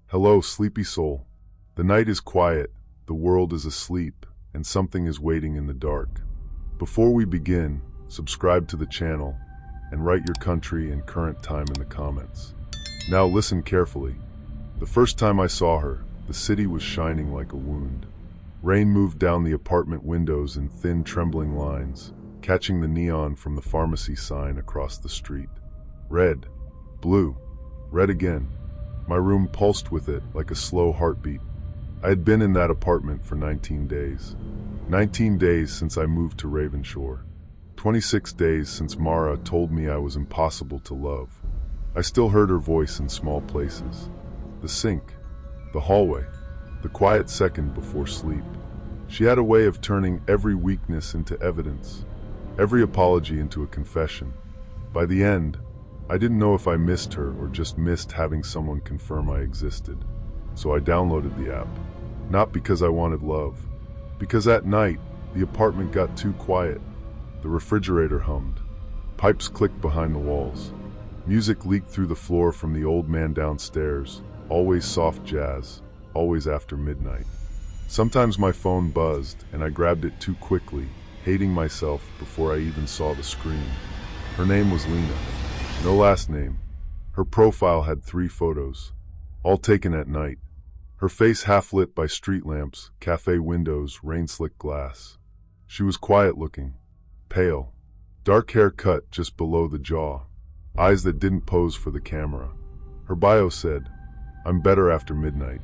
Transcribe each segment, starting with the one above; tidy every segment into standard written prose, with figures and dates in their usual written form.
Hello, sleepy soul. The night is quiet, the world is asleep, and something is waiting in the dark. Before we begin, subscribe to the channel and write your country and current time in the comments. Now listen carefully. The first time I saw her, the city was shining like a wound. Rain moved down the apartment windows in thin, trembling lines, catching the neon from the pharmacy sign across the street. Red, blue, red again. My room pulsed with it like a slow heartbeat. I had been in that apartment for 19 days. 19 days since I moved to Ravenshore. 26 days since Mara told me I was impossible to love. I still heard her voice in small places. The sink, the hallway, the quiet second before sleep. She had a way of turning every weakness into evidence, every apology into a confession. By the end, I didn't know if I missed her or just missed having someone confirm I existed. So I downloaded the app. Not because I wanted love, because at night, the apartment got too quiet. The refrigerator hummed. Pipes clicked behind the walls. Music leaked through the floor from the old man downstairs, always soft jazz, always after midnight. Sometimes my phone buzzed and I grabbed it too quickly, hating myself before I even saw the screen. Her name was Lena. No last name. Her profile had 3 photos, all taken at night. Her face half lit by street lamps, cafe windows, rain-slicked glass. She was quiet-looking, pale, dark hair cut just below the jaw, eyes that didn't pose for the camera. Her bio said, "I'm better after midnight."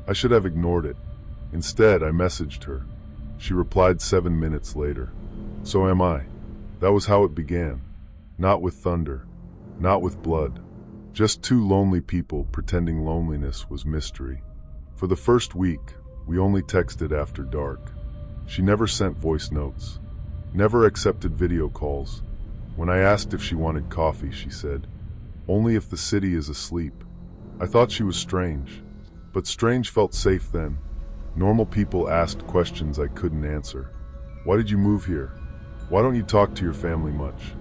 I should have ignored it. Instead, I messaged her. She replied 7 minutes later. So am I. That was how it began. Not with thunder. Not with blood. Just 2 lonely people pretending loneliness was mystery. For the first week, we only texted after dark. She never sent voice notes. Never accepted video calls. When I asked if she wanted coffee, she said, "Only if the city is asleep." I thought she was strange. But strange felt safe then. Normal people asked questions I couldn't answer. Why did you move here? Why don't you talk to your family much?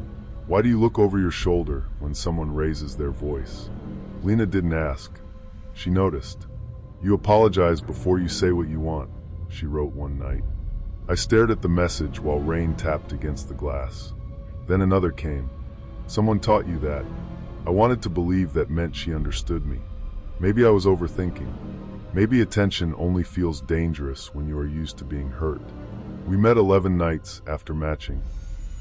Why do you look over your shoulder when someone raises their voice? Lena didn't ask. She noticed. "You apologize before you say what you want," she wrote one night. I stared at the message while rain tapped against the glass. Then another came. "Someone taught you that." I wanted to believe that meant she understood me. Maybe I was overthinking. Maybe attention only feels dangerous when you are used to being hurt. We met 11 nights after matching.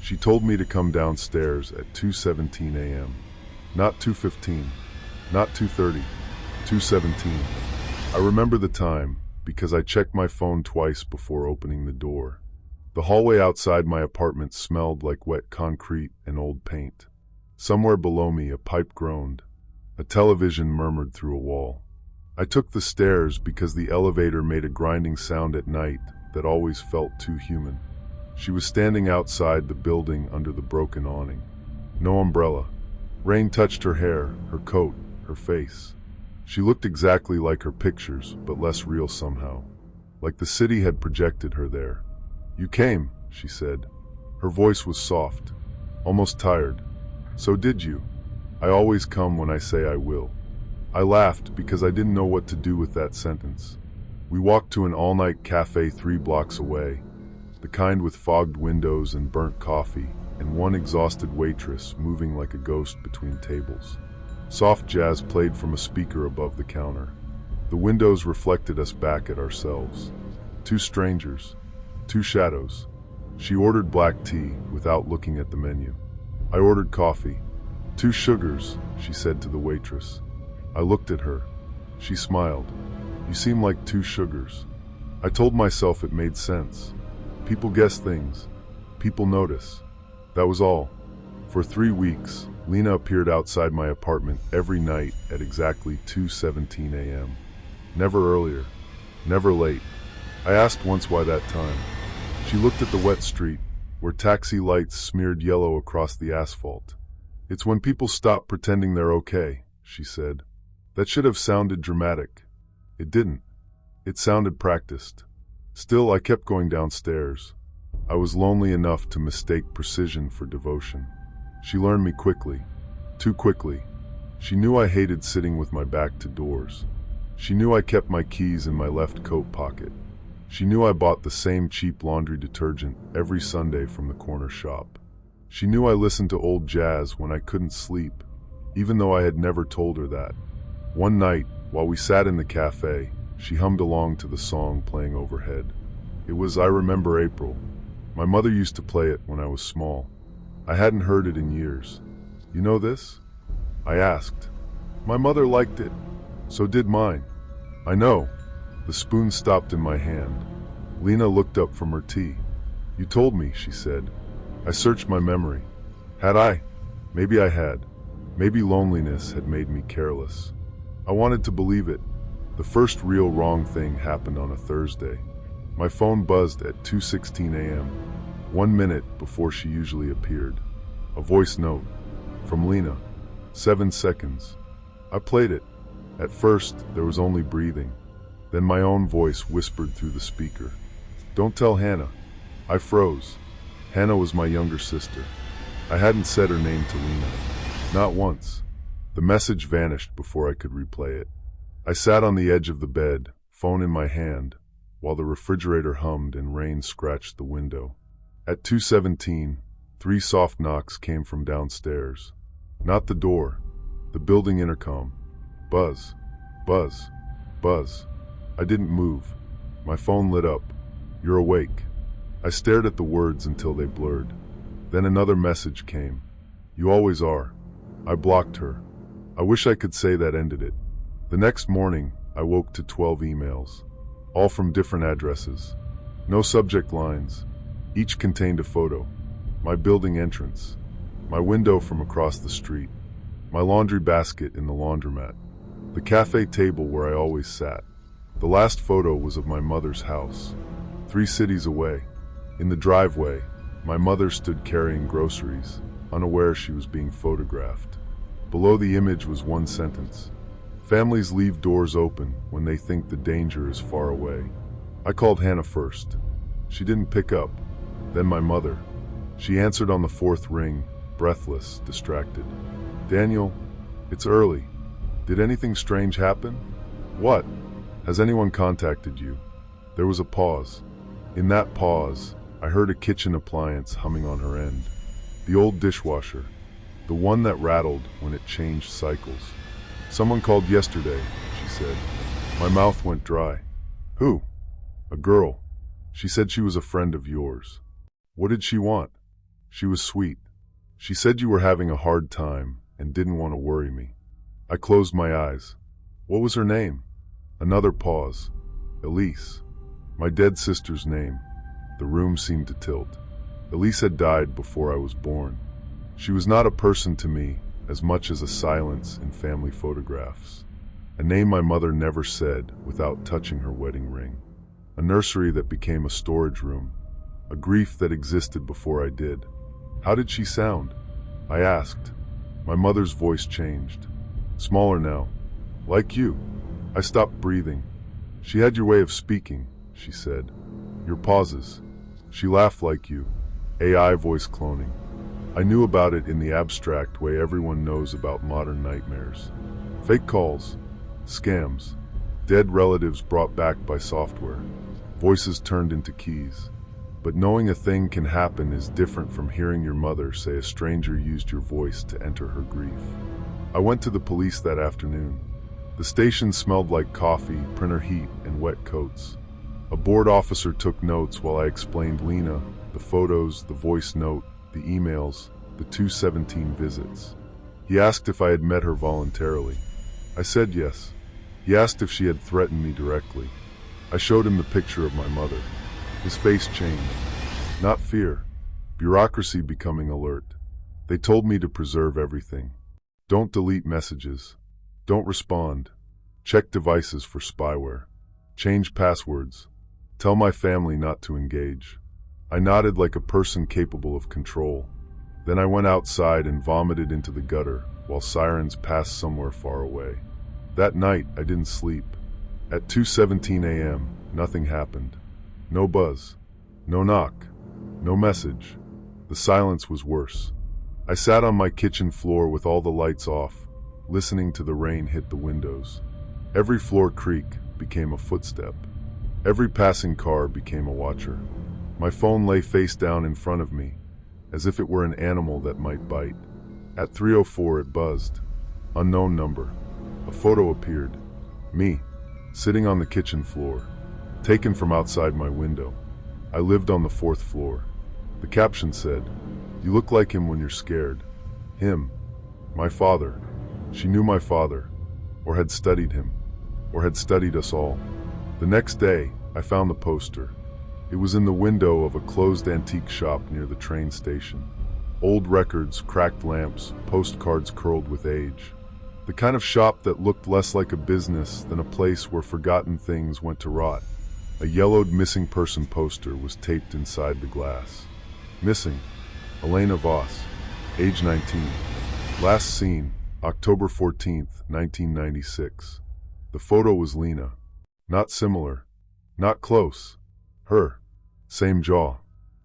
She told me to come downstairs at 2:17 a.m. Not 2:15, not 2:30, 2:17. I remember the time because I checked my phone twice before opening the door. The hallway outside my apartment smelled like wet concrete and old paint. Somewhere below me, a pipe groaned. A television murmured through a wall. I took the stairs because the elevator made a grinding sound at night that always felt too human. She was standing outside the building under the broken awning. No umbrella. Rain touched her hair, her coat, her face. She looked exactly like her pictures, but less real somehow. Like the city had projected her there. "You came," she said. Her voice was soft, almost tired. "So did you. I always come when I say I will." I laughed because I didn't know what to do with that sentence. We walked to an all-night cafe 3 blocks away, the kind with fogged windows and burnt coffee, and one exhausted waitress moving like a ghost between tables. Soft jazz played from a speaker above the counter. The windows reflected us back at ourselves. 2 strangers, 2 shadows. She ordered black tea without looking at the menu. I ordered coffee. 2 sugars, she said to the waitress. I looked at her. She smiled. "You seem like 2 sugars." I told myself it made sense. People guess things. People notice. That was all. For 3 weeks, Lena appeared outside my apartment every night at exactly 2:17 a.m. Never earlier. Never late. I asked once why that time. She looked at the wet street, where taxi lights smeared yellow across the asphalt. "It's when people stop pretending they're okay," she said. That should have sounded dramatic. It didn't. It sounded practiced. Still, I kept going downstairs. I was lonely enough to mistake precision for devotion. She learned me quickly. Too quickly. She knew I hated sitting with my back to doors. She knew I kept my keys in my left coat pocket. She knew I bought the same cheap laundry detergent every Sunday from the corner shop. She knew I listened to old jazz when I couldn't sleep, even though I had never told her that. One night, while we sat in the cafe, she hummed along to the song playing overhead. It was I Remember April. My mother used to play it when I was small. I hadn't heard it in years. You know this? I asked. My mother liked it. So did mine. I know. The spoon stopped in my hand. Lena looked up from her tea. You told me, she said. I searched my memory. Had I? Maybe I had. Maybe loneliness had made me careless. I wanted to believe it. The first real wrong thing happened on a Thursday. My phone buzzed at 2:16 a.m., 1 minute before she usually appeared. A voice note. From Lena. 7 seconds. I played it. At first, there was only breathing. Then my own voice whispered through the speaker. Don't tell Hannah. I froze. Hannah was my younger sister. I hadn't said her name to Lena. Not once. The message vanished before I could replay it. I sat on the edge of the bed, phone in my hand, while the refrigerator hummed and rain scratched the window. At 2:17, 3 soft knocks came from downstairs. Not the door, the building intercom. Buzz, buzz, buzz. I didn't move. My phone lit up. You're awake. I stared at the words until they blurred. Then another message came. You always are. I blocked her. I wish I could say that ended it. The next morning, I woke to 12 emails, all from different addresses. No subject lines. Each contained a photo. My building entrance. My window from across the street. My laundry basket in the laundromat. The cafe table where I always sat. The last photo was of my mother's house, 3 cities away. In the driveway, my mother stood carrying groceries, unaware she was being photographed. Below the image was one sentence. Families leave doors open when they think the danger is far away. I called Hannah first. She didn't pick up. Then my mother. She answered on the 4th ring, breathless, distracted. Daniel, it's early. Did anything strange happen? What? Has anyone contacted you? There was a pause. In that pause, I heard a kitchen appliance humming on her end. The old dishwasher. The one that rattled when it changed cycles. Someone called yesterday, she said. My mouth went dry. Who? A girl. She said she was a friend of yours. What did she want? She was sweet. She said you were having a hard time and didn't want to worry me. I closed my eyes. What was her name? Another pause. Elise. My dead sister's name. The room seemed to tilt. Elise had died before I was born. She was not a person to me as much as a silence in family photographs. A name my mother never said without touching her wedding ring. A nursery that became a storage room. A grief that existed before I did. How did she sound? I asked. My mother's voice changed. Smaller now. Like you. I stopped breathing. She had your way of speaking, she said. Your pauses. She laughed like you. AI voice cloning. I knew about it in the abstract way everyone knows about modern nightmares. Fake calls. Scams. Dead relatives brought back by software. Voices turned into keys. But knowing a thing can happen is different from hearing your mother say a stranger used your voice to enter her grief. I went to the police that afternoon. The station smelled like coffee, printer heat, and wet coats. A board officer took notes while I explained Lena, the photos, the voice note, the emails, the 217 visits. He asked if I had met her voluntarily. I said yes. He asked if she had threatened me directly. I showed him the picture of my mother. His face changed. Not fear. Bureaucracy becoming alert. They told me to preserve everything. Don't delete messages. Don't respond. Check devices for spyware. Change passwords. Tell my family not to engage. I nodded like a person capable of control. Then I went outside and vomited into the gutter while sirens passed somewhere far away. That night, I didn't sleep. At 2:17 a.m., nothing happened. No buzz. No knock. No message. The silence was worse. I sat on my kitchen floor with all the lights off, listening to the rain hit the windows. Every floor creak became a footstep. Every passing car became a watcher. My phone lay face down in front of me, as if it were an animal that might bite. At 3:04 it buzzed. Unknown number. A photo appeared. Me, sitting on the kitchen floor, taken from outside my window. I lived on the 4th floor. The caption said, "You look like him when you're scared." Him. My father. She knew my father, or had studied him, or had studied us all. The next day, I found the poster. It was in the window of a closed antique shop near the train station. Old records, cracked lamps, postcards curled with age. The kind of shop that looked less like a business than a place where forgotten things went to rot. A yellowed missing person poster was taped inside the glass. Missing, Elena Voss, age 19. Last seen, October 14th, 1996. The photo was Lena. Not similar. Not close. Her. Same jaw.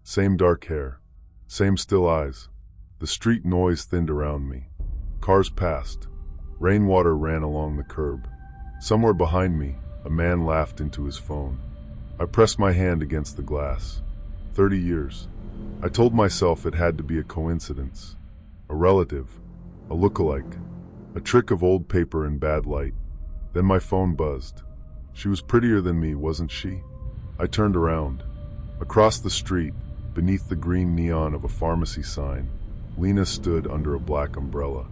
Same dark hair. Same still eyes. The street noise thinned around me. Cars passed. Rainwater ran along the curb. Somewhere behind me, a man laughed into his phone. I pressed my hand against the glass. 30 years. I told myself it had to be a coincidence. A relative. A look-alike. A trick of old paper and bad light. Then my phone buzzed. She was prettier than me, wasn't she? I turned around. Across the street, beneath the green neon of a pharmacy sign, Lena stood under a black umbrella.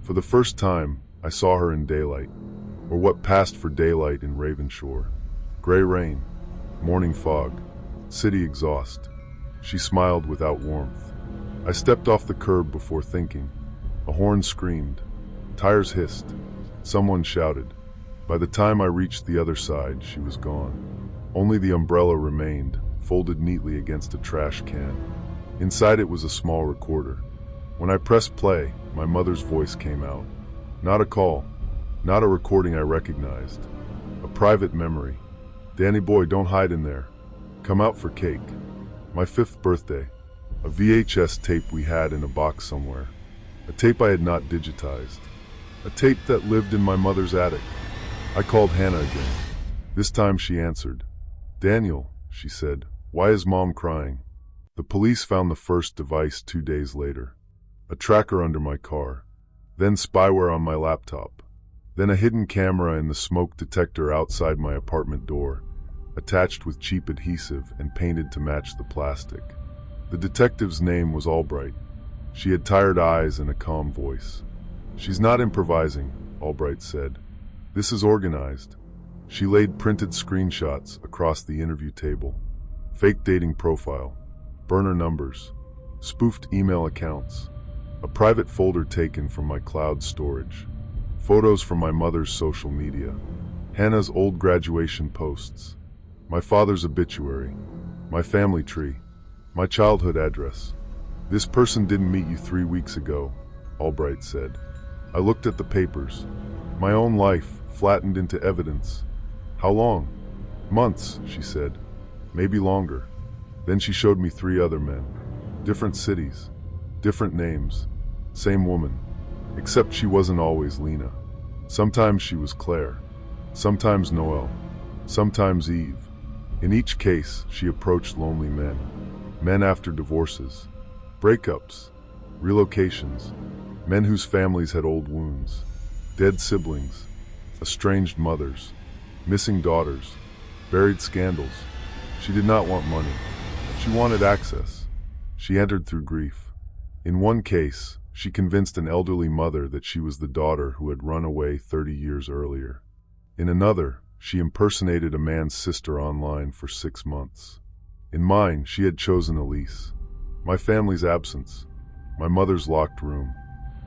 For the first time, I saw her in daylight, or what passed for daylight in Ravensshore. Gray rain, morning fog, city exhaust. She smiled without warmth. I stepped off the curb before thinking. A horn screamed. Tires hissed. Someone shouted. By the time I reached the other side, she was gone. Only the umbrella remained, folded neatly against a trash can. Inside it was a small recorder. When I pressed play, my mother's voice came out. Not a call, not a recording I recognized. A private memory. "Danny boy, don't hide in there. Come out for cake." My 5th birthday. A VHS tape we had in a box somewhere. A tape I had not digitized. A tape that lived in my mother's attic. I called Hannah again. This time she answered. "Daniel," she said, "why is Mom crying?" The police found the first device 2 days later. A tracker under my car. Then spyware on my laptop. Then a hidden camera in the smoke detector outside my apartment door, attached with cheap adhesive and painted to match the plastic. The detective's name was Albright. She had tired eyes and a calm voice. "She's not improvising," Albright said. "This is organized." She laid printed screenshots across the interview table. Fake dating profile. Burner numbers. Spoofed email accounts. A private folder taken from my cloud storage. Photos from my mother's social media. Hannah's old graduation posts. My father's obituary. My family tree. My childhood address. "This person didn't meet you 3 weeks ago," Albright said. I looked at the papers. My own life, flattened into evidence. "How long?" "Months," she said. "Maybe longer." Then she showed me 3 other men. Different cities. Different names. Same woman. Except she wasn't always Lena. Sometimes she was Claire. Sometimes Noelle. Sometimes Eve. In each case, she approached lonely men. Men after divorces. Breakups. Relocations. Men whose families had old wounds. Dead siblings. Estranged mothers. Missing daughters. Buried scandals. She did not want money. She wanted access. She entered through grief. In one case, she convinced an elderly mother that she was the daughter who had run away 30 years earlier. In another, she impersonated a man's sister online for 6 months. In mine, she had chosen Elise. My family's absence. My mother's locked room.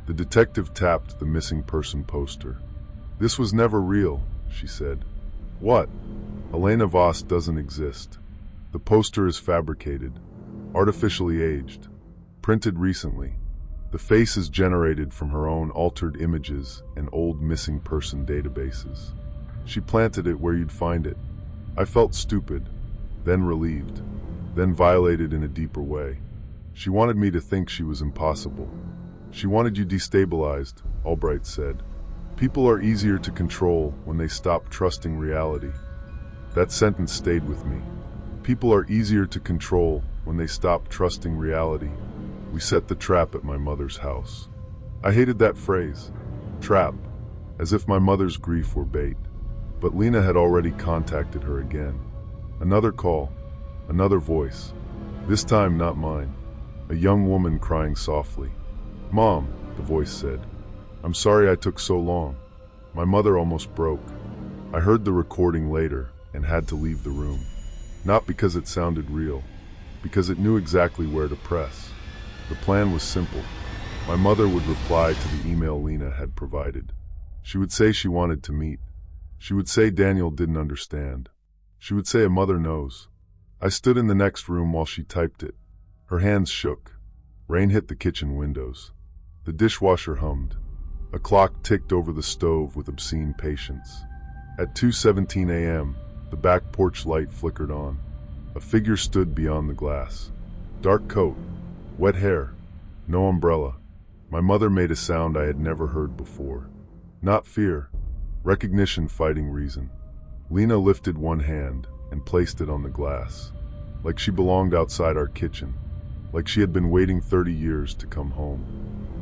The detective tapped the missing person poster. "This was never real," she said. "What?" "Elena Voss doesn't exist. The poster is fabricated, artificially aged, printed recently. The face is generated from her own altered images and old missing person databases. She planted it where you'd find it." I felt stupid, then relieved, then violated in a deeper way. She wanted me to think she was impossible. "She wanted you destabilized," Albright said. People are easier to control when they stop trusting reality. That sentence stayed with me. People are easier to control when they stop trusting reality. We set the trap at my mother's house. I hated that phrase, trap, as if my mother's grief were bait. But Lena had already contacted her again. Another call, another voice. This time not mine. A young woman crying softly. "Mom," the voice said. "I'm sorry I took so long. My mother almost broke." I heard the recording later and had to leave the room. Not because it sounded real, because it knew exactly where to press. The plan was simple. My mother would reply to the email Lena had provided. She would say she wanted to meet. She would say Daniel didn't understand. She would say a mother knows. I stood in the next room while she typed it. Her hands shook. Rain hit the kitchen windows. The dishwasher hummed. A clock ticked over the stove with obscene patience. At 2:17 a.m., the back porch light flickered on. A figure stood beyond the glass. Dark coat, wet hair, no umbrella. My mother made a sound I had never heard before. Not fear, recognition fighting reason. Lena lifted one hand and placed it on the glass, like she belonged outside our kitchen, like she had been waiting 30 years to come home.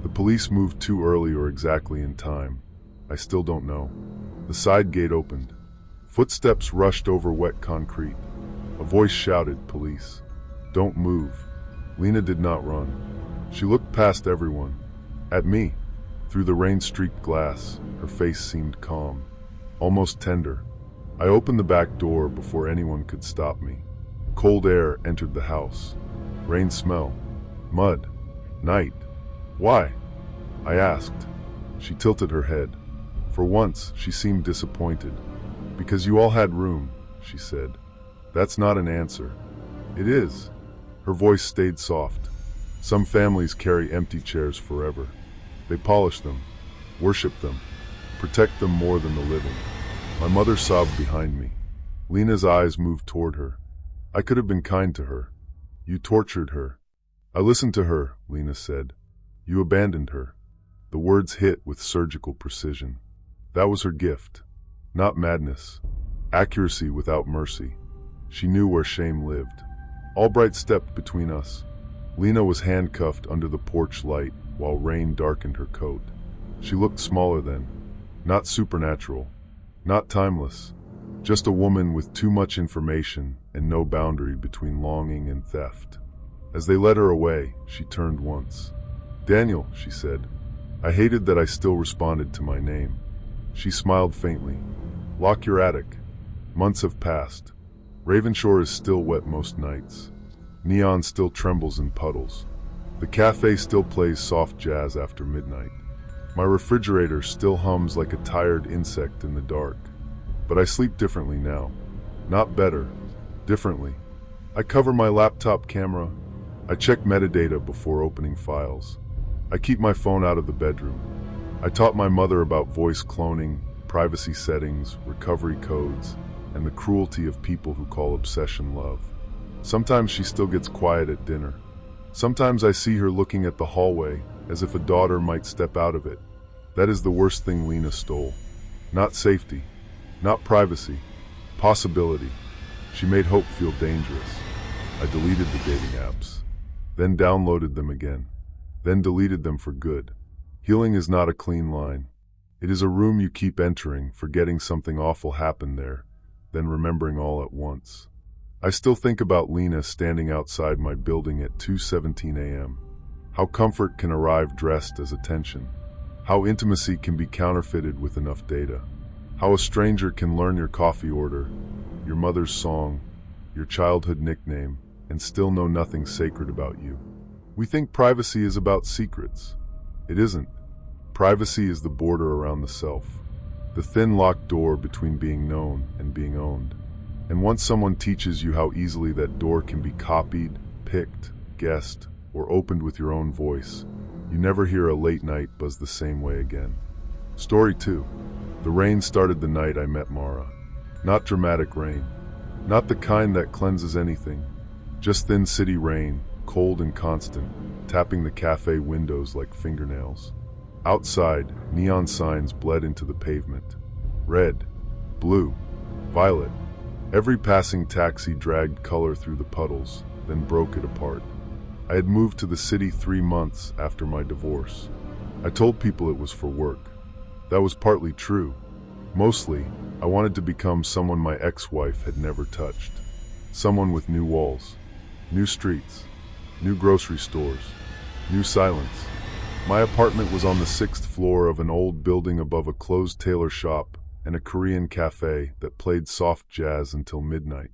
The police moved too early or exactly in time. I still don't know. The side gate opened. Footsteps rushed over wet concrete. A voice shouted, "Police. Don't move." Lena did not run. She looked past everyone. At me. Through the rain-streaked glass, her face seemed calm, almost tender. I opened the back door before anyone could stop me. Cold air entered the house. Rain smell. Mud. Night. "Why?" I asked. She tilted her head. For once, she seemed disappointed. "Because you all had room," she said. "That's not an answer." "It is." Her voice stayed soft. "Some families carry empty chairs forever. They polish them, worship them, protect them more than the living." My mother sobbed behind me. Lena's eyes moved toward her. I could have been kind to her. "You tortured her." "I listened to her," Lena said. "You abandoned her." The words hit with surgical precision. That was her gift. Not madness. Accuracy without mercy. She knew where shame lived. Albright stepped between us. Lena was handcuffed under the porch light while rain darkened her coat. She looked smaller then. Not supernatural. Not timeless. Just a woman with too much information and no boundary between longing and theft. As they led her away, she turned once. "Daniel," she said. I hated that I still responded to my name. She smiled faintly. "Lock your attic." Months have passed. Ravenshore is still wet most nights. Neon still trembles in puddles. The cafe still plays soft jazz after midnight. My refrigerator still hums like a tired insect in the dark. But I sleep differently now. Not better. Differently. I cover my laptop camera. I check metadata before opening files. I keep my phone out of the bedroom. I taught my mother about voice cloning, privacy settings, recovery codes, and the cruelty of people who call obsession love. Sometimes she still gets quiet at dinner. Sometimes I see her looking at the hallway as if a daughter might step out of it. That is the worst thing Lena stole. Not safety. Not privacy. Possibility. She made hope feel dangerous. I deleted the dating apps. Then downloaded them again. Then deleted them for good. Healing is not a clean line. It is a room you keep entering, forgetting something awful happened there, then remembering all at once. I still think about Lena standing outside my building at 2:17 a.m. How comfort can arrive dressed as attention. How intimacy can be counterfeited with enough data. How a stranger can learn your coffee order, your mother's song, your childhood nickname, and still know nothing sacred about you. We think privacy is about secrets. It isn't. Privacy is the border around the self, the thin locked door between being known and being owned. And once someone teaches you how easily that door can be copied, picked, guessed, or opened with your own voice, you never hear a late night buzz the same way again. Story 2. The rain started the night I met Mara. Not dramatic rain. Not the kind that cleanses anything. Just thin city rain, cold and constant, tapping the cafe windows like fingernails. Outside, neon signs bled into the pavement. Red, blue, violet. Every passing taxi dragged color through the puddles, then broke it apart. I had moved to the city 3 months after my divorce. I told people it was for work. That was partly true. Mostly, I wanted to become someone my ex-wife had never touched. Someone with new walls, new streets, new grocery stores, new silence. My apartment was on the 6th floor of an old building above a closed tailor shop and a Korean cafe that played soft jazz until midnight.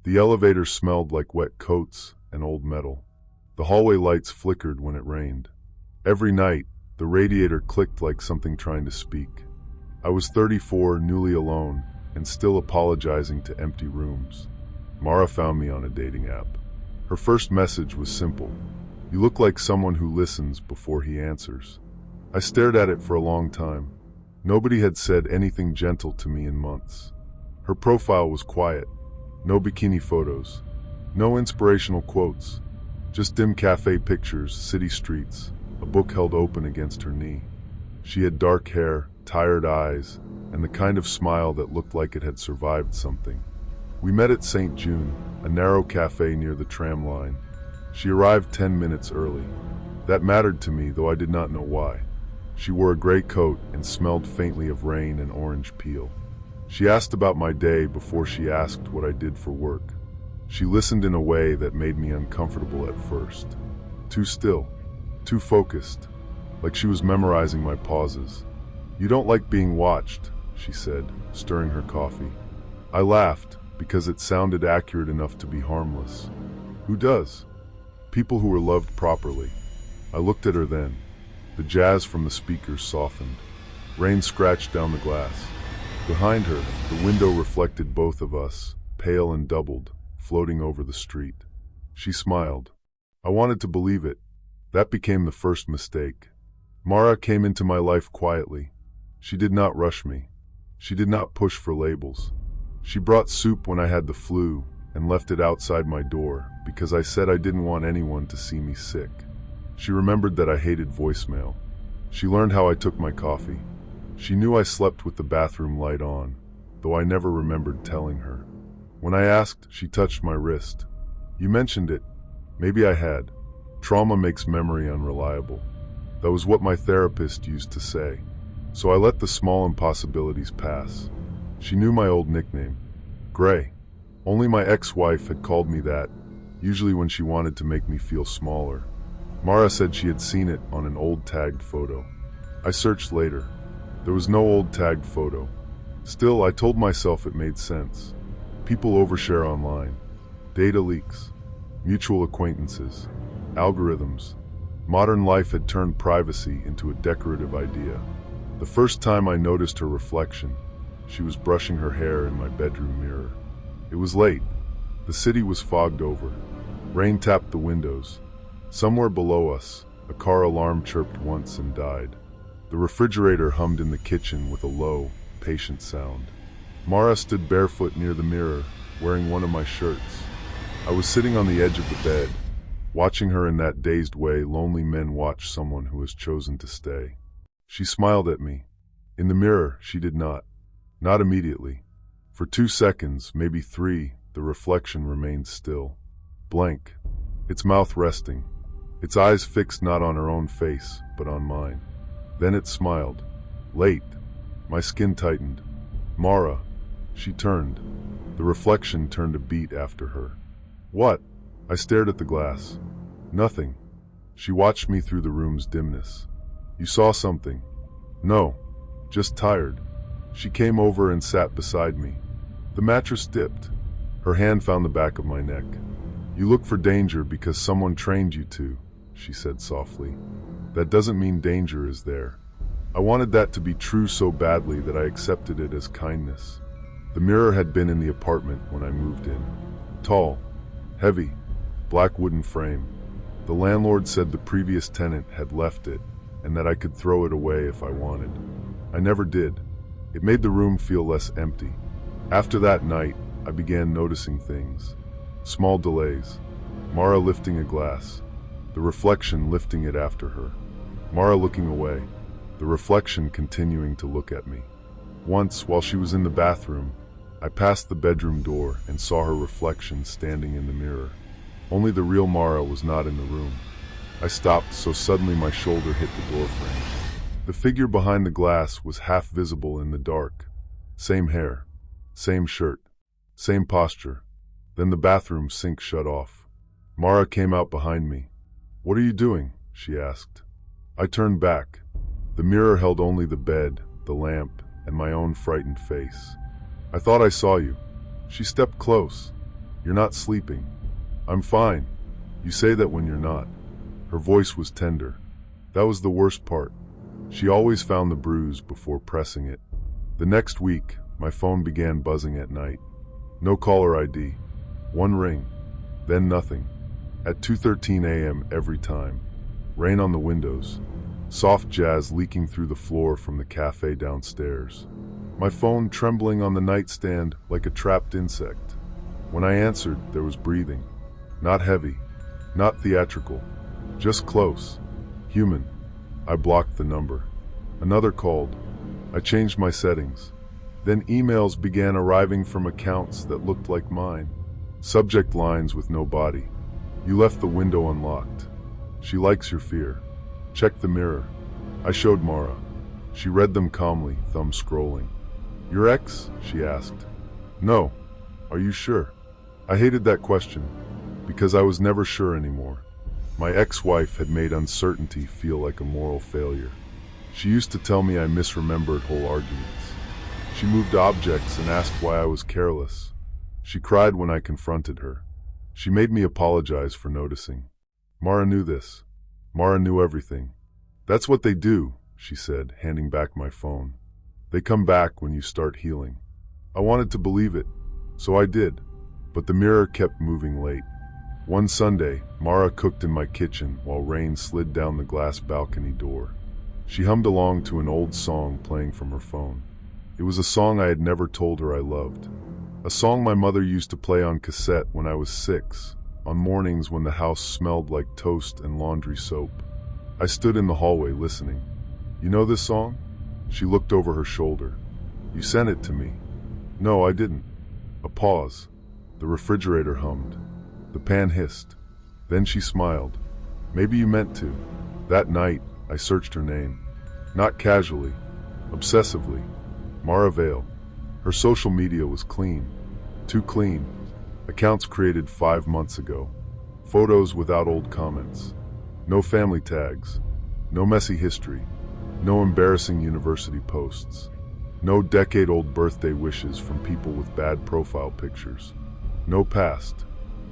The elevator smelled like wet coats and old metal. The hallway lights flickered when it rained. Every night, the radiator clicked like something trying to speak. I was 34, newly alone, and still apologizing to empty rooms. Mara found me on a dating app. Her first message was simple. "You look like someone who listens before he answers." I stared at it for a long time. Nobody had said anything gentle to me in months. Her profile was quiet. No bikini photos. No inspirational quotes. Just dim cafe pictures, city streets, a book held open against her knee. She had dark hair, tired eyes, and the kind of smile that looked like it had survived something. We met at St. June, a narrow cafe near the tram line. She arrived 10 minutes early. That mattered to me, though I did not know why. She wore a gray coat and smelled faintly of rain and orange peel. She asked about my day before she asked what I did for work. She listened in a way that made me uncomfortable at first. Too still, too focused, like she was memorizing my pauses. "You don't like being watched," she said, stirring her coffee. I laughed, because it sounded accurate enough to be harmless. Who does? People who were loved properly. I looked at her then. The jazz from the speakers softened. Rain scratched down the glass. Behind her, the window reflected both of us, pale and doubled, floating over the street. She smiled. I wanted to believe it. That became the first mistake. Mara came into my life quietly. She did not rush me. She did not push for labels. She brought soup when I had the flu and left it outside my door because I said I didn't want anyone to see me sick. She remembered that I hated voicemail. She learned how I took my coffee. She knew I slept with the bathroom light on, though I never remembered telling her. When I asked, she touched my wrist. "You mentioned it." Maybe I had. Trauma makes memory unreliable. That was what my therapist used to say. So I let the small impossibilities pass. She knew my old nickname, Gray. Only my ex-wife had called me that, usually when she wanted to make me feel smaller. Mara said she had seen it on an old tagged photo. I searched later. There was no old tagged photo. Still, I told myself it made sense. People overshare online. Data leaks. Mutual acquaintances. Algorithms. Modern life had turned privacy into a decorative idea. The first time I noticed her reflection, she was brushing her hair in my bedroom mirror. It was late. The city was fogged over. Rain tapped the windows. Somewhere below us, a car alarm chirped once and died. The refrigerator hummed in the kitchen with a low, patient sound. Mara stood barefoot near the mirror, wearing one of my shirts. I was sitting on the edge of the bed, watching her in that dazed way lonely men watch someone who has chosen to stay. She smiled at me. In the mirror, she did not. Not immediately. For 2 seconds, maybe 3, the reflection remained still. Blank. Its mouth resting. Its eyes fixed not on her own face, but on mine. Then it smiled. Late. My skin tightened. "Mara." She turned. The reflection turned a beat after her. "What?" I stared at the glass. "Nothing." She watched me through the room's dimness. "You saw something?" "No. Just tired." She came over and sat beside me. The mattress dipped. Her hand found the back of my neck. "You look for danger because someone trained you to," she said softly. "That doesn't mean danger is there." I wanted that to be true so badly that I accepted it as kindness. The mirror had been in the apartment when I moved in. Tall, heavy, black wooden frame. The landlord said the previous tenant had left it and that I could throw it away if I wanted. I never did. It made the room feel less empty. After that night, I began noticing things. Small delays. Mara lifting a glass. The reflection lifting it after her. Mara looking away. the reflection continuing to look at me. Once, while she was in the bathroom, I passed the bedroom door and saw her reflection standing in the mirror. Only the real Mara was not in the room. I stopped, so suddenly my shoulder hit the door frame. The figure behind the glass was half visible in the dark. Same hair, same shirt, same posture. Then the bathroom sink shut off. Mara came out behind me. "What are you doing?" she asked. I turned back. The mirror held only the bed, the lamp, and my own frightened face. "I thought I saw you." She stepped close. "You're not sleeping." "I'm fine. You say that when you're not." Her voice was tender. That was the worst part. She always found the bruise before pressing it. The next week, my phone began buzzing at night. No caller ID. One ring. Then nothing. At 2:13 a.m. every time. Rain on the windows. Soft jazz leaking through the floor from the cafe downstairs. My phone trembling on the nightstand like a trapped insect. When I answered, there was breathing. Not heavy. Not theatrical. Just close. Human. I blocked the number. Another called. I changed my settings. Then emails began arriving from accounts that looked like mine. Subject lines with no body. "You left the window unlocked. She likes your fear. Check the mirror." I showed Mara. She read them calmly, thumb scrolling. "Your ex?" she asked. "No. Are you sure?" I hated that question, because I was never sure anymore. My ex-wife had made uncertainty feel like a moral failure. She used to tell me I misremembered whole arguments. She moved objects and asked why I was careless. She cried when I confronted her. She made me apologize for noticing. Mara knew this. Mara knew everything. "That's what they do," she said, handing back my phone. "They come back when you start healing." I wanted to believe it, so I did. But the mirror kept moving late. One Sunday, Mara cooked in my kitchen while rain slid down the glass balcony door. She hummed along to an old song playing from her phone. It was a song I had never told her I loved. A song my mother used to play on cassette when I was 6, on mornings when the house smelled like toast and laundry soap. I stood in the hallway listening. "You know this song?" She looked over her shoulder. "You sent it to me." "No, I didn't." A pause. The refrigerator hummed. The pan hissed. Then she smiled. "Maybe you meant to." That night, I searched her name. Not casually, obsessively. Mara Vale. Her social media was clean. Too clean. Accounts created 5 months ago. Photos without old comments. No family tags. No messy history. No embarrassing university posts. No decade-old birthday wishes from people with bad profile pictures. No past.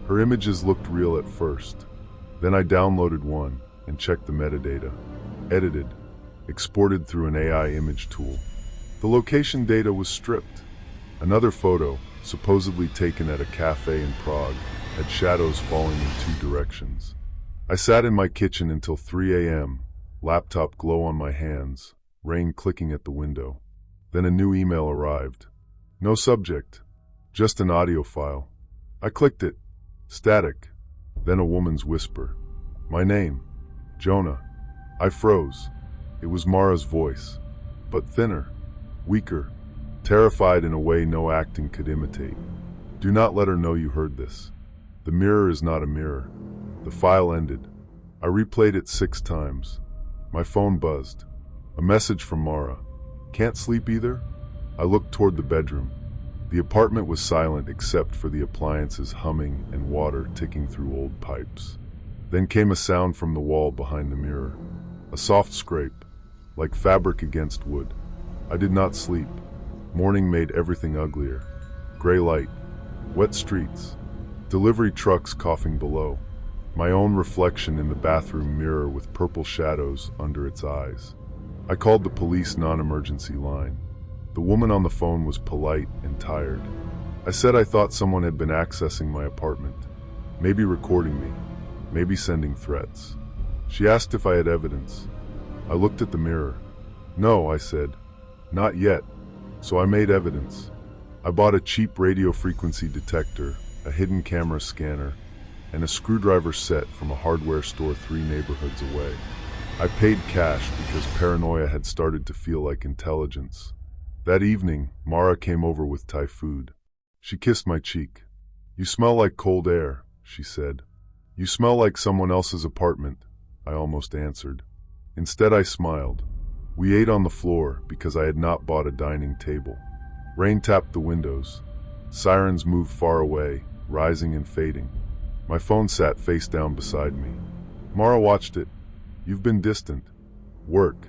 Her images looked real at first. Then I downloaded one and checked the metadata. Edited. Exported through an AI image tool. The location data was stripped. Another photo, supposedly taken at a cafe in Prague, had shadows falling in 2 directions. I sat in my kitchen until 3 a.m., laptop glow on my hands, rain clicking at the window. Then a new email arrived. No subject, just an audio file. I clicked it. Static. Then a woman's whisper. My name. Jonah. I froze. It was Mara's voice, but thinner, weaker, terrified in a way no acting could imitate. "Do not let her know you heard this. The mirror is not a mirror." The file ended. I replayed it 6 times. My phone buzzed. A message from Mara. "Can't sleep either?" I looked toward the bedroom. The apartment was silent except for the appliances humming and water ticking through old pipes. Then came a sound from the wall behind the mirror. A soft scrape, like fabric against wood. I did not sleep. Morning made everything uglier. Gray light, wet streets, delivery trucks coughing below. My own reflection in the bathroom mirror with purple shadows under its eyes. I called the police non-emergency line. The woman on the phone was polite and tired. I said I thought someone had been accessing my apartment, maybe recording me, maybe sending threats. She asked if I had evidence. I looked at the mirror. "No," I said. "Not yet." So I made evidence. I bought a cheap radio frequency detector, a hidden camera scanner, and a screwdriver set from a hardware store 3 neighborhoods away. I paid cash because paranoia had started to feel like intelligence. That evening, Mara came over with Thai food. She kissed my cheek. "You smell like cold air," she said. "You smell like someone else's apartment," I almost answered. Instead, I smiled. We ate on the floor because I had not bought a dining table. Rain tapped the windows. Sirens moved far away, rising and fading. My phone sat face down beside me. Mara watched it. "You've been distant." "Work."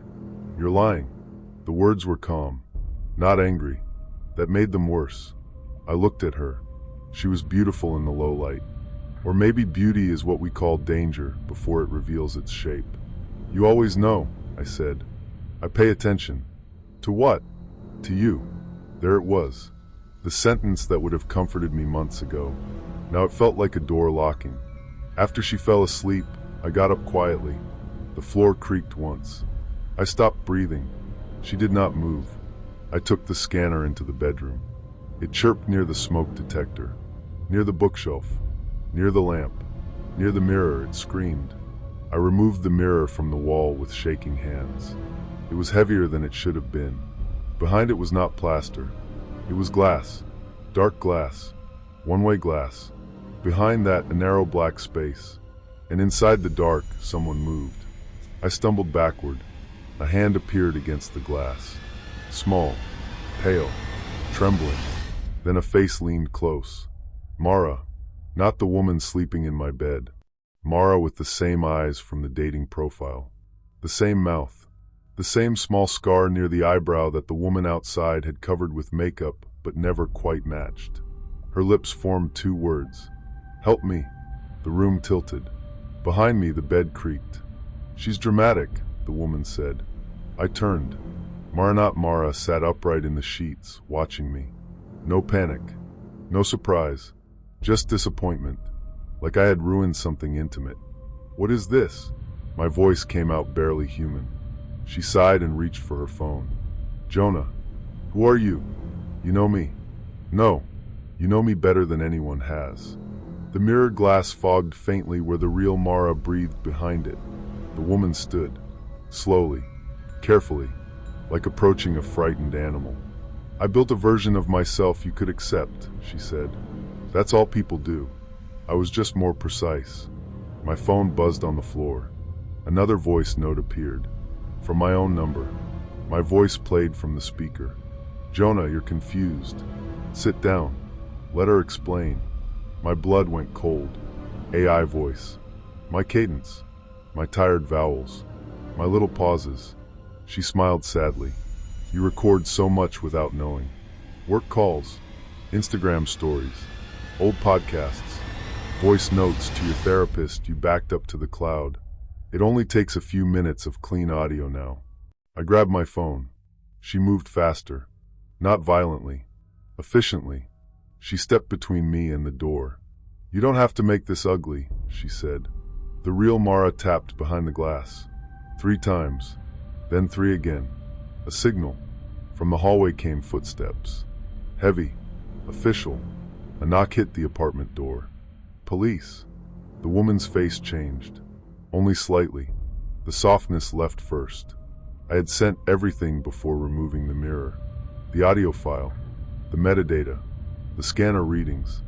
"You're lying." The words were calm, not angry. That made them worse. I looked at her. She was beautiful in the low light. Or maybe beauty is what we call danger before it reveals its shape. "You always know," I said. "I pay attention." "To what?" "To you." There it was. The sentence that would have comforted me months ago. Now it felt like a door locking. After she fell asleep, I got up quietly. The floor creaked once. I stopped breathing. She did not move. I took the scanner into the bedroom. It chirped near the smoke detector, near the bookshelf, near the lamp, near the mirror. It screamed. I removed the mirror from the wall with shaking hands. It was heavier than it should have been. Behind it was not plaster. It was glass, dark glass, one-way glass. Behind that, a narrow black space. And inside the dark, someone moved. I stumbled backward. A hand appeared against the glass. Small, pale, trembling. Then a face leaned close. Mara, not the woman sleeping in my bed. Mara with the same eyes from the dating profile. The same mouth. The same small scar near the eyebrow that the woman outside had covered with makeup but never quite matched. Her lips formed two words. "Help me." The room tilted. Behind me, the bed creaked. "She's dramatic," the woman said. I turned. Maranat Mara sat upright in the sheets, watching me. No panic. No surprise. Just disappointment. Like I had ruined something intimate. "What is this?" My voice came out barely human. She sighed and reached for her phone. "Jonah, who are you? You know me?" "No. You know me better than anyone has." The mirror glass fogged faintly where the real Mara breathed behind it. The woman stood, slowly, carefully, like approaching a frightened animal. "I built a version of myself you could accept," she said. "That's all people do. I was just more precise." My phone buzzed on the floor. Another voice note appeared. From my own number. My voice played from the speaker. "Jonah, you're confused. Sit down. Let her explain." My blood went cold. AI voice. My cadence. My tired vowels. My little pauses. She smiled sadly. "You record so much without knowing. Work calls. Instagram stories. Old podcasts. Voice notes to your therapist you backed up to the cloud. It only takes a few minutes of clean audio now." I grabbed my phone. She moved faster. Not violently. Efficiently. She stepped between me and the door. "You don't have to make this ugly," she said. The real Mara tapped behind the glass. 3 times. Then 3 again. A signal. From the hallway came footsteps. Heavy. Official. A knock hit the apartment door. "Police." The woman's face changed. Only slightly. The softness left first. I had sent everything before removing the mirror. The audio file. The metadata. The scanner readings.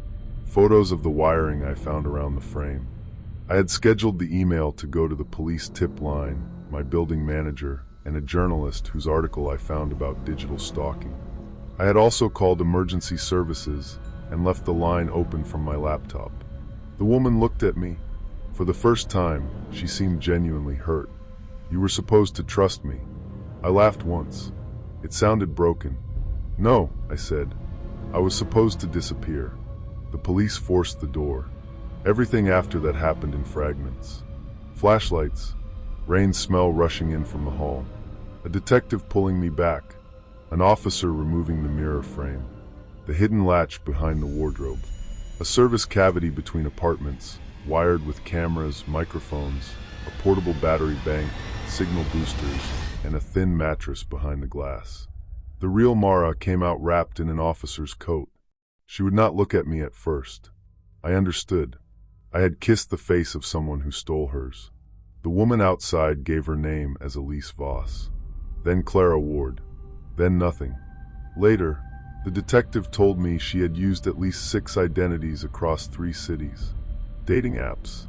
Photos of the wiring I found around the frame. I had scheduled the email to go to the police tip line, my building manager, and a journalist whose article I found about digital stalking. I had also called emergency services and left the line open from my laptop. The woman looked at me. For the first time, she seemed genuinely hurt. "You were supposed to trust me." I laughed once. It sounded broken. "No," I said. "I was supposed to disappear." The police forced the door. Everything after that happened in fragments. Flashlights. Rain smell rushing in from the hall. A detective pulling me back. An officer removing the mirror frame. The hidden latch behind the wardrobe. A service cavity between apartments, wired with cameras, microphones, a portable battery bank, signal boosters, and a thin mattress behind the glass. The real Mara came out wrapped in an officer's coat. She would not look at me at first. I understood. I had kissed the face of someone who stole hers. The woman outside gave her name as Elise Voss. Then Clara Ward. Then nothing. Later, the detective told me she had used at least 6 identities across 3 cities. Dating apps,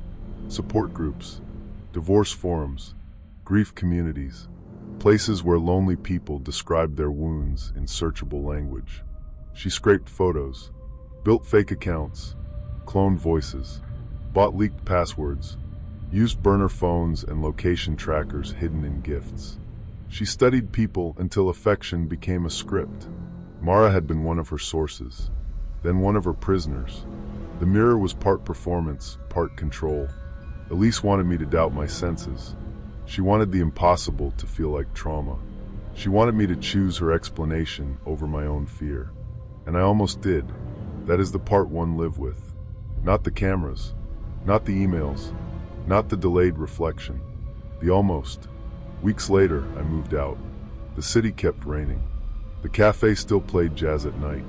support groups, divorce forums, grief communities, places where lonely people described their wounds in searchable language. She scraped photos, built fake accounts, cloned voices, bought leaked passwords, used burner phones and location trackers hidden in gifts. She studied people until affection became a script. Mara had been one of her sources, then one of her prisoners. The mirror was part performance, part control. Elise wanted me to doubt my senses. She wanted the impossible to feel like trauma. She wanted me to choose her explanation over my own fear. And I almost did. That is the part one live with. Not the cameras, not the emails, not the delayed reflection. The almost. Weeks later, I moved out. The city kept raining. The cafe still played jazz at night.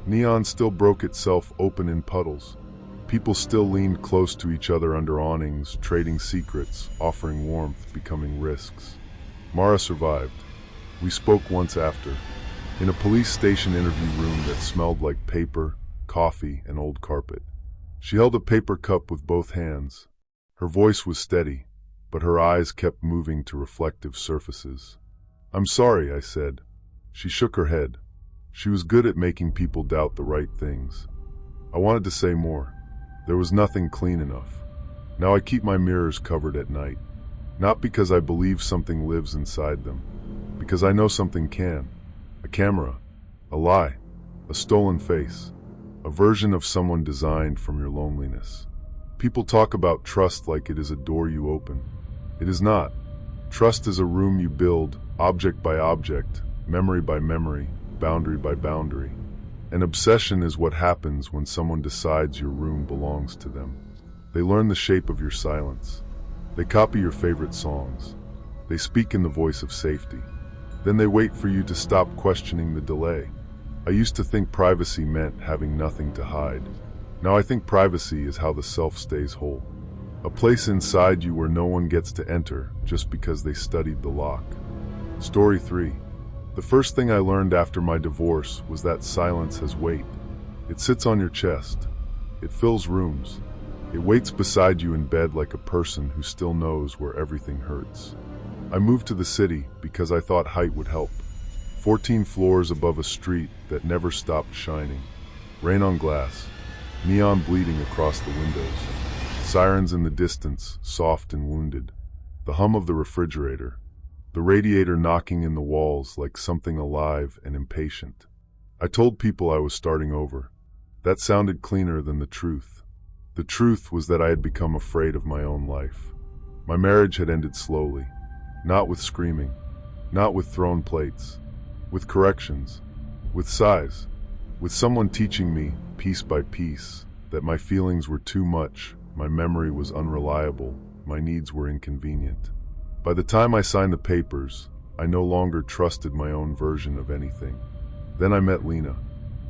Neon still broke itself open in puddles. People still leaned close to each other under awnings, trading secrets, offering warmth, becoming risks. Mara survived. We spoke once after, in a police station interview room that smelled like paper, coffee, and old carpet. She held a paper cup with both hands. Her voice was steady, but her eyes kept moving to reflective surfaces. "I'm sorry," I said. She shook her head. She was good at making people doubt the right things. I wanted to say more. There was nothing clean enough. Now I keep my mirrors covered at night. Not because I believe something lives inside them. Because I know something can. A camera. A lie. A stolen face. A version of someone designed from your loneliness. People talk about trust like it is a door you open. It is not. Trust is a room you build, object by object, memory by memory, boundary by boundary. An obsession is what happens when someone decides your room belongs to them. They learn the shape of your silence. They copy your favorite songs. They speak in the voice of safety. Then they wait for you to stop questioning the delay. I used to think privacy meant having nothing to hide. Now I think privacy is how the self stays whole. A place inside you where no one gets to enter just because they studied the lock. Story 3. The first thing I learned after my divorce was that silence has weight. It sits on your chest. It fills rooms. It waits beside you in bed like a person who still knows where everything hurts. I moved to the city because I thought height would help. 14 floors above a street that never stopped shining. Rain on glass. Neon bleeding across the windows. Sirens in the distance, soft and wounded. The hum of the refrigerator. The radiator knocking in the walls like something alive and impatient. I told people I was starting over. That sounded cleaner than the truth. The truth was that I had become afraid of my own life. My marriage had ended slowly. Not with screaming. Not with thrown plates. With corrections. With sighs. With someone teaching me, piece by piece, that my feelings were too much, my memory was unreliable, my needs were inconvenient. By the time I signed the papers, I no longer trusted my own version of anything. Then I met Lena.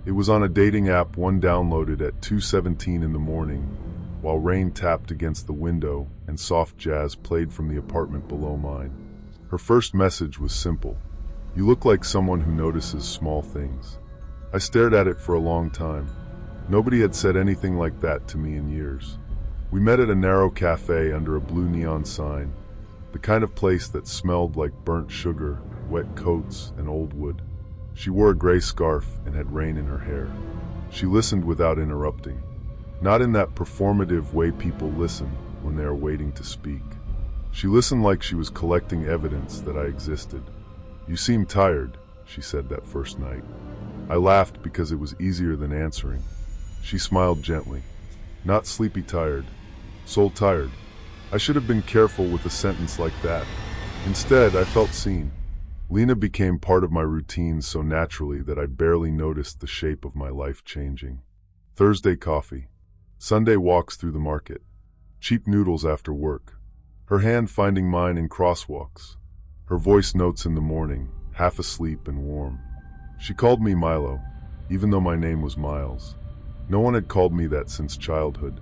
It was on a dating app one downloaded at 2:17 in the morning, while rain tapped against the window and soft jazz played from the apartment below mine. Her first message was simple. "You look like someone who notices small things." I stared at it for a long time. Nobody had said anything like that to me in years. We met at a narrow cafe under a blue neon sign. The kind of place that smelled like burnt sugar, wet coats, and old wood. She wore a gray scarf and had rain in her hair. She listened without interrupting. Not in that performative way people listen when they are waiting to speak. She listened like she was collecting evidence that I existed. "You seem tired," she said that first night. I laughed because it was easier than answering. She smiled gently. "Not sleepy tired, soul tired." I should have been careful with a sentence like that. Instead, I felt seen. Lena became part of my routine so naturally that I barely noticed the shape of my life changing. Thursday coffee. Sunday walks through the market. Cheap noodles after work. Her hand finding mine in crosswalks. Her voice notes in the morning, half asleep and warm. She called me Milo, even though my name was Miles. No one had called me that since childhood.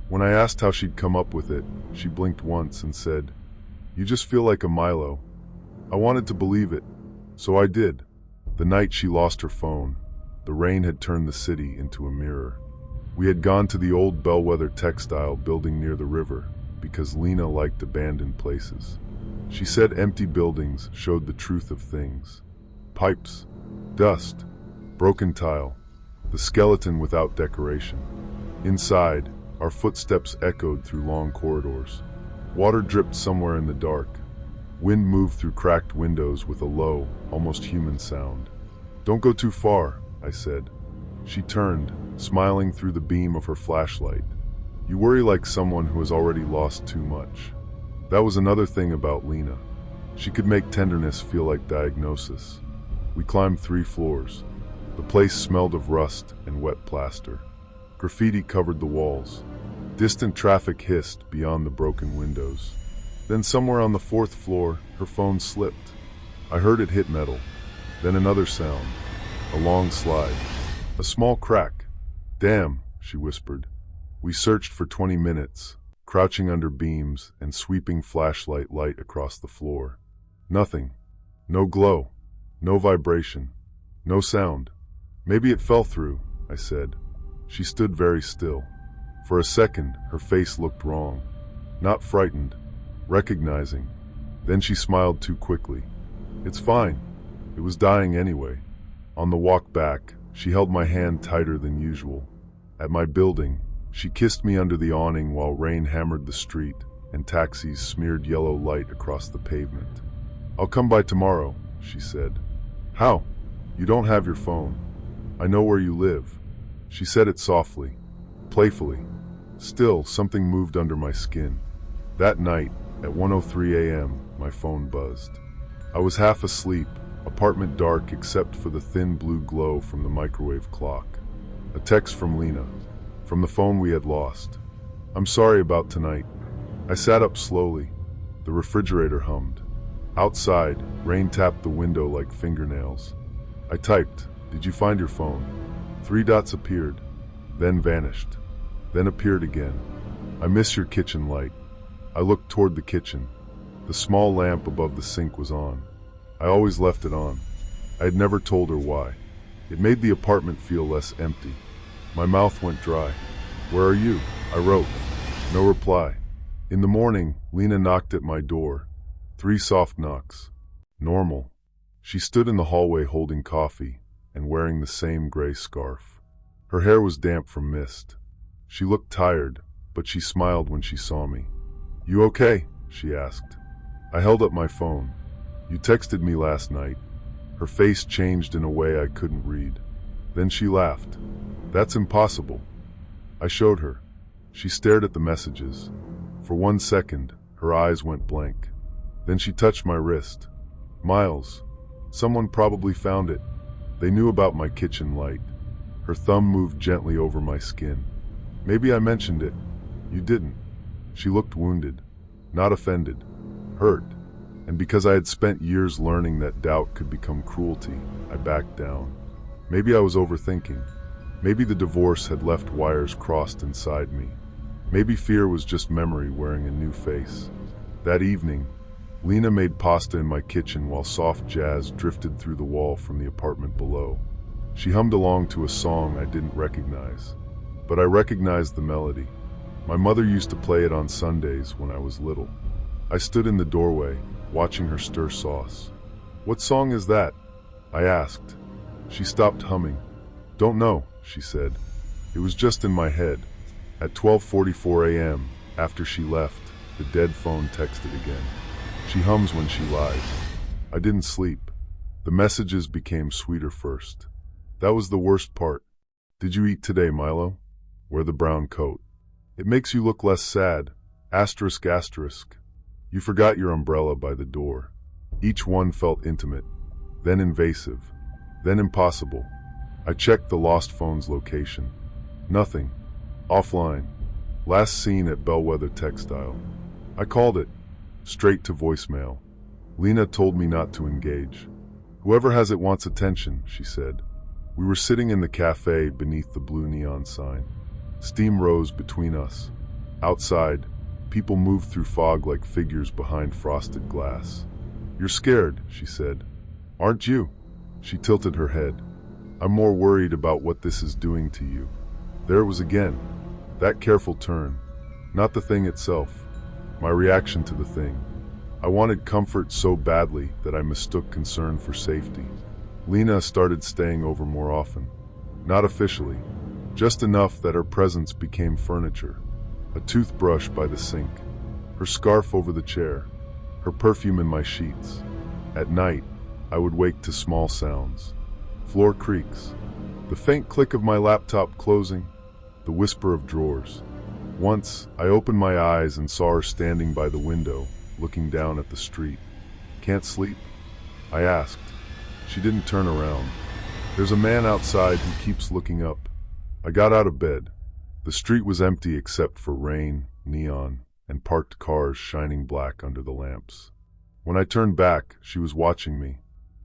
When I asked how she'd come up with it, she blinked once and said, You just feel like a Milo. I wanted to believe it, so I did. The night she lost her phone, the rain had turned the city into a mirror. We had gone to the old Bellwether textile building near the river because Lena liked abandoned places. She said empty buildings showed the truth of things. Pipes, dust, broken tile, the skeleton without decoration. Inside, our footsteps echoed through long corridors. Water dripped somewhere in the dark. Wind moved through cracked windows with a low, almost human sound. "Don't go too far," I said. She turned, smiling through the beam of her flashlight. "You worry like someone who has already lost too much." That was another thing about Lena. She could make tenderness feel like diagnosis. We climbed 3 floors. The place smelled of rust and wet plaster. Graffiti covered the walls. Distant traffic hissed beyond the broken windows. Then somewhere on the 4th floor, her phone slipped. I heard it hit metal. Then another sound. A long slide. A small crack. "Damn," she whispered. We searched for 20 minutes, crouching under beams and sweeping flashlight light across the floor. Nothing. No glow. No vibration. No sound. "Maybe it fell through," I said. She stood very still. For a second, her face looked wrong. Not frightened, recognizing. Then she smiled too quickly. "It's fine. It was dying anyway." On the walk back, she held my hand tighter than usual. At my building, she kissed me under the awning while rain hammered the street and taxis smeared yellow light across the pavement. "I'll come by tomorrow," she said. "How? You don't have your phone." "I know where you live." She said it softly, playfully. Still, something moved under my skin. That night, at 1:03 a.m., my phone buzzed. I was half asleep, apartment dark except for the thin blue glow from the microwave clock. A text from Lena, from the phone we had lost. "I'm sorry about tonight." I sat up slowly. The refrigerator hummed. Outside, rain tapped the window like fingernails. I typed, "Did you find your phone?" 3 dots appeared, then vanished, then appeared again. "I miss your kitchen light." I looked toward the kitchen. The small lamp above the sink was on. I always left it on. I had never told her why. It made the apartment feel less empty. My mouth went dry. "Where are you?" I wrote. No reply. In the morning, Lena knocked at my door. 3 soft knocks. Normal. She stood in the hallway holding coffee and wearing the same gray scarf. Her hair was damp from mist. She looked tired, but she smiled when she saw me. "You okay?" she asked. I held up my phone. "You texted me last night." Her face changed in a way I couldn't read. Then she laughed. "That's impossible." I showed her. She stared at the messages. For 1 second, her eyes went blank. Then she touched my wrist. "Miles. Someone probably found it. They knew about my kitchen light." Her thumb moved gently over my skin. "Maybe I mentioned it." "You didn't." She looked wounded, not offended, hurt. And because I had spent years learning that doubt could become cruelty, I backed down. Maybe I was overthinking. Maybe the divorce had left wires crossed inside me. Maybe fear was just memory wearing a new face. That evening, Lena made pasta in my kitchen while soft jazz drifted through the wall from the apartment below. She hummed along to a song I didn't recognize, but I recognized the melody. My mother used to play it on Sundays when I was little. I stood in the doorway, watching her stir sauce. "What song is that?" I asked. She stopped humming. "Don't know," she said. "It was just in my head." At 12:44 a.m., after she left, the dead phone texted again. She hums when she lies. I didn't sleep. The messages became sweeter first. That was the worst part. "Did you eat today, Milo?" "Wear the brown coat. It makes you look less sad. Asterisk asterisk. You forgot your umbrella by the door." Each one felt intimate, then invasive, then impossible. I checked the lost phone's location. Nothing. Offline. Last seen at Bellwether Textile. I called it. Straight to voicemail. Lena told me not to engage. "Whoever has it wants attention," she said. We were sitting in the cafe beneath the blue neon sign. Steam rose between us. Outside, People moved through fog like figures behind frosted glass. "You're scared," she said. "Aren't you?" She tilted her head. "I'm more worried about what this is doing to you." There it was again. That careful turn. Not the thing itself. My reaction to the thing. I wanted comfort so badly that I mistook concern for safety. Lena started staying over more often. Not officially. Just enough that her presence became furniture. A toothbrush by the sink. Her scarf over the chair. Her perfume in my sheets. At night, I would wake to small sounds. Floor creaks. The faint click of my laptop closing. The whisper of drawers. Once, I opened my eyes and saw her standing by the window, looking down at the street. "Can't sleep?" I asked. She didn't turn around. "There's a man outside who keeps looking up." I got out of bed. The street was empty except for rain, neon, and parked cars shining black under the lamps. When I turned back, she was watching me.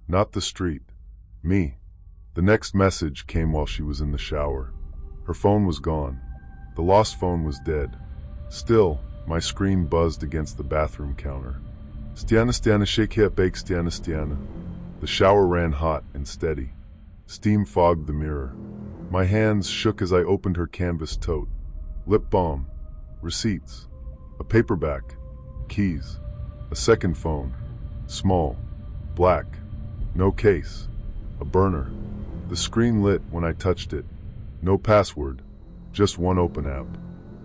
Not the street. Me. The next message came while she was in the shower. Her phone was gone. The lost phone was dead. Still, my screen buzzed against the bathroom counter. "Stiana, Stiana, shake here, bake, Stiana, Stiana." The shower ran hot and steady. Steam fogged the mirror. My hands shook as I opened her canvas tote. Lip balm. Receipts. A paperback. Keys. A second phone. Small. Black. No case. A burner. The screen lit when I touched it. No password. Just one open app.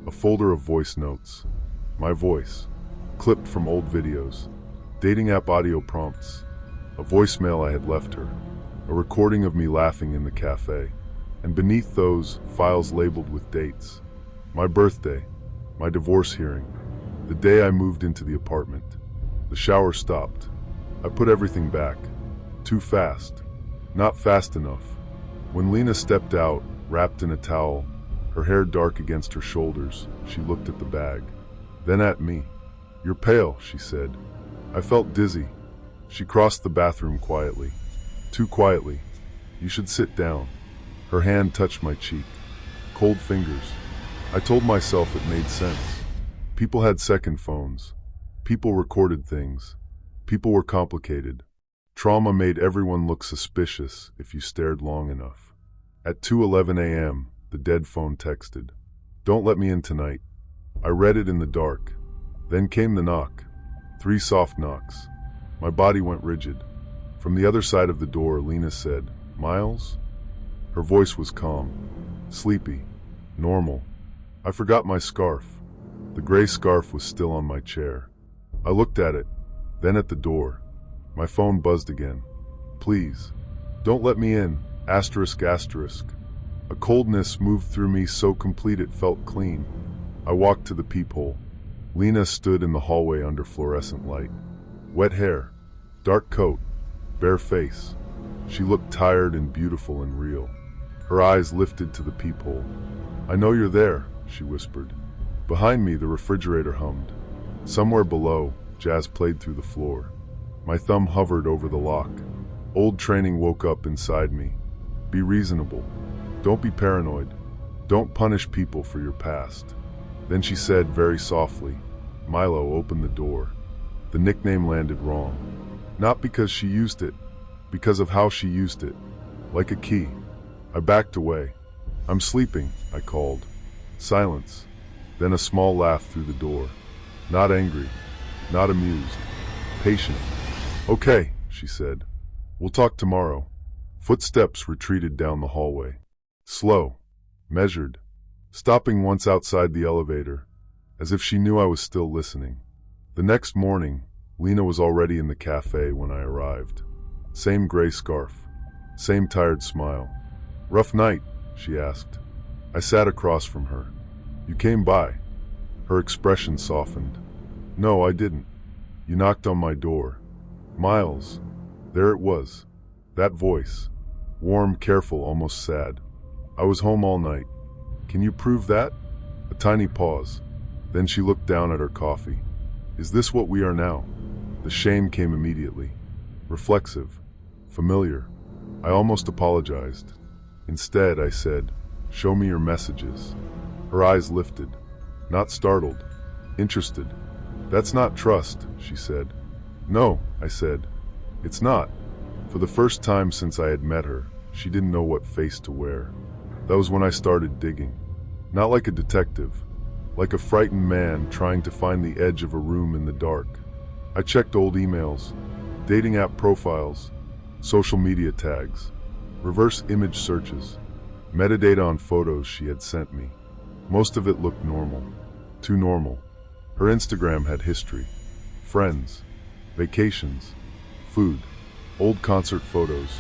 A folder of voice notes. My voice. Clipped from old videos. Dating app audio prompts. A voicemail I had left her. A recording of me laughing in the cafe. And beneath those, files labeled with dates. My birthday. My divorce hearing. The day I moved into the apartment. The shower stopped. I put everything back. Too fast. Not fast enough. When Lena stepped out, wrapped in a towel, her hair dark against her shoulders, she looked at the bag. Then at me. "You're pale," she said. I felt dizzy. She crossed the bathroom quietly. Too quietly. "You should sit down." Her hand touched my cheek. Cold fingers. I told myself it made sense. People had second phones. People recorded things. People were complicated. Trauma made everyone look suspicious if you stared long enough. At 2:11 a.m., the dead phone texted. "Don't let me in tonight." I read it in the dark. Then came the knock. 3 soft knocks. My body went rigid. From the other side of the door, Lena said, "Miles?" Her voice was calm, sleepy, normal. I forgot my scarf. The gray scarf was still on my chair. I looked at it, then at the door. My phone buzzed again. "Please, don't let me in, asterisk asterisk." A coldness moved through me so complete it felt clean. I walked to the peephole. Lena stood in the hallway under fluorescent light. Wet hair, dark coat, bare face. She looked tired and beautiful and real. Her eyes lifted to the peephole. "I know you're there," she whispered. Behind me, the refrigerator hummed. Somewhere below, jazz played through the floor. My thumb hovered over the lock. Old training woke up inside me. Be reasonable. Don't be paranoid. Don't punish people for your past. Then she said very softly, "Milo, open the door." The nickname landed wrong. Not because she used it, because of how she used it. Like a key. I backed away. "I'm sleeping," I called. Silence. Then a small laugh through the door. Not angry. Not amused. Patient. "Okay," she said. "We'll talk tomorrow." Footsteps retreated down the hallway. Slow. Measured. Stopping once outside the elevator, as if she knew I was still listening. The next morning, Lena was already in the cafe when I arrived. Same gray scarf. Same tired smile. "Rough night?" she asked. I sat across from her. "You came by." Her expression softened. "No, I didn't. You knocked on my door." Miles. There it was. That voice. Warm, careful, almost sad. "I was home all night." "Can you prove that?" A tiny pause. Then she looked down at her coffee. "Is this what we are now?" The shame came immediately. Reflexive. Familiar. I almost apologized. Instead, I said, "Show me your messages." Her eyes lifted. Not startled. interested. That's not trust, she said. No, I said. It's not. For the first time since I had met her, she didn't know what face to wear. That was when I started digging. Not like a detective, like a frightened man trying to find the edge of a room in the dark. I checked old emails, dating app profiles, social media tags, reverse image searches, metadata on photos she had sent me. Most of it looked normal. Too normal. Her Instagram had history, friends, vacations, food, old concert photos,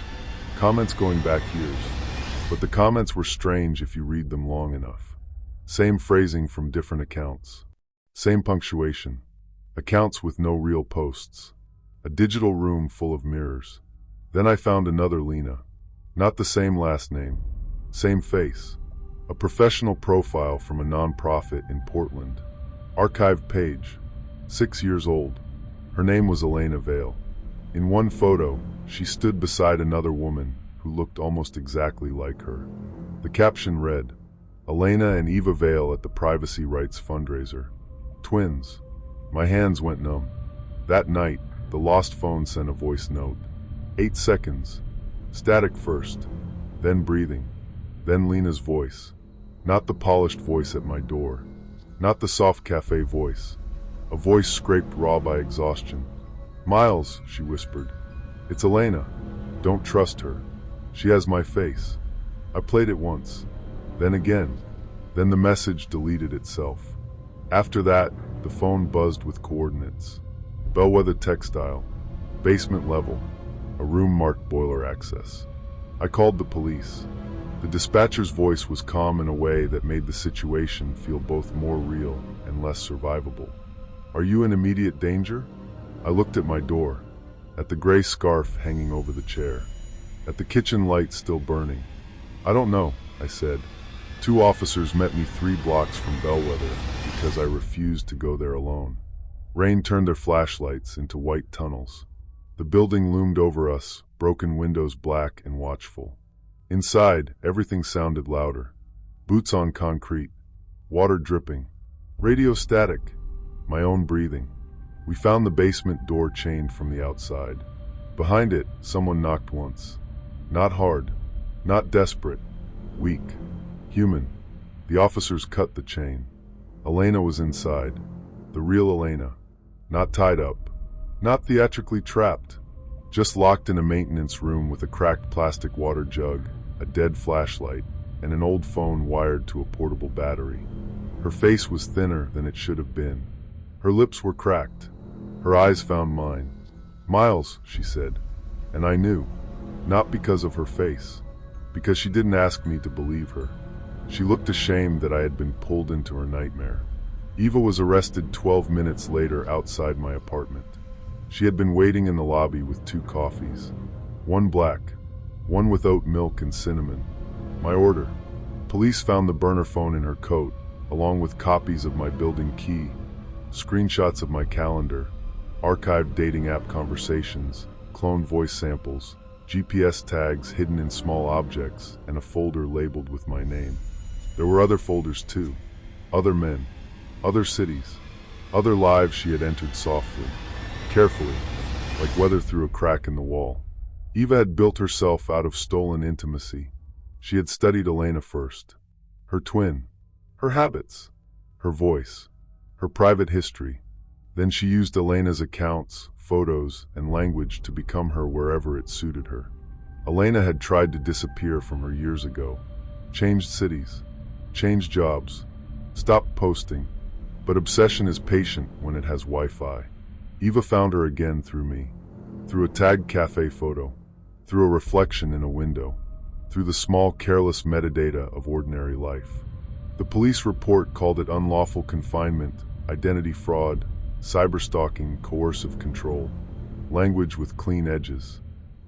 comments going back years. But the comments were strange if you read them long enough. Same phrasing from different accounts. Same punctuation. Accounts with no real posts. A digital room full of mirrors. Then I found another Lena. Not the same last name. Same face. A professional profile from a nonprofit in Portland. Archived page. 6 years old. Her name was Elena Vale. In one photo, she stood beside another woman who looked almost exactly like her. The caption read, Elena and Eva Vale at the Privacy Rights fundraiser. Twins. My hands went numb. That night, the lost phone sent a voice note. 8 seconds. Static first. Then breathing. Then Lena's voice. Not the polished voice at my door. Not the soft cafe voice. A voice scraped raw by exhaustion. Miles, she whispered. It's Elena. Don't trust her. She has my face. I played it once. Then again. Then the message deleted itself. After that, the phone buzzed with coordinates. Bellwether Textile. Basement level. A room marked boiler access. I called the police. The dispatcher's voice was calm in a way that made the situation feel both more real and less survivable. Are you in immediate danger? I looked at my door, at the gray scarf hanging over the chair, at the kitchen light still burning. I don't know, I said. 2 officers met me 3 blocks from Bellwether because I refused to go there alone. Rain turned their flashlights into white tunnels. The building loomed over us, broken windows black and watchful. Inside, everything sounded louder. Boots on concrete, water dripping, radio static, my own breathing. We found the basement door chained from the outside. Behind it, someone knocked once. Not hard, not desperate, weak, human. The officers cut the chain. Elena was inside, the real Elena. Not tied up, not theatrically trapped, just locked in a maintenance room with a cracked plastic water jug, a dead flashlight, and an old phone wired to a portable battery. Her face was thinner than it should have been. Her lips were cracked. Her eyes found mine. Miles, she said, and I knew, not because of her face, because she didn't ask me to believe her. She looked ashamed that I had been pulled into her nightmare. Eva was arrested 12 minutes later outside my apartment. She had been waiting in the lobby with 2 coffees. One black, one with oat milk and cinnamon. My order. Police found the burner phone in her coat, along with copies of my building key, screenshots of my calendar, archived dating app conversations, cloned voice samples, GPS tags hidden in small objects, and a folder labeled with my name. There were other folders too. Other men, other cities, other lives she had entered softly, carefully, like weather through a crack in the wall. Eva had built herself out of stolen intimacy. She had studied Elena first. Her twin, her habits, her voice, her private history. Then she used Elena's accounts, photos, and language to become her wherever it suited her. Elena had tried to disappear from her years ago. Changed cities, changed jobs, stopped posting. But obsession is patient when it has Wi-Fi. Eva found her again through me. Through a tagged cafe photo. Through a reflection in a window. Through the small, careless metadata of ordinary life. The police report called it unlawful confinement, identity fraud, cyberstalking, coercive control. Language with clean edges.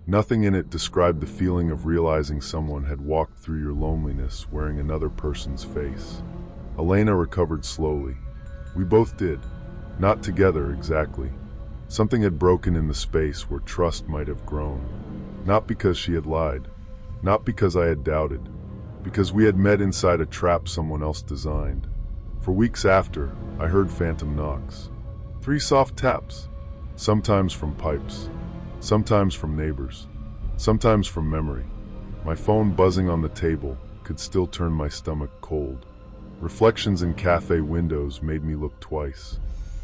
Nothing in it described the feeling of realizing someone had walked through your loneliness wearing another person's face. Elena recovered slowly. We both did. Not together exactly. Something had broken in the space where trust might have grown. Not because she had lied. Not because I had doubted. Because we had met inside a trap someone else designed. For weeks after, I heard phantom knocks. 3 soft taps, sometimes from pipes, sometimes from neighbors, sometimes from memory. My phone buzzing on the table could still turn my stomach cold. Reflections in cafe windows made me look twice.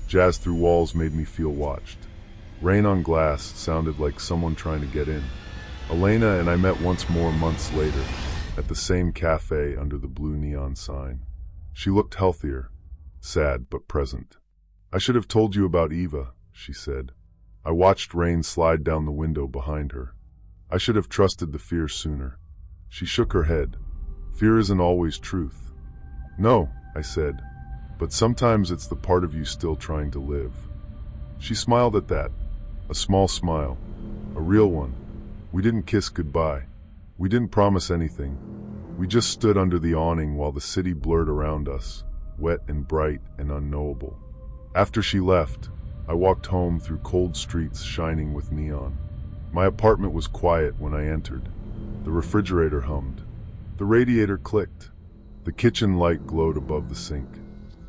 Jazz through walls made me feel watched. Rain on glass sounded like someone trying to get in. Elena and I met once more months later, at the same cafe under the blue neon sign. She looked healthier, sad but present. "I should have told you about Eva," she said. I watched rain slide down the window behind her. "I should have trusted the fear sooner." She shook her head. "Fear isn't always truth." "No," I said, "but sometimes it's the part of you still trying to live." She smiled at that, a small smile, a real one. We didn't kiss goodbye. We didn't promise anything. We just stood under the awning while the city blurred around us, wet and bright and unknowable. After she left, I walked home through cold streets shining with neon. My apartment was quiet when I entered. The refrigerator hummed. The radiator clicked. The kitchen light glowed above the sink.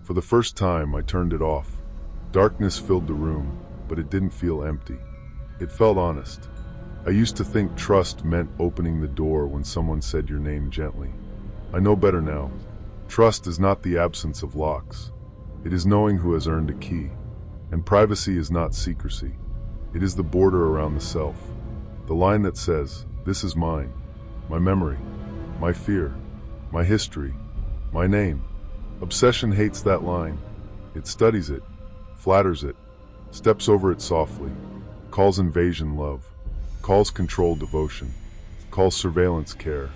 For the first time, I turned it off. Darkness filled the room, but it didn't feel empty. It felt honest. I used to think trust meant opening the door when someone said your name gently. I know better now. Trust is not the absence of locks. It is knowing who has earned a key. And privacy is not secrecy. It is the border around the self. The line that says, "This is mine," my memory, my fear, my history, my name. Obsession hates that line. It studies it, flatters it, steps over it softly, calls invasion love, calls control devotion, calls surveillance care.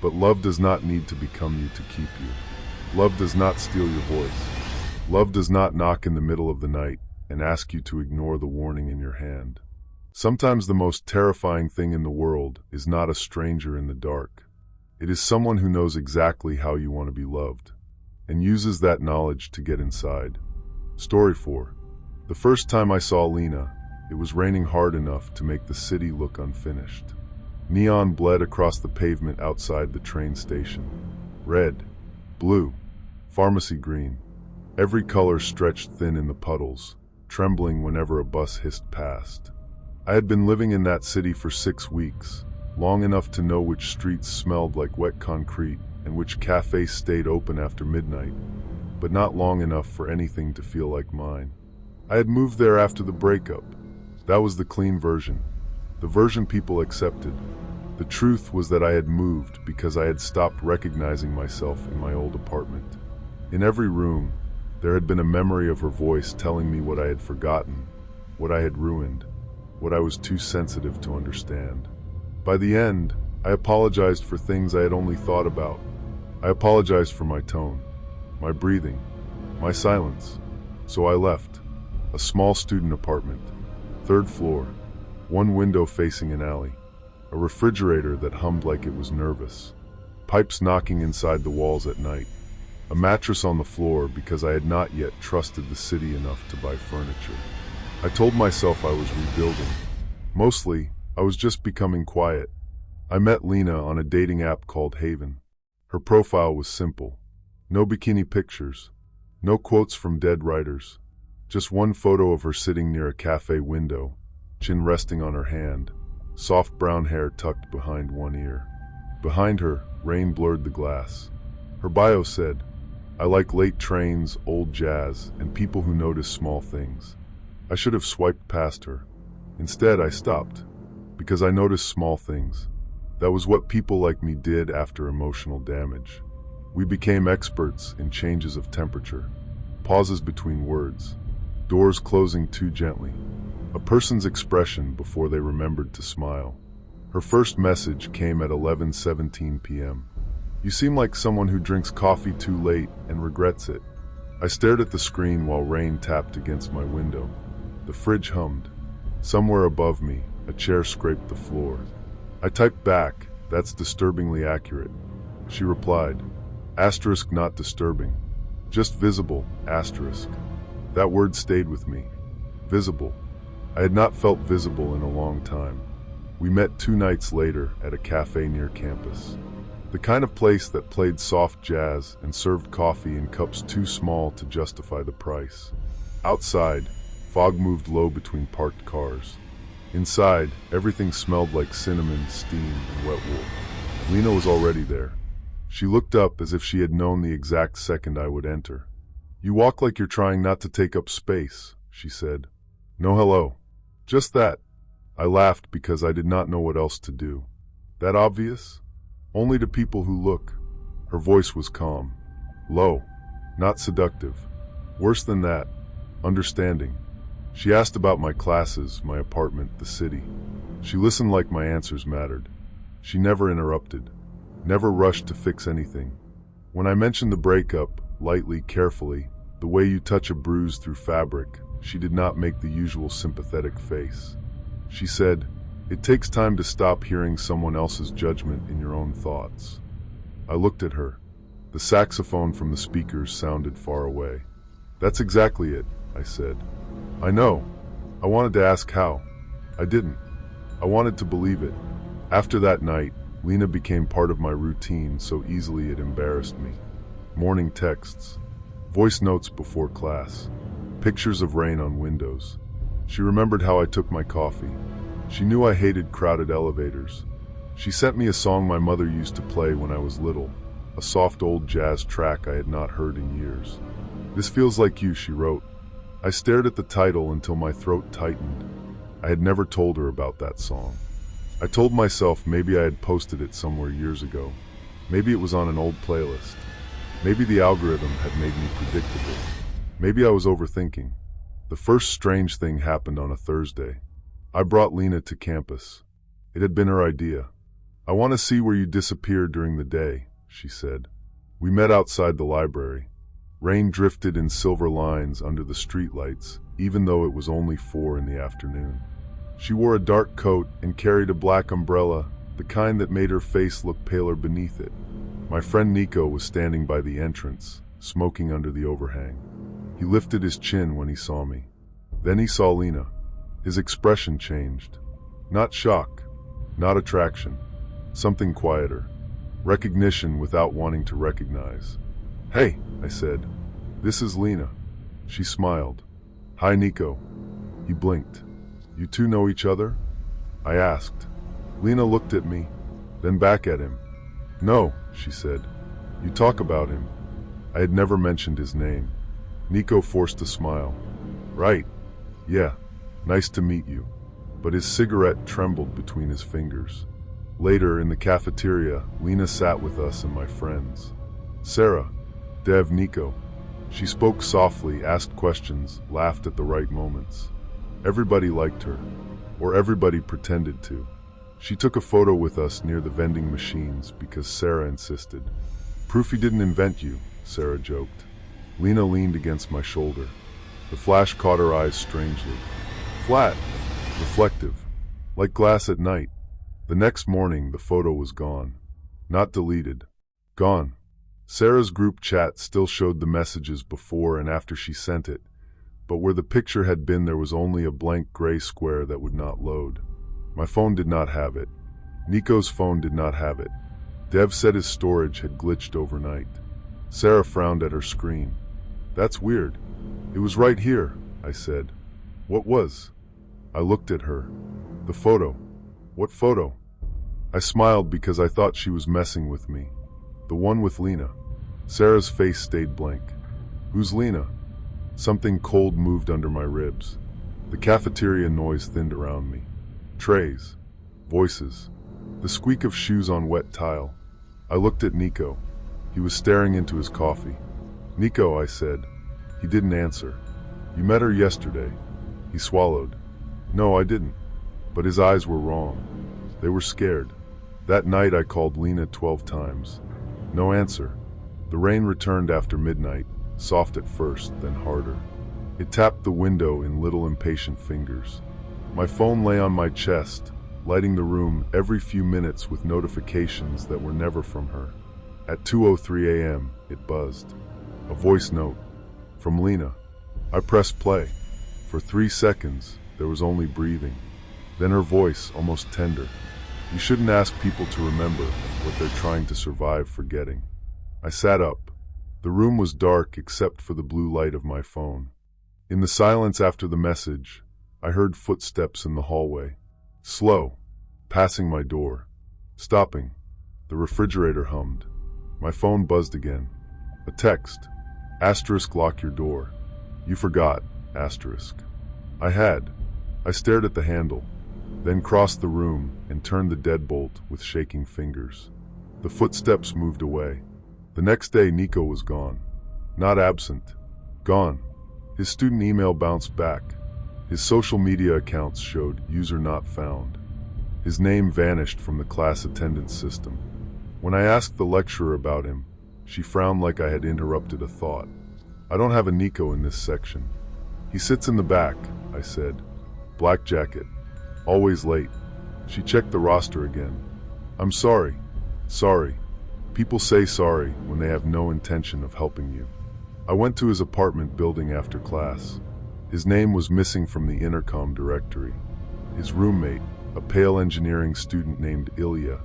But love does not need to become you to keep you. Love does not steal your voice. Love does not knock in the middle of the night and ask you to ignore the warning in your hand. Sometimes the most terrifying thing in the world is not a stranger in the dark. It is someone who knows exactly how you want to be loved, and uses that knowledge to get inside. Story 4. The first time I saw Lena, it was raining hard enough to make the city look unfinished. Neon bled across the pavement outside the train station. Red, blue, pharmacy green. Every color stretched thin in the puddles, trembling whenever a bus hissed past. I had been living in that city for 6 weeks, long enough to know which streets smelled like wet concrete and which cafes stayed open after midnight, but not long enough for anything to feel like mine. I had moved there after the breakup. That was the clean version, the version people accepted. The truth was that I had moved because I had stopped recognizing myself in my old apartment. In every room, there had been a memory of her voice telling me what I had forgotten, what I had ruined, what I was too sensitive to understand. By the end, I apologized for things I had only thought about. I apologized for my tone, my breathing, my silence. So I left. A small student apartment, 3rd floor, one window facing an alley, a refrigerator that hummed like it was nervous, pipes knocking inside the walls at night, a mattress on the floor because I had not yet trusted the city enough to buy furniture. I told myself I was rebuilding. Mostly, I was just becoming quiet. I met Lena on a dating app called Haven. Her profile was simple. No bikini pictures, no quotes from dead writers. Just one photo of her sitting near a cafe window, chin resting on her hand, soft brown hair tucked behind one ear. Behind her, rain blurred the glass. Her bio said, "I like late trains, old jazz, and people who notice small things." I should have swiped past her. Instead, I stopped, because I noticed small things. That was what people like me did after emotional damage. We became experts in changes of temperature, pauses between words, doors closing too gently, a person's expression before they remembered to smile. Her first message came at 11:17 p.m. "You seem like someone who drinks coffee too late and regrets it." I stared at the screen while rain tapped against my window. The fridge hummed. Somewhere above me, a chair scraped the floor. I typed back, "That's disturbingly accurate." She replied, "Asterisk not disturbing. Just visible, asterisk." That word stayed with me. Visible. I had not felt visible in a long time. We met 2 nights later at a cafe near campus. The kind of place that played soft jazz and served coffee in cups too small to justify the price. Outside, fog moved low between parked cars. Inside, everything smelled like cinnamon, steam, and wet wool. Lena was already there. She looked up as if she had known the exact second I would enter. "You walk like you're trying not to take up space," she said. "No hello." "Just that." I laughed because I did not know what else to do. "That obvious?" "Only to people who look." Her voice was calm. Low. Not seductive. Worse than that. Understanding. She asked about my classes, my apartment, the city. She listened like my answers mattered. She never interrupted. Never rushed to fix anything. When I mentioned the breakup, lightly, carefully, the way you touch a bruise through fabric, she did not make the usual sympathetic face. She said, "It takes time to stop hearing someone else's judgment in your own thoughts." I looked at her. The saxophone from the speakers sounded far away. "That's exactly it," I said. "I know. I wanted to ask how. I didn't. I wanted to believe it." After that night, Lena became part of my routine so easily it embarrassed me. Morning texts, voice notes before class, pictures of rain on windows. She remembered how I took my coffee. She knew I hated crowded elevators. She sent me a song my mother used to play when I was little, a soft old jazz track I had not heard in years. "This feels like you," she wrote. I stared at the title until my throat tightened. I had never told her about that song. I told myself maybe I had posted it somewhere years ago. Maybe it was on an old playlist. Maybe the algorithm had made me predictable. Maybe I was overthinking. The first strange thing happened on a Thursday. I brought Lena to campus. It had been her idea. "I want to see where you disappeared during the day," she said. We met outside the library. Rain drifted in silver lines under the streetlights, even though it was only 4 in the afternoon. She wore a dark coat and carried a black umbrella, the kind that made her face look paler beneath it. My friend Nico was standing by the entrance, smoking under the overhang. He lifted his chin when he saw me. Then he saw Lena. His expression changed. Not shock, not attraction, something quieter. Recognition without wanting to recognize. "Hey," I said. "This is Lena." She smiled. "Hi, Nico." He blinked. "You two know each other?" I asked. Lena looked at me, then back at him. "No," she said. "You talk about him." I had never mentioned his name. Nico forced a smile. "Right. Yeah. Nice to meet you." But his cigarette trembled between his fingers. Later, in the cafeteria, Lena sat with us and my friends. Sarah, Dev, Nico. She spoke softly, asked questions, laughed at the right moments. Everybody liked her, or everybody pretended to. She took a photo with us near the vending machines because Sarah insisted. "Proof he didn't invent you," Sarah joked. Lena leaned against my shoulder. The flash caught her eyes strangely. Flat, reflective, like glass at night. The next morning, the photo was gone. Not deleted. Gone. Sarah's group chat still showed the messages before and after she sent it, but where the picture had been there was only a blank gray square that would not load. My phone did not have it. Nico's phone did not have it. Dev said his storage had glitched overnight. Sarah frowned at her screen. "That's weird." "It was right here," I said. "What was?" I looked at her. "The photo." "What photo?" I smiled because I thought she was messing with me. "The one with Lena." Sarah's face stayed blank. "Who's Lena?" Something cold moved under my ribs. The cafeteria noise thinned around me. Trays. Voices. The squeak of shoes on wet tile. I looked at Nico. He was staring into his coffee. "Nico," I said. He didn't answer. "You met her yesterday." He swallowed. "No, I didn't." But his eyes were wrong. They were scared. That night I called Lena 12 times. No answer. The rain returned after midnight, soft at first, then harder. It tapped the window in little impatient fingers. My phone lay on my chest, lighting the room every few minutes with notifications that were never from her. At 2:03 a.m., it buzzed. A voice note. From Lena. I pressed play. For 3 seconds, there was only breathing. Then her voice, almost tender. You shouldn't ask people to remember what they're trying to survive forgetting. I sat up. The room was dark except for the blue light of my phone. In the silence after the message, I heard footsteps in the hallway. Slow, passing my door, stopping. The refrigerator hummed. My phone buzzed again. A text. Asterisk, lock your door. You forgot. Asterisk. I had. I stared at the handle, then crossed the room and turned the deadbolt with shaking fingers. The footsteps moved away. The next day, Nico was gone. Not absent. Gone. His student email bounced back. His social media accounts showed user not found. His name vanished from the class attendance system. When I asked the lecturer about him, she frowned like I had interrupted a thought. I don't have a Nico in this section. He sits in the back, I said. Black jacket. Always late. She checked the roster again. I'm sorry. Sorry. People say sorry when they have no intention of helping you. I went to his apartment building after class. His name was missing from the intercom directory. His roommate, a pale engineering student named Ilya,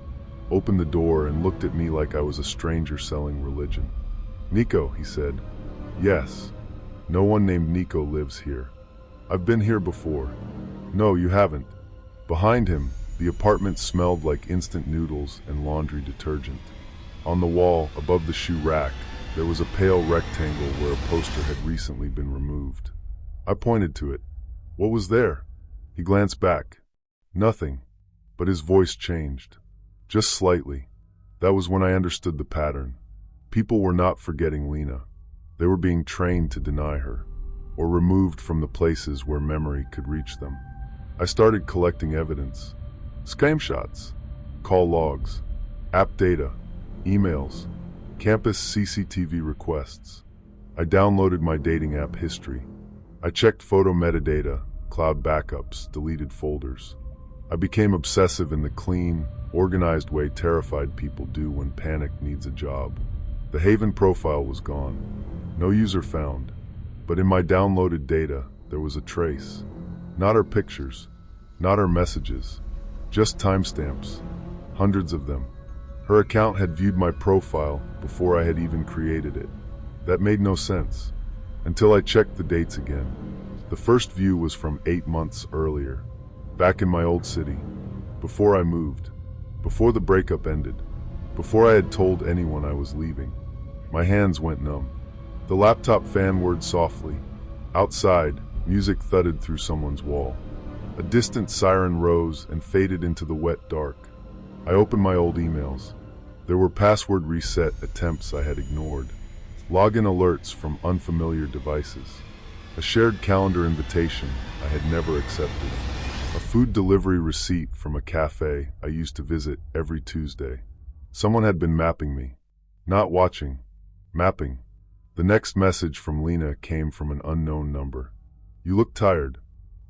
opened the door and looked at me like I was a stranger selling religion. Nico, he said. Yes. No one named Nico lives here. I've been here before. No, you haven't. Behind him, the apartment smelled like instant noodles and laundry detergent. On the wall, above the shoe rack, there was a pale rectangle where a poster had recently been removed. I pointed to it. What was there? He glanced back. Nothing. But his voice changed. Just slightly. That was when I understood the pattern. People were not forgetting Lena. They were being trained to deny her, or removed from the places where memory could reach them. I started collecting evidence. Screenshots, call logs, app data, emails, campus CCTV requests. I downloaded my dating app history. I checked photo metadata, cloud backups, deleted folders. I became obsessive in the clean, organized way terrified people do when panic needs a job. The Haven profile was gone. No user found. But in my downloaded data, there was a trace. Not her pictures, not her messages, just timestamps, hundreds of them. Her account had viewed my profile before I had even created it. That made no sense, until I checked the dates again. The first view was from 8 months earlier, back in my old city, before I moved, before the breakup ended, before I had told anyone I was leaving. My hands went numb. The laptop fan whirred softly. Outside, music thudded through someone's wall. A distant siren rose and faded into the wet dark. I opened my old emails. There were password reset attempts I had ignored. Login alerts from unfamiliar devices. A shared calendar invitation I had never accepted. A food delivery receipt from a cafe I used to visit every Tuesday. Someone had been mapping me. Not watching. Mapping. The next message from Lena came from an unknown number. You look tired.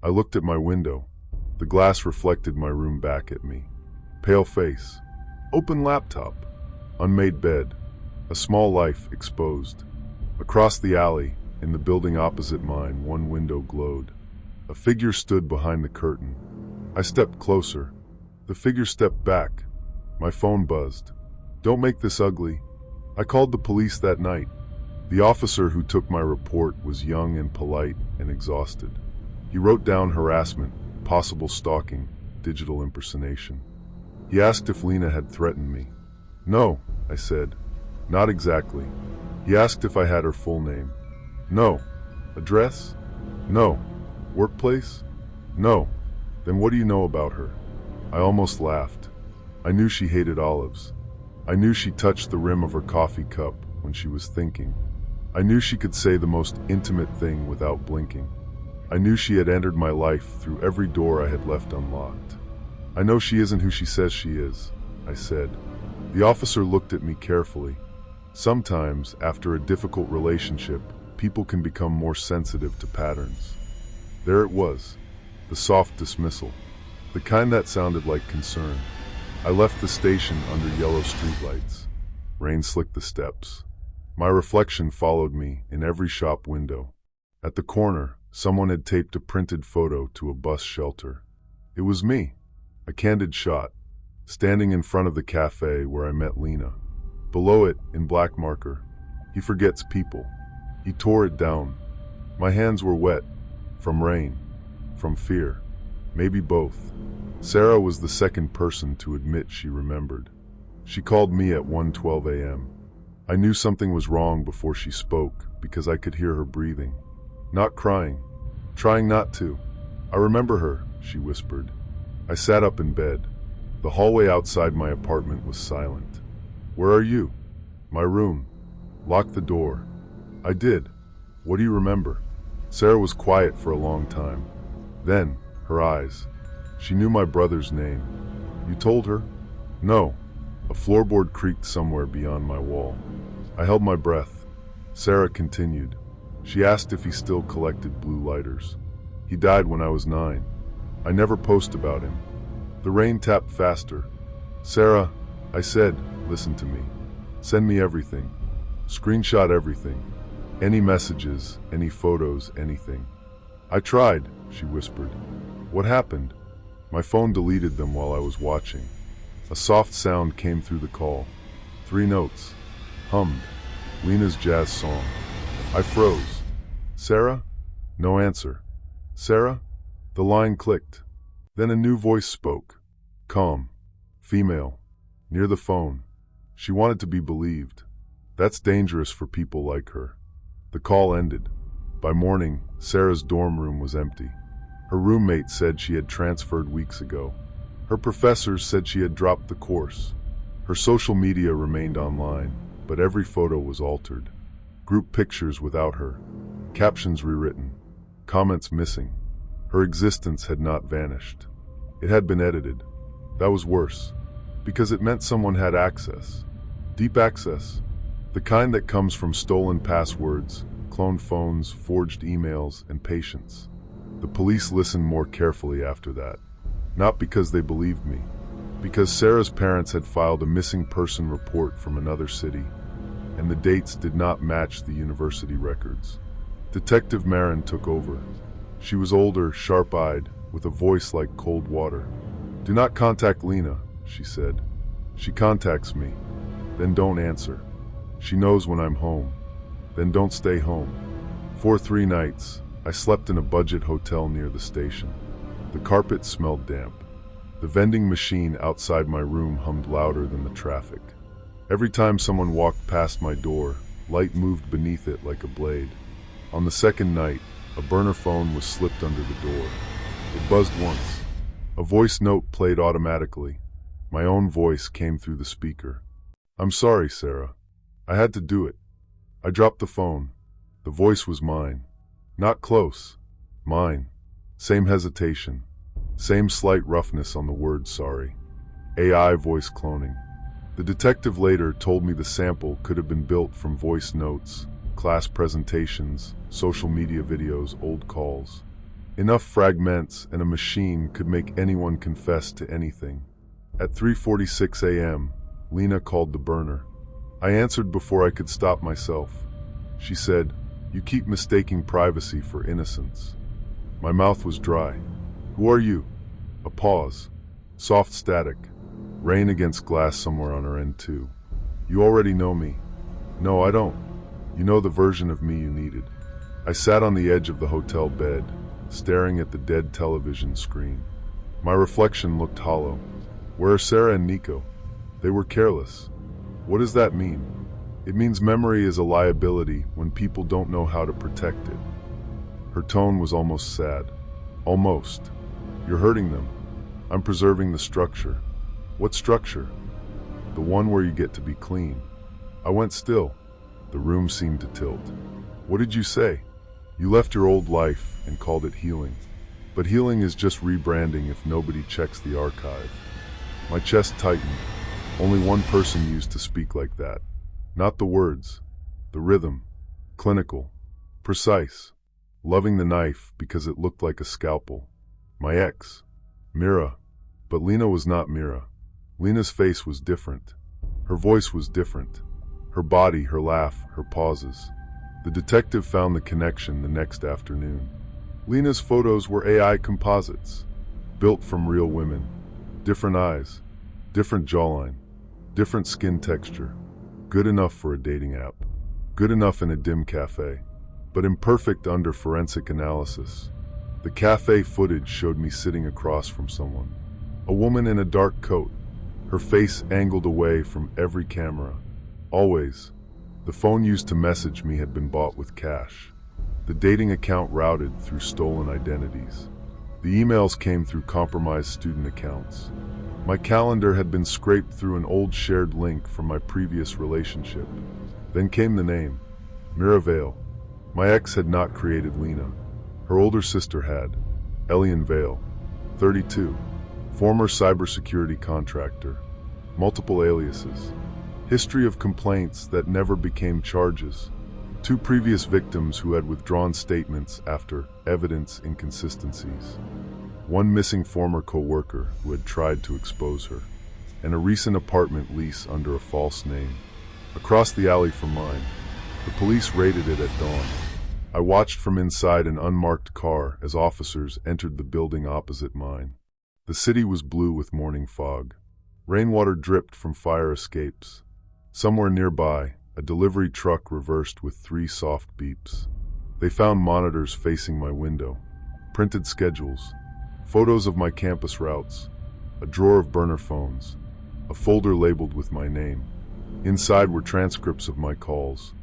I looked at my window. The glass reflected my room back at me. Pale face. Open laptop. Unmade bed. A small life exposed. Across the alley, in the building opposite mine, one window glowed. A figure stood behind the curtain. I stepped closer. The figure stepped back. My phone buzzed. Don't make this ugly. I called the police that night. The officer who took my report was young and polite and exhausted. He wrote down harassment, possible stalking, digital impersonation. He asked if Lena had threatened me. No, I said. Not exactly. He asked if I had her full name. No. Address? No. Workplace? No. Then what do you know about her? I almost laughed. I knew she hated olives. I knew she touched the rim of her coffee cup when she was thinking. I knew she could say the most intimate thing without blinking. I knew she had entered my life through every door I had left unlocked. I know she isn't who she says she is, I said. The officer looked at me carefully. Sometimes, after a difficult relationship, people can become more sensitive to patterns. There it was, the soft dismissal, the kind that sounded like concern. I left the station under yellow streetlights. Rain slicked the steps. My reflection followed me in every shop window. At the corner, someone had taped a printed photo to a bus shelter. It was me, a candid shot, standing in front of the cafe where I met Lena. Below it, in black marker, "He forgets people." He tore it down. My hands were wet, from rain, from fear, maybe both. Sarah was the second person to admit she remembered. She called me at 1:12 a.m. I knew something was wrong before she spoke because I could hear her breathing. Not crying, trying not to. "I remember her," she whispered. I sat up in bed. The hallway outside my apartment was silent. "Where are you?" "My room." "Lock the door." "I did." "What do you remember?" Sarah was quiet for a long time. Then, her eyes. She knew my brother's name. "You told her?" "No." A floorboard creaked somewhere beyond my wall. I held my breath. Sarah continued. She asked if he still collected blue lighters. "He died when I was 9. I never post about him." The rain tapped faster. "Sarah," I said, "listen to me. Send me everything. Screenshot everything. Any messages, any photos, anything." "I tried," she whispered. "What happened?" My phone deleted them while I was watching. A soft sound came through the call. 3 notes. Hummed. Lena's jazz song. I froze. "Sarah?" No answer. "Sarah?" The line clicked. Then a new voice spoke. Calm. Female. Near the phone. She wanted to be believed. That's dangerous for people like her. The call ended. By morning, Sarah's dorm room was empty. Her roommate said she had transferred weeks ago. Her professors said she had dropped the course. Her social media remained online, but every photo was altered. Group pictures without her. Captions rewritten. Comments missing. Her existence had not vanished. It had been edited. That was worse, because it meant someone had access. Deep access. The kind that comes from stolen passwords, cloned phones, forged emails, and patience. The police listened more carefully after that. Not because they believed me, because Sarah's parents had filed a missing person report from another city, and the dates did not match the university records. Detective Marin took over. She was older, sharp-eyed, with a voice like cold water. "Do not contact Lena," she said. "She contacts me. Then don't answer. She knows when I'm home. Then don't stay home." For 3 nights, I slept in a budget hotel near the station. The carpet smelled damp. The vending machine outside my room hummed louder than the traffic. Every time someone walked past my door, light moved beneath it like a blade. On the second night, a burner phone was slipped under the door. It buzzed once. A voice note played automatically. My own voice came through the speaker. "I'm sorry, Sarah. I had to do it." I dropped the phone. The voice was mine. Not close. Mine. Same hesitation. Same slight roughness on the word sorry. AI voice cloning. The detective later told me the sample could have been built from voice notes, class presentations, social media videos, old calls. Enough fragments and a machine could make anyone confess to anything. At 3:46 a.m., Lena called the burner. I answered before I could stop myself. She said, "You keep mistaking privacy for innocence." My mouth was dry. "Who are you?" A pause. Soft static. Rain against glass somewhere on her end too. "You already know me." "No, I don't. You know the version of me you needed." I sat on the edge of the hotel bed, staring at the dead television screen. My reflection looked hollow. Where are Sarah and Nico? They were careless. What does that mean? It means memory is a liability when people don't know how to protect it. Her tone was almost sad. "Almost. You're hurting them. I'm preserving the structure." "What structure?" "The one where you get to be clean." I went still. The room seemed to tilt. "What did you say?" "You left your old life and called it healing. But healing is just rebranding if nobody checks the archive." My chest tightened. Only one person used to speak like that. Not the words. The rhythm. Clinical. Precise. Loving the knife because it looked like a scalpel. My ex. Mira. But Lena was not Mira. Lena's face was different. Her voice was different. Her body, her laugh, her pauses. The detective found the connection the next afternoon. Lena's photos were AI composites, built from real women. Different eyes, Different jawline, different skin texture. Good enough for a dating app. Good enough in a dim cafe, but imperfect under forensic analysis. The cafe footage showed me sitting across from someone. A woman in a dark coat, her face angled away from every camera. Always. The phone used to message me had been bought with cash. The dating account routed through stolen identities. The emails came through compromised student accounts. My calendar had been scraped through an old shared link from my previous relationship. Then came the name, Mira Vale. My ex had not created Lena. Her older sister had, Elian Vale, 32, former cybersecurity contractor, multiple aliases, history of complaints that never became charges, 2 previous victims who had withdrawn statements after evidence inconsistencies, 1 missing former co-worker who had tried to expose her, and a recent apartment lease under a false name. Across the alley from mine, the police raided it at dawn. I watched from inside an unmarked car as officers entered the building opposite mine. The city was blue with morning fog. Rainwater dripped from fire escapes. Somewhere nearby, a delivery truck reversed with 3 soft beeps. They found monitors facing my window, printed schedules, photos of my campus routes, a drawer of burner phones, a folder labeled with my name. Inside were transcripts of my calls,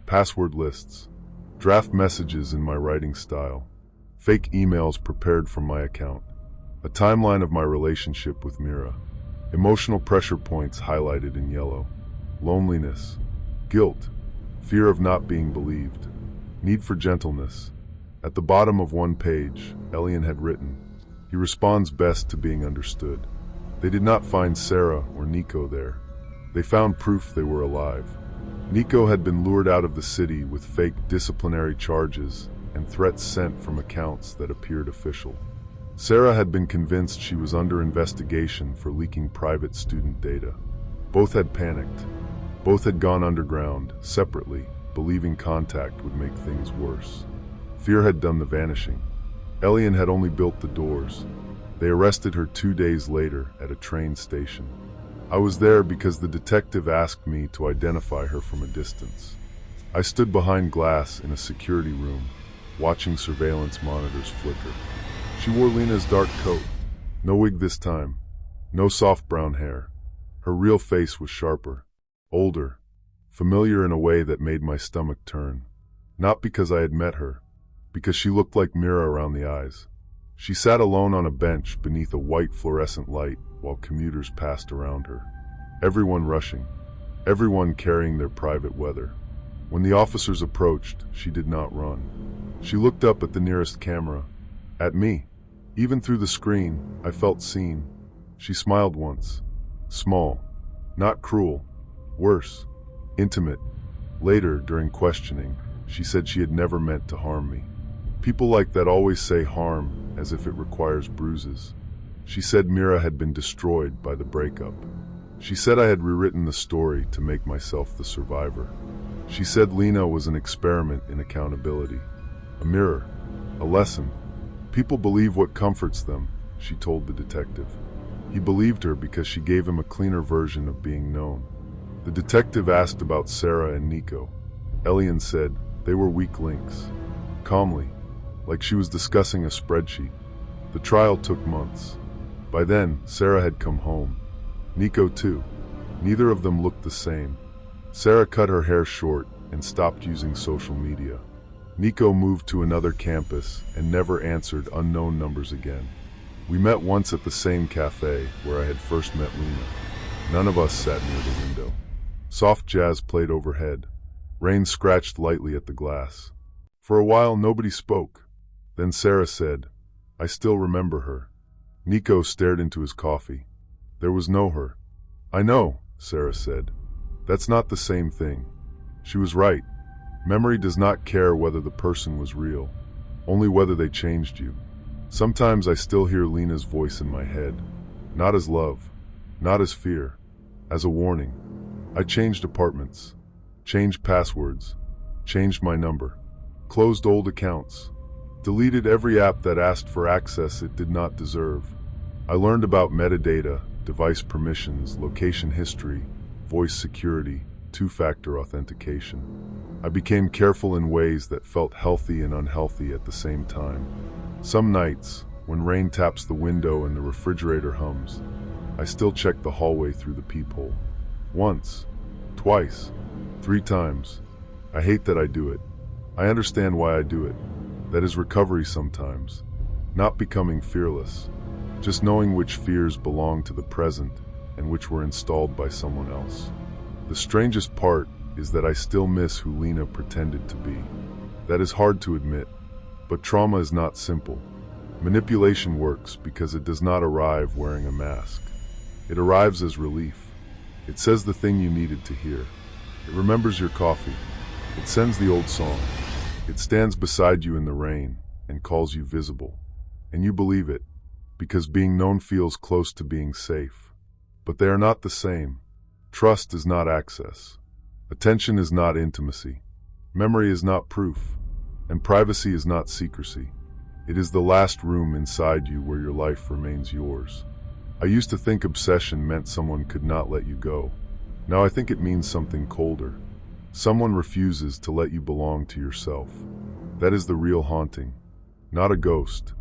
password lists, draft messages in my writing style, fake emails prepared from my account, a timeline of my relationship with Mira, emotional pressure points highlighted in yellow, loneliness, guilt, fear of not being believed, need for gentleness. At the bottom of one page, Elian had written, "He responds best to being understood." They did not find Sarah or Nico there. They found proof they were alive. Nico had been lured out of the city with fake disciplinary charges and threats sent from accounts that appeared official. Sarah had been convinced she was under investigation for leaking private student data. Both had panicked. Both had gone underground, separately, believing contact would make things worse. Fear had done the vanishing. Elian had only built the doors. They arrested her 2 days later at a train station. I was there because the detective asked me to identify her from a distance. I stood behind glass in a security room, watching surveillance monitors flicker. She wore Lena's dark coat. No wig this time. No soft brown hair. Her real face was sharper, older, familiar in a way that made my stomach turn. Not because I had met her, because she looked like Mira around the eyes. She sat alone on a bench beneath a white fluorescent light while commuters passed around her. Everyone rushing, everyone carrying their private weather. When the officers approached, she did not run. She looked up at the nearest camera, at me. Even through the screen, I felt seen. She smiled once. Small, not cruel, worse, intimate. Later, during questioning, she said she had never meant to harm me. People like that always say harm as if it requires bruises. She said Mira had been destroyed by the breakup. She said I had rewritten the story to make myself the survivor. She said Lena was an experiment in accountability, a mirror, a lesson. People believe what comforts them, she told the detective. He believed her because she gave him a cleaner version of being known. The detective asked about Sarah and Nico. Elian said they were weak links. Calmly, like she was discussing a spreadsheet. The trial took months. By then, Sarah had come home. Nico too. Neither of them looked the same. Sarah cut her hair short and stopped using social media. Nico moved to another campus and never answered unknown numbers again. We met once at the same cafe where I had first met Lena. None of us sat near the window. Soft jazz played overhead. Rain scratched lightly at the glass. For a while nobody spoke. Then Sarah said, "I still remember her." Nico stared into his coffee. There was no her. "I know," Sarah said. "That's not the same thing." She was right. Memory does not care whether the person was real, only whether they changed you. Sometimes I still hear Lena's voice in my head, not as love, not as fear, as a warning. I changed apartments, changed passwords, changed my number, closed old accounts, deleted every app that asked for access it did not deserve. I learned about metadata device permissions, location history, voice security, two-factor authentication. I became careful in ways that felt healthy and unhealthy at the same time. Some nights, when rain taps the window and the refrigerator hums, I still check the hallway through the peephole. Once, twice, 3 times. I hate that I do it. I understand why I do it. That is recovery sometimes. Not becoming fearless. Just knowing which fears belong to the present and which were installed by someone else. The strangest part is that I still miss who Lena pretended to be. That is hard to admit, but trauma is not simple. Manipulation works because it does not arrive wearing a mask. It arrives as relief. It says the thing you needed to hear. It remembers your coffee. It sends the old song. It stands beside you in the rain and calls you visible. And you believe it, because being known feels close to being safe. But they are not the same. Trust is not access. Attention is not intimacy. Memory is not proof. And privacy is not secrecy. It is the last room inside you where your life remains yours. I used to think obsession meant someone could not let you go. Now I think it means something colder. Someone refuses to let you belong to yourself. That is the real haunting. Not a ghost.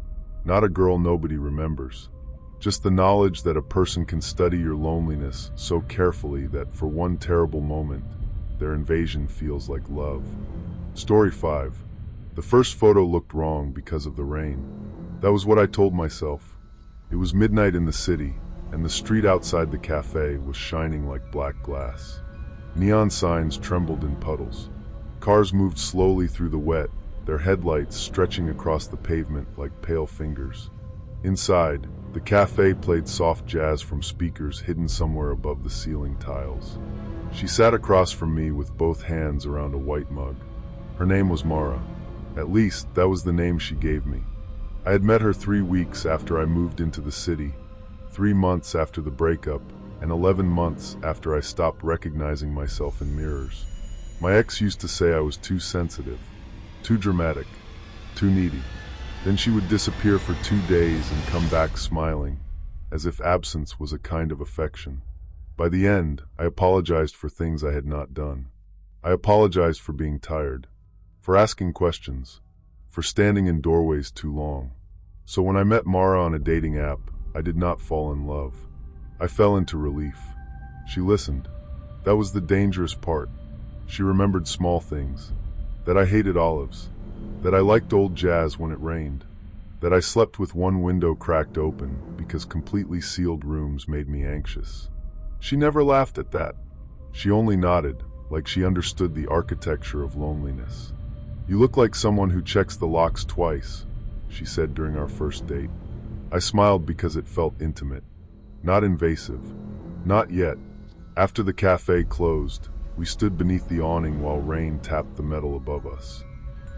Not a girl nobody remembers. Just the knowledge that a person can study your loneliness so carefully that for one terrible moment, their invasion feels like love. Story 5. The first photo looked wrong because of the rain. That was what I told myself. It was midnight in the city, and the street outside the cafe was shining like black glass. Neon signs trembled in puddles. Cars moved slowly through the wet, their headlights stretching across the pavement like pale fingers. Inside, the cafe played soft jazz from speakers hidden somewhere above the ceiling tiles. She sat across from me with both hands around a white mug. Her name was Mara. At least, that was the name she gave me. I had met her 3 weeks after I moved into the city, 3 months after the breakup, and 11 months after I stopped recognizing myself in mirrors. My ex used to say I was too sensitive, too dramatic, too needy. Then she would disappear for 2 days and come back smiling, as if absence was a kind of affection. By the end, I apologized for things I had not done. I apologized for being tired, for asking questions, for standing in doorways too long. So when I met Mara on a dating app, I did not fall in love. I fell into relief. She listened. That was the dangerous part. She remembered small things. That I hated olives. That I liked old jazz when it rained. That I slept with one window cracked open because completely sealed rooms made me anxious. She never laughed at that. She only nodded, like she understood the architecture of loneliness. "You look like someone who checks the locks twice," she said during our first date. I smiled because it felt intimate, not invasive. Not yet. After the cafe closed, we stood beneath the awning while rain tapped the metal above us.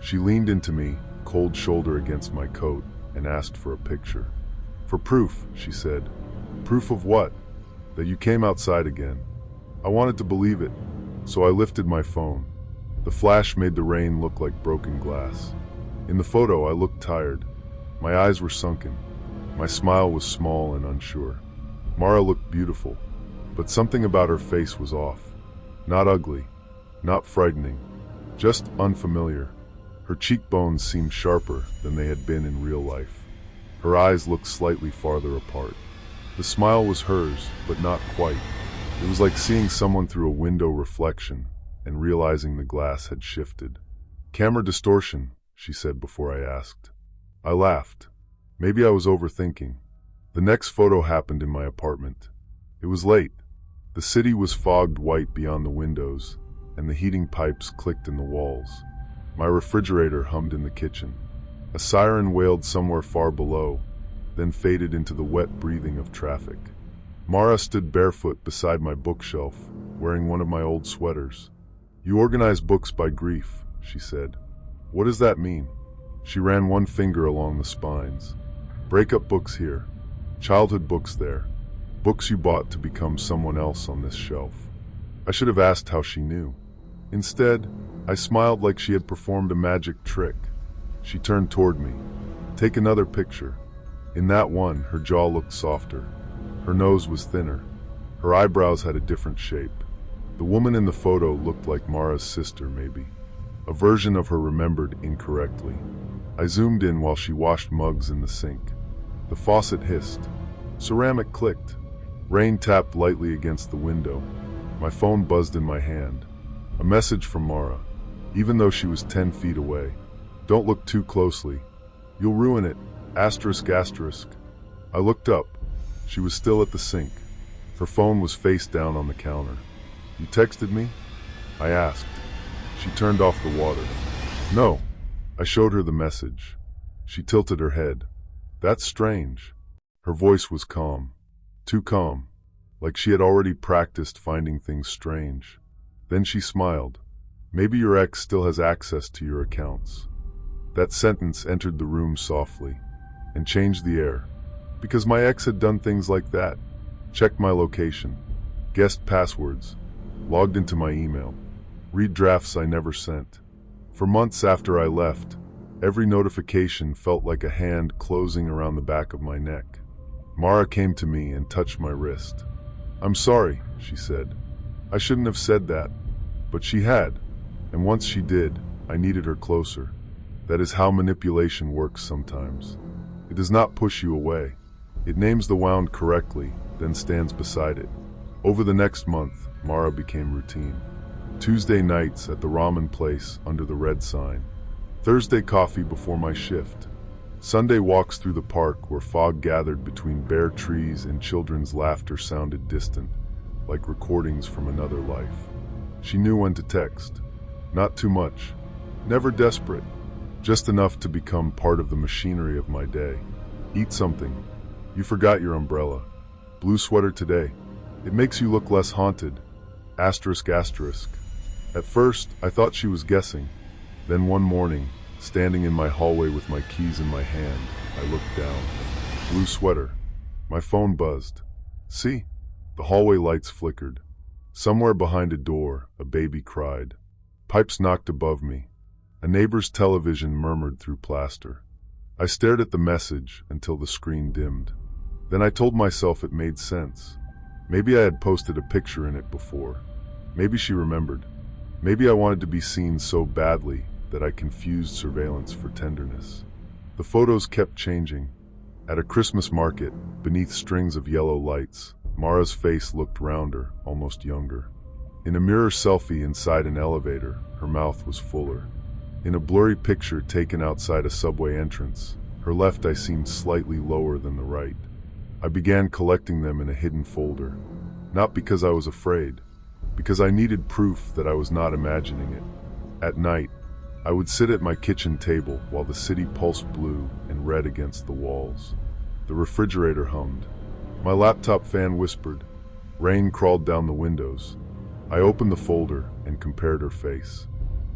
She leaned into me, cold shoulder against my coat, and asked for a picture. "For proof," she said. "Proof of what?" "That you came outside again." I wanted to believe it, so I lifted my phone. The flash made the rain look like broken glass. In the photo, I looked tired. My eyes were sunken. My smile was small and unsure. Mara looked beautiful, but something about her face was off. Not ugly, not frightening, just unfamiliar. Her cheekbones seemed sharper than they had been in real life. Her eyes looked slightly farther apart. The smile was hers, but not quite. It was like seeing someone through a window reflection and realizing the glass had shifted. "Camera distortion," she said before I asked. I laughed. Maybe I was overthinking. The next photo happened in my apartment. It was late. The city was fogged white beyond the windows, and the heating pipes clicked in the walls. My refrigerator hummed in the kitchen. A siren wailed somewhere far below, then faded into the wet breathing of traffic. Mara stood barefoot beside my bookshelf, wearing one of my old sweaters. "You organize books by grief," she said. "What does that mean?" She ran one finger along the spines. "Breakup books here, childhood books there, books you bought to become someone else on this shelf." I should have asked how she knew. Instead, I smiled like she had performed a magic trick. She turned toward me. "Take another picture." In that one, her jaw looked softer. Her nose was thinner. Her eyebrows had a different shape. The woman in the photo looked like Mara's sister, maybe. A version of her remembered incorrectly. I zoomed in while she washed mugs in the sink. The faucet hissed. Ceramic clicked. Rain tapped lightly against the window. My phone buzzed in my hand. A message from Mara, even though she was 10 feet away. Don't look too closely. You'll ruin it. Asterisk asterisk. I looked up. She was still at the sink. Her phone was face down on the counter. You texted me? I asked. She turned off the water. No. I showed her the message. She tilted her head. That's strange. Her voice was calm. Too calm. Like she had already practiced finding things strange. Then she smiled. Maybe your ex still has access to your accounts. That sentence entered the room softly and changed the air. Because my ex had done things like that. Checked my location. Guessed passwords. Logged into my email. Read drafts I never sent. For months after I left, every notification felt like a hand closing around the back of my neck. Mara came to me and touched my wrist. I'm sorry, she said. I shouldn't have said that. But she had. And once she did, I needed her closer. That is how manipulation works sometimes. It does not push you away. It names the wound correctly, then stands beside it. Over the next month, Mara became routine. Tuesday nights at the ramen place under the red sign. Thursday coffee before my shift. Sunday walks through the park where fog gathered between bare trees and children's laughter sounded distant, like recordings from another life. She knew when to text. Not too much. Never desperate. Just enough to become part of the machinery of my day. Eat something. You forgot your umbrella. Blue sweater today. It makes you look less haunted. Asterisk asterisk. At first, I thought she was guessing. Then one morning, standing in my hallway with my keys in my hand, I looked down. Blue sweater. My phone buzzed. See? The hallway lights flickered. Somewhere behind a door, a baby cried. Pipes knocked above me. A neighbor's television murmured through plaster. I stared at the message until the screen dimmed. Then I told myself it made sense. Maybe I had posted a picture in it before. Maybe she remembered. Maybe I wanted to be seen so badly that I confused surveillance for tenderness. The photos kept changing. At a Christmas market, beneath strings of yellow lights, Mara's face looked rounder, almost younger. In a mirror selfie inside an elevator, her mouth was fuller. In a blurry picture taken outside a subway entrance, her left eye seemed slightly lower than the right. I began collecting them in a hidden folder. Not because I was afraid, because I needed proof that I was not imagining it. At night, I would sit at my kitchen table while the city pulsed blue and red against the walls. The refrigerator hummed. My laptop fan whispered. Rain crawled down the windows. I opened the folder and compared her face.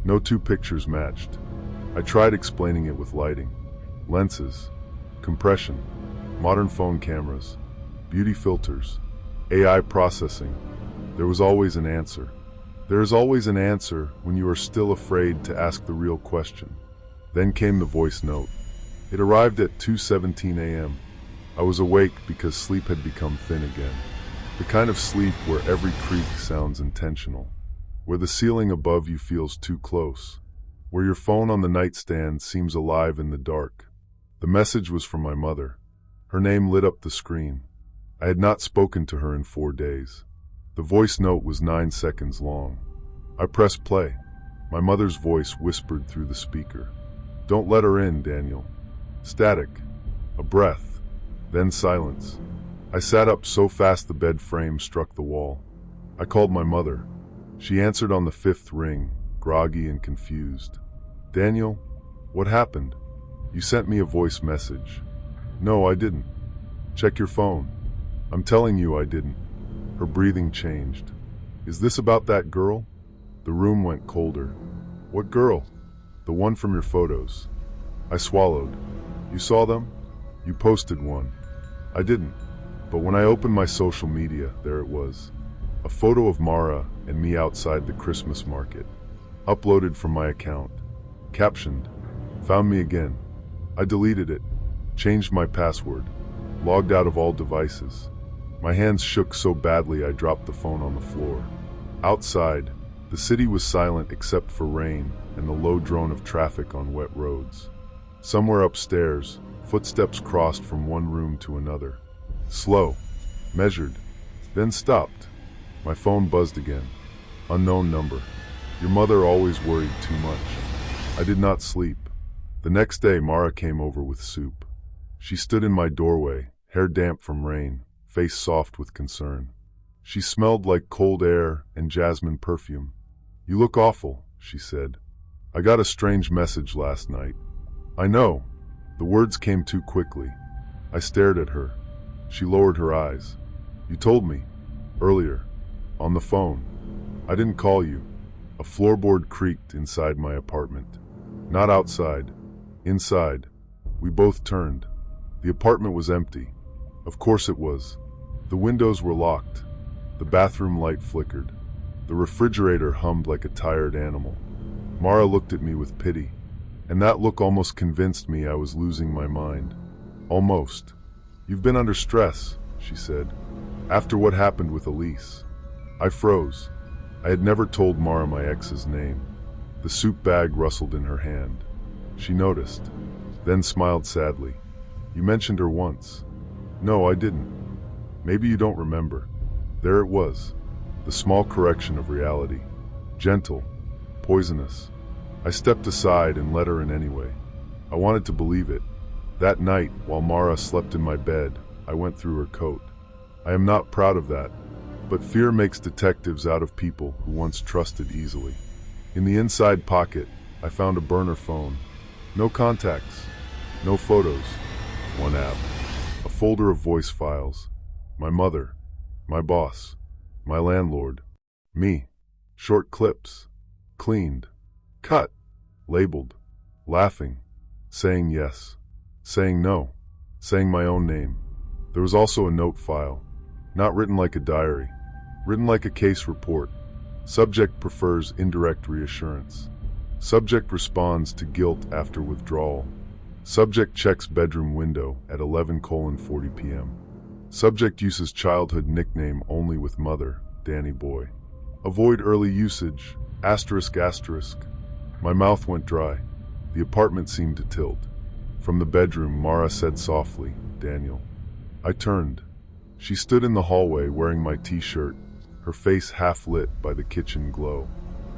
No two pictures matched. I tried explaining it with lighting, lenses, compression, modern phone cameras, beauty filters, AI processing. There was always an answer. There is always an answer when you are still afraid to ask the real question. Then came the voice note. It arrived at 2:17 a.m. I was awake because sleep had become thin again. The kind of sleep where every creak sounds intentional. Where the ceiling above you feels too close. Where your phone on the nightstand seems alive in the dark. The message was from my mother. Her name lit up the screen. I had not spoken to her in 4 days. The voice note was 9 seconds long. I pressed play. My mother's voice whispered through the speaker. Don't let her in, Daniel. Static. A breath. Then silence. I sat up so fast the bed frame struck the wall. I called my mother. She answered on the 5th ring, groggy and confused. Daniel, what happened? You sent me a voice message. No, I didn't. Check your phone. I'm telling you I didn't. Her breathing changed. Is this about that girl? The room went colder. What girl? The one from your photos. I swallowed. You saw them? You posted one. I didn't. But when I opened my social media, there it was. A photo of Mara and me outside the Christmas market. Uploaded from my account. Captioned, found me again. I deleted it. Changed my password. Logged out of all devices. My hands shook so badly I dropped the phone on the floor. Outside, the city was silent except for rain and the low drone of traffic on wet roads. Somewhere upstairs, footsteps crossed from one room to another. Slow, measured, then stopped. My phone buzzed again. Unknown number. Your mother always worried too much. I did not sleep. The next day, Mara came over with soup. She stood in my doorway, hair damp from rain, face soft with concern. She smelled like cold air and jasmine perfume. "You look awful," she said. "I got a strange message last night." "I know." The words came too quickly. I stared at her. She lowered her eyes. "You told me. Earlier. On the phone. I didn't call you." A floorboard creaked inside my apartment. Not outside. Inside. We both turned. The apartment was empty. Of course it was. The windows were locked. The bathroom light flickered. The refrigerator hummed like a tired animal. Mara looked at me with pity, and that look almost convinced me I was losing my mind. Almost. "You've been under stress," she said, "after what happened with Elise." I froze. I had never told Mara my ex's name. The soup bag rustled in her hand. She noticed, then smiled sadly. "You mentioned her once." "No, I didn't." "Maybe you don't remember." There it was, the small correction of reality. Gentle, poisonous. I stepped aside and let her in anyway. I wanted to believe it. That night, while Mara slept in my bed, I went through her coat. I am not proud of that, but fear makes detectives out of people who once trusted easily. In the inside pocket, I found a burner phone. No contacts, no photos, one app, a folder of voice files. My mother, my boss, my landlord, me. Short clips, cleaned, cut, labeled, laughing, saying yes, saying no, saying my own name. There was also a note file, not written like a diary, written like a case report. Subject prefers indirect reassurance. Subject responds to guilt after withdrawal. Subject checks bedroom window at 11:40 p.m. Subject uses childhood nickname only with mother, Danny Boy. Avoid early usage, asterisk asterisk. My mouth went dry. The apartment seemed to tilt. From the bedroom, Mara said softly, "Daniel." I turned. She stood in the hallway wearing my t-shirt, her face half lit by the kitchen glow.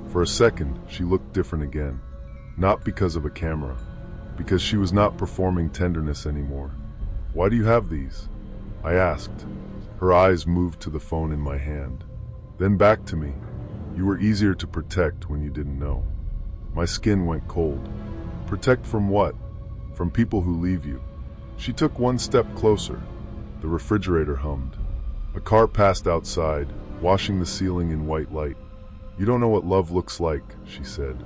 For a second, she looked different again. Not because of a camera, because she was not performing tenderness anymore. "Why do you have these?" I asked. Her eyes moved to the phone in my hand, then back to me. "You were easier to protect when you didn't know." My skin went cold. Protect from what? From people who leave you. She took one step closer. The refrigerator hummed. A car passed outside, washing the ceiling in white light. "You don't know what love looks like," she said.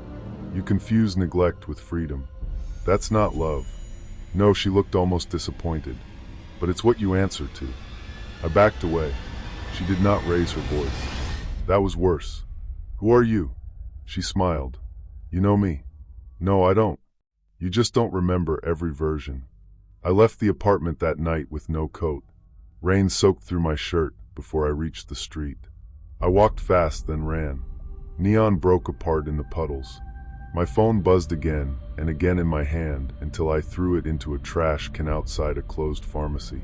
"You confuse neglect with freedom. That's not love." No, she looked almost disappointed. "But it's what you answer to." I backed away. She did not raise her voice. That was worse. "Who are you?" She smiled. "You know me." "No, I don't. You just don't remember every version." I left the apartment that night with no coat. Rain soaked through my shirt before I reached the street. I walked fast, then ran. Neon broke apart in the puddles. My phone buzzed again and again in my hand until I threw it into a trash can outside a closed pharmacy.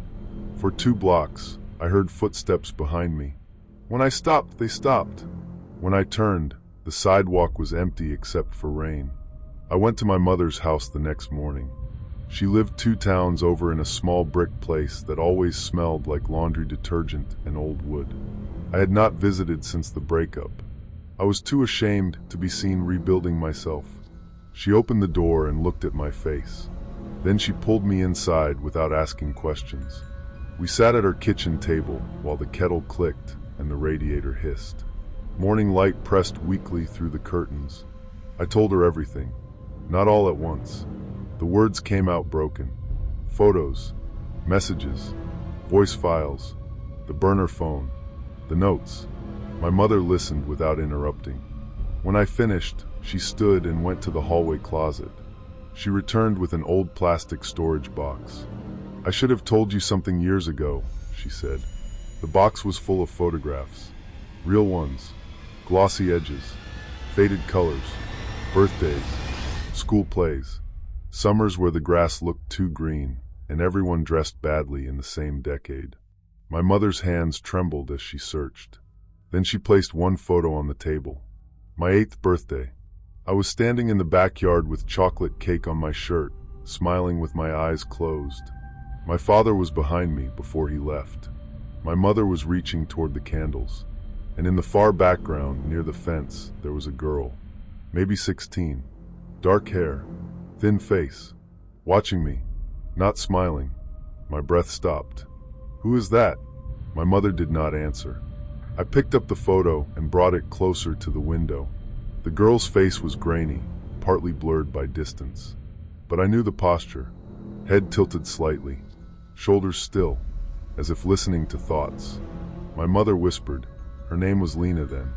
For 2 blocks, I heard footsteps behind me. When I stopped, they stopped. When I turned, the sidewalk was empty except for rain. I went to my mother's house the next morning. She lived 2 towns over in a small brick place that always smelled like laundry detergent and old wood. I had not visited since the breakup. I was too ashamed to be seen rebuilding myself. She opened the door and looked at my face. Then she pulled me inside without asking questions. We sat at our kitchen table while the kettle clicked and the radiator hissed. Morning light pressed weakly through the curtains. I told her everything, not all at once. The words came out broken. Photos, messages, voice files, the burner phone, the notes. My mother listened without interrupting. When I finished, she stood and went to the hallway closet. She returned with an old plastic storage box. "I should have told you something years ago," she said. The box was full of photographs. Real ones, glossy edges, faded colors, birthdays, school plays, summers where the grass looked too green, and everyone dressed badly in the same decade. My mother's hands trembled as she searched. Then she placed one photo on the table. My 8th birthday. I was standing in the backyard with chocolate cake on my shirt, smiling with my eyes closed. My father was behind me before he left. My mother was reaching toward the candles, and in the far background, near the fence, there was a girl, maybe 16, dark hair, thin face, watching me, not smiling. My breath stopped. "Who is that?" My mother did not answer. I picked up the photo and brought it closer to the window. The girl's face was grainy, partly blurred by distance. But I knew the posture. Head tilted slightly, shoulders still, as if listening to thoughts. My mother whispered. Her name was Lena then.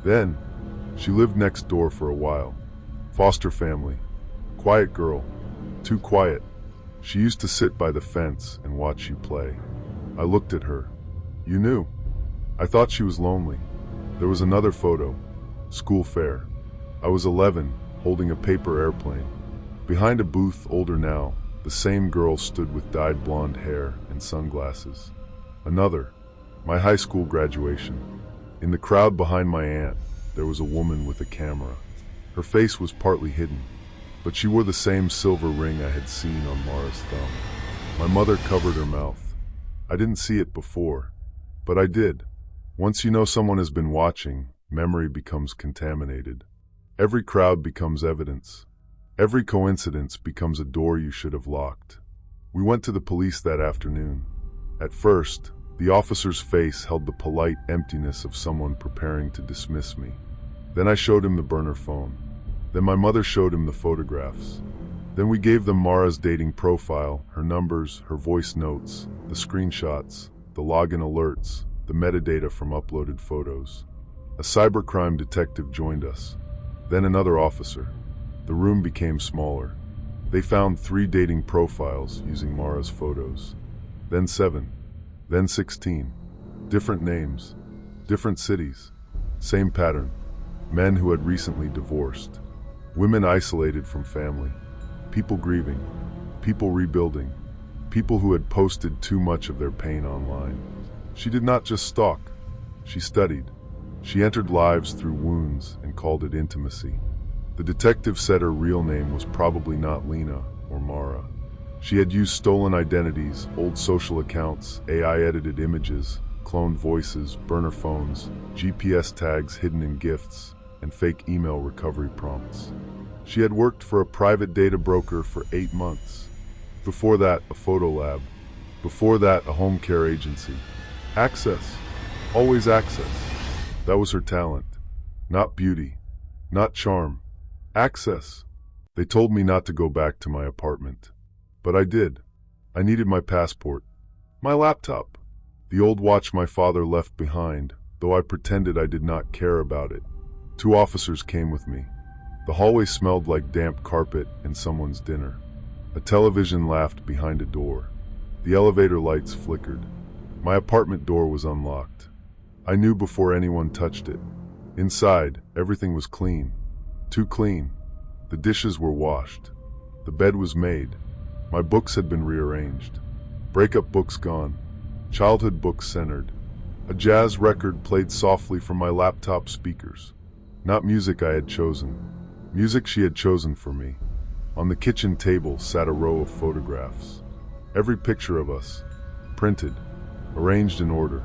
Then, she lived next door for a while. Foster family. Quiet girl. Too quiet. She used to sit by the fence and watch you play. I looked at her. You knew. I thought she was lonely. There was another photo. School fair. I was 11, holding a paper airplane. Behind a booth, older now, the same girl stood with dyed blonde hair and sunglasses. Another. My high school graduation. In the crowd behind my aunt, there was a woman with a camera. Her face was partly hidden, but she wore the same silver ring I had seen on Mara's thumb. My mother covered her mouth. I didn't see it before, but I did. Once you know someone has been watching, memory becomes contaminated. Every crowd becomes evidence. Every coincidence becomes a door you should have locked. We went to the police that afternoon. At first, the officer's face held the polite emptiness of someone preparing to dismiss me. Then I showed him the burner phone. Then my mother showed him the photographs. Then we gave them Mara's dating profile, her numbers, her voice notes, the screenshots, the login alerts, the metadata from uploaded photos. A cybercrime detective joined us. Then another officer. The room became smaller. They found 3 dating profiles using Mara's photos. Then 7. Then 16. Different names. Different cities. Same pattern. Men who had recently divorced. Women isolated from family. People grieving. People rebuilding. People who had posted too much of their pain online. She did not just stalk. She studied. She entered lives through wounds and called it intimacy. The detective said her real name was probably not Lena or Mara. She had used stolen identities, old social accounts, AI-edited images, cloned voices, burner phones, GPS tags hidden in gifts, and fake email recovery prompts. She had worked for a private data broker for 8 months. Before that, a photo lab. Before that, a home care agency. Access. Always access. That was her talent. Not beauty. Not charm. Access. They told me not to go back to my apartment. But I did. I needed my passport. My laptop. The old watch my father left behind, though I pretended I did not care about it. 2 officers came with me. The hallway smelled like damp carpet and someone's dinner. A television laughed behind a door. The elevator lights flickered. My apartment door was unlocked. I knew before anyone touched it. Inside, everything was clean. Too clean. The dishes were washed. The bed was made. My books had been rearranged. Breakup books gone. Childhood books centered. A jazz record played softly from my laptop speakers. Not music I had chosen. Music she had chosen for me. On the kitchen table sat a row of photographs. Every picture of us. Printed. Arranged in order.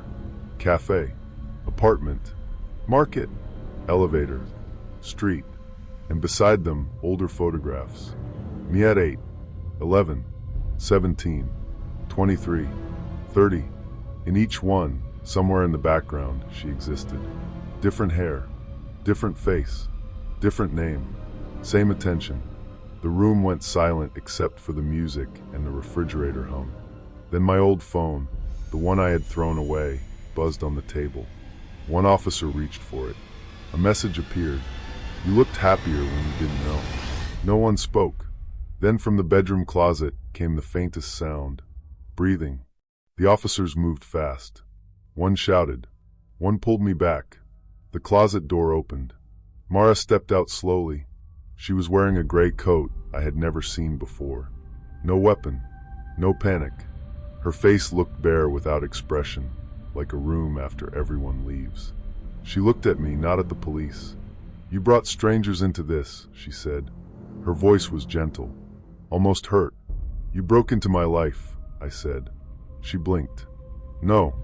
Cafe. Apartment. Market. Elevator. Street. And beside them, older photographs. Me at 8. 11. 17. 23. 30. In each one, somewhere in the background, she existed. Different hair. Different face. Different name. Same attention. The room went silent except for the music and the refrigerator hum. Then my old phone, the one I had thrown away, buzzed on the table. One officer reached for it. A message appeared. You looked happier when you didn't know. No one spoke. Then from the bedroom closet came the faintest sound. Breathing. The officers moved fast. One shouted. One pulled me back. The closet door opened. Mara stepped out slowly. She was wearing a gray coat I had never seen before. No weapon, no panic. Her face looked bare without expression, like a room after everyone leaves. She looked at me, not at the police. "You brought strangers into this," she said. Her voice was gentle, almost hurt. "You broke into my life," I said. She blinked. "No,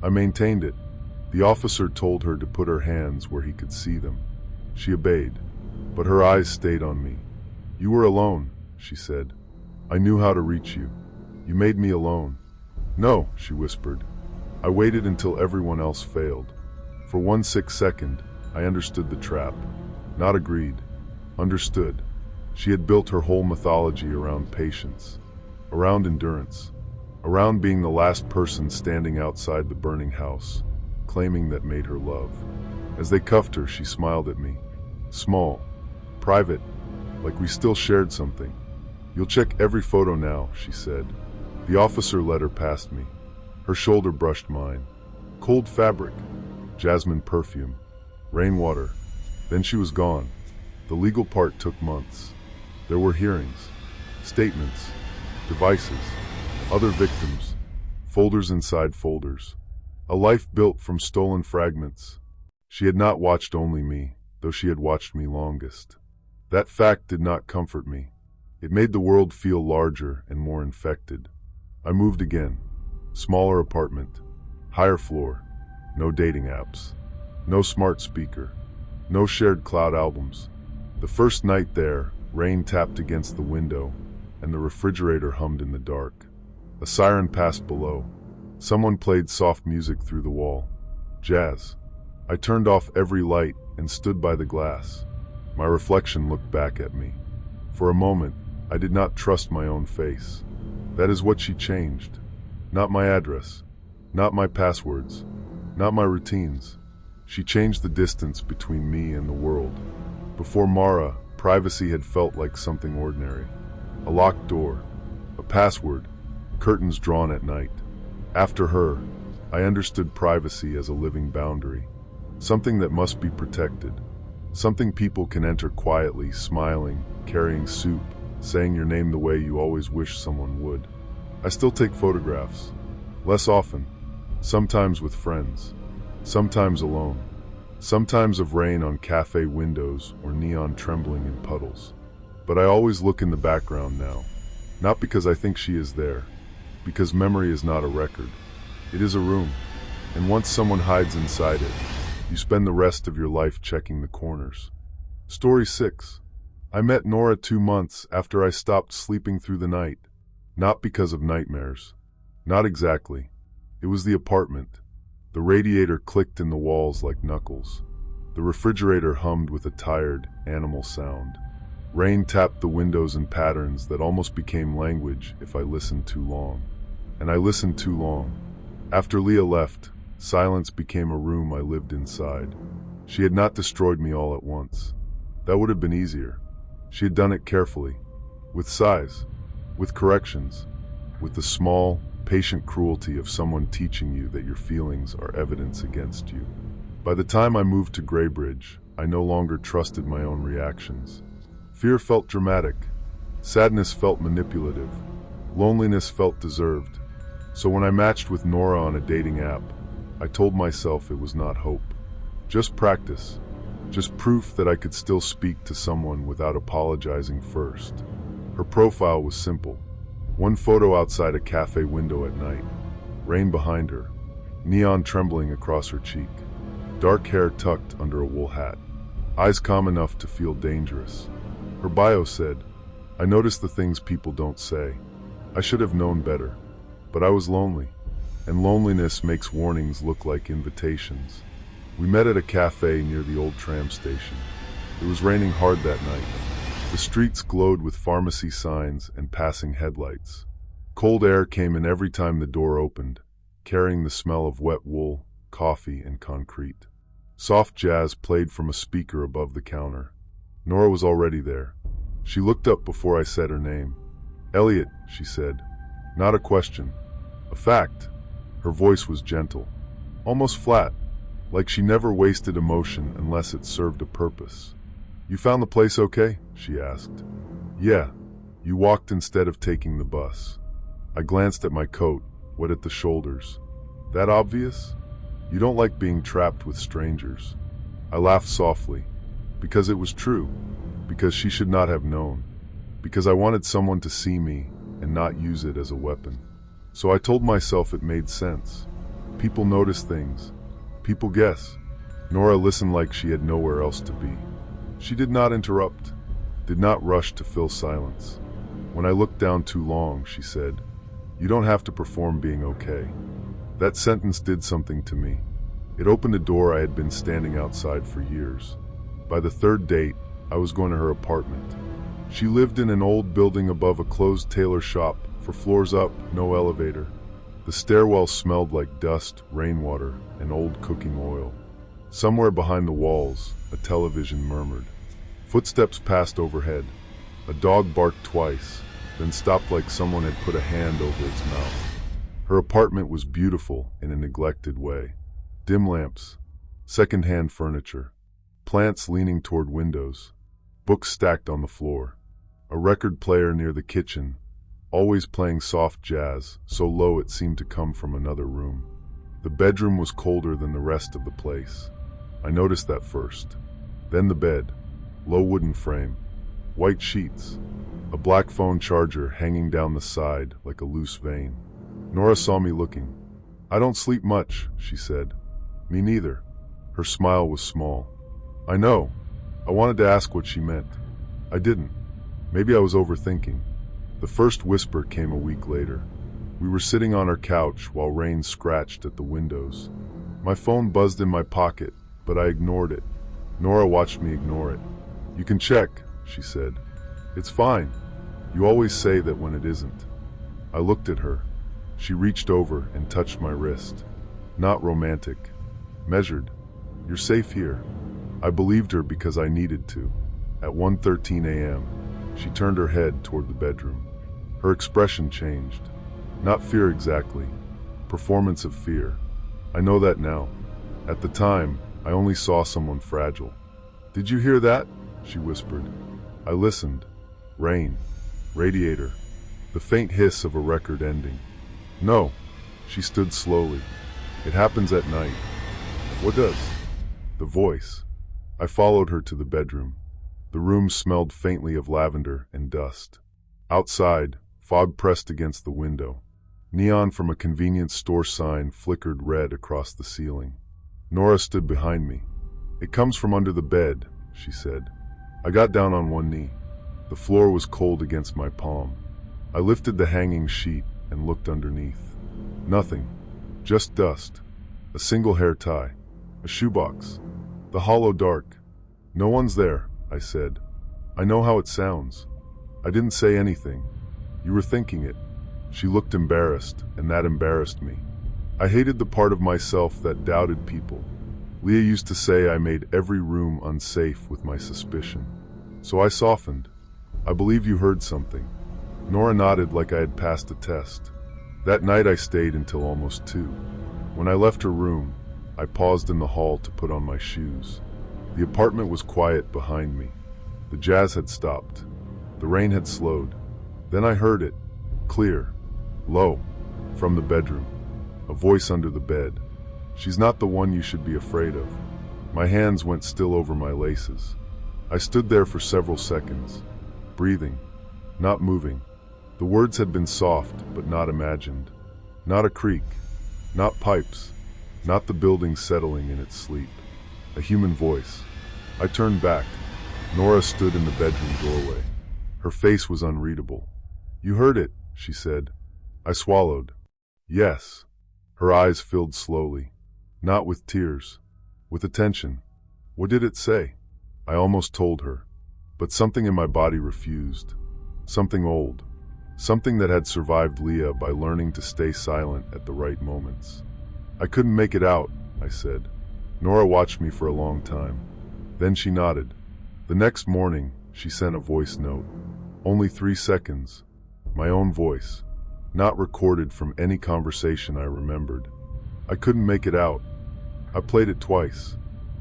I maintained it." The officer told her to put her hands where he could see them. She obeyed, but her eyes stayed on me. "You were alone," she said. "I knew how to reach you. You made me alone." "No," she whispered. "I waited until everyone else failed." For 1 second, I understood the trap. Not agreed. Understood. She had built her whole mythology around patience, around endurance, around being the last person standing outside the burning house, claiming that made her love. As they cuffed her, she smiled at me. Small, private, like we still shared something. "You'll check every photo now," she said. The officer led her past me. Her shoulder brushed mine. Cold fabric, jasmine perfume, rainwater. Then she was gone. The legal part took months. There were hearings, statements, devices, other victims, folders inside folders. A life built from stolen fragments. She had not watched only me, though she had watched me longest. That fact did not comfort me. It made the world feel larger and more infected. I moved again. Smaller apartment, higher floor, no dating apps, no smart speaker, no shared cloud albums. The first night there, rain tapped against the window, and the refrigerator hummed in the dark. A siren passed below. Someone played soft music through the wall. Jazz. I turned off every light and stood by the glass. My reflection looked back at me. For a moment, I did not trust my own face. That is what she changed. Not my address, not my passwords, not my routines. She changed the distance between me and the world. Before Mara, privacy had felt like something ordinary. A locked door, a password, curtains drawn at night. After her, I understood privacy as a living boundary. Something that must be protected. Something people can enter quietly, smiling, carrying soup, saying your name the way you always wish someone would. I still take photographs. Less often. Sometimes with friends. Sometimes alone. Sometimes of rain on cafe windows or neon trembling in puddles. But I always look in the background now. Not because I think she is there. Because memory is not a record. It is a room. And once someone hides inside it, you spend the rest of your life checking the corners. Story 6. I met Nora 2 months after I stopped sleeping through the night. Not because of nightmares. Not exactly. It was the apartment. The radiator clicked in the walls like knuckles. The refrigerator hummed with a tired, animal sound. Rain tapped the windows in patterns that almost became language if I listened too long. And I listened too long. After Leah left, silence became a room I lived inside. She had not destroyed me all at once. That would have been easier. She had done it carefully, with sighs, with corrections, with the small, patient cruelty of someone teaching you that your feelings are evidence against you. By the time I moved to Greybridge, I no longer trusted my own reactions. Fear felt dramatic. Sadness felt manipulative. Loneliness felt deserved. So when I matched with Nora on a dating app, I told myself it was not hope. Just practice. Just proof that I could still speak to someone without apologizing first. Her profile was simple. One photo outside a cafe window at night. Rain behind her. Neon trembling across her cheek. Dark hair tucked under a wool hat. Eyes calm enough to feel dangerous. Her bio said, "I notice the things people don't say." I should have known better. But I was lonely. And loneliness makes warnings look like invitations. We met at a cafe near the old tram station. It was raining hard that night. The streets glowed with pharmacy signs and passing headlights. Cold air came in every time the door opened, carrying the smell of wet wool, coffee, and concrete. Soft jazz played from a speaker above the counter. Nora was already there. She looked up before I said her name. "Elliot," she said. Not a question. A fact. Her voice was gentle, almost flat, like she never wasted emotion unless it served a purpose. "You found the place okay?" she asked. "Yeah. You walked instead of taking the bus." I glanced at my coat, wet at the shoulders. "That obvious? You don't like being trapped with strangers." I laughed softly, because it was true, because she should not have known, because I wanted someone to see me and not use it as a weapon. So I told myself it made sense. People notice things. People guess. Nora listened like she had nowhere else to be. She did not interrupt, did not rush to fill silence. When I looked down too long, she said, "You don't have to perform being okay." That sentence did something to me. It opened a door I had been standing outside for years. By the third date, I was going to her apartment. She lived in an old building above a closed tailor shop, 4 floors up, no elevator. The stairwell smelled like dust, rainwater, and old cooking oil. Somewhere behind the walls, a television murmured. Footsteps passed overhead. A dog barked twice, then stopped like someone had put a hand over its mouth. Her apartment was beautiful in a neglected way. Dim lamps, second-hand furniture, plants leaning toward windows, books stacked on the floor, a record player near the kitchen, always playing soft jazz, so low it seemed to come from another room. The bedroom was colder than the rest of the place. I noticed that first. Then the bed, low wooden frame, white sheets, a black phone charger hanging down the side like a loose vein. Nora saw me looking. "I don't sleep much," she said. "Me neither." Her smile was small. "I know." I wanted to ask what she meant. I didn't. Maybe I was overthinking. The first whisper came a week later. We were sitting on our couch while rain scratched at the windows. My phone buzzed in my pocket, but I ignored it. Nora watched me ignore it. "You can check," she said. "It's fine. You always say that when it isn't." I looked at her. She reached over and touched my wrist. Not romantic. Measured. "You're safe here." I believed her because I needed to. At 1:13 a.m., she turned her head toward the bedroom. Her expression changed. Not fear exactly. Performance of fear. I know that now. At the time, I only saw someone fragile. "Did you hear that?" she whispered. I listened. Rain. Radiator. The faint hiss of a record ending. "No." She stood slowly. "It happens at night." "What does?" "The voice." I followed her to the bedroom. The room smelled faintly of lavender and dust. Outside, fog pressed against the window. Neon from a convenience store sign flickered red across the ceiling. Nora stood behind me. "It comes from under the bed," she said. I got down on one knee. The floor was cold against my palm. I lifted the hanging sheet and looked underneath. Nothing. Just dust. A single hair tie. A shoebox. The hollow dark. "No one's there," I said. "I know how it sounds." I didn't say anything. "You were thinking it." She looked embarrassed, and that embarrassed me. I hated the part of myself that doubted people. Leah used to say I made every room unsafe with my suspicion. So I softened. "I believe you heard something." Nora nodded like I had passed a test. That night I stayed until almost 2. When I left her room, I paused in the hall to put on my shoes. The apartment was quiet behind me. The jazz had stopped. The rain had slowed. Then I heard it, clear, low, from the bedroom. A voice under the bed. "She's not the one you should be afraid of." My hands went still over my laces. I stood there for several seconds, breathing, not moving. The words had been soft, but not imagined. Not a creak, not pipes, not the building settling in its sleep. A human voice. I turned back. Nora stood in the bedroom doorway. Her face was unreadable. "You heard it," she said. I swallowed. "Yes." Her eyes filled slowly. Not with tears. With attention. "What did it say?" I almost told her. But something in my body refused. Something old. Something that had survived Leah by learning to stay silent at the right moments. "I couldn't make it out," I said. Nora watched me for a long time. Then she nodded. The next morning, she sent a voice note. Only 3 seconds. My own voice. Not recorded from any conversation I remembered. "I couldn't make it out," I played it twice.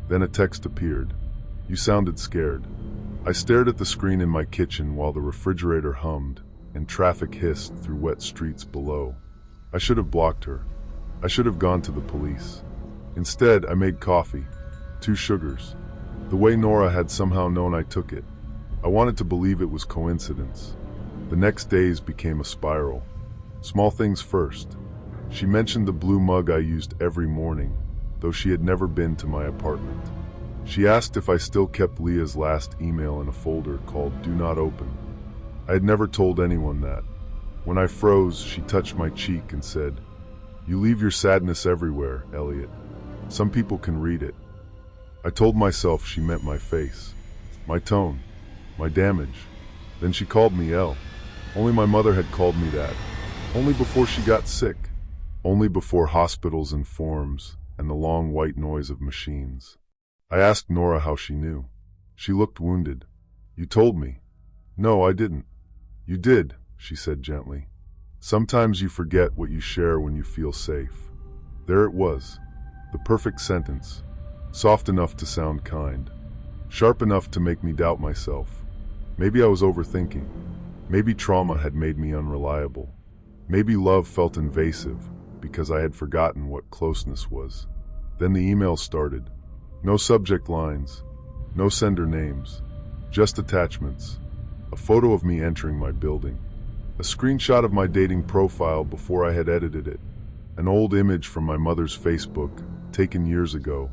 Then a text appeared. You sounded scared. I stared at the screen in my kitchen while the refrigerator hummed and traffic hissed through wet streets below. I should have blocked her. I should have gone to the police. Instead, I made coffee. 2 sugars. The way Nora had somehow known I took it. I wanted to believe it was coincidence. The next days became a spiral. Small things first. She mentioned the blue mug I used every morning, though she had never been to my apartment. She asked if I still kept Leah's last email in a folder called Do Not Open. I had never told anyone that. When I froze, she touched my cheek and said, "You leave your sadness everywhere, Elliot. Some people can read it." I told myself she meant my face, my tone, my damage. Then she called me Elle. Only my mother had called me that. Only before she got sick. Only before hospitals and forms and the long white noise of machines. I asked Nora how she knew. She looked wounded. "You told me." "No, I didn't." "You did," she said gently. "Sometimes you forget what you share when you feel safe." There it was, the perfect sentence, soft enough to sound kind, sharp enough to make me doubt myself. Maybe I was overthinking. Maybe trauma had made me unreliable. Maybe love felt invasive because I had forgotten what closeness was. Then the email started. No subject lines, no sender names, just attachments. A photo of me entering my building. A screenshot of my dating profile before I had edited it. An old image from my mother's Facebook, taken years ago,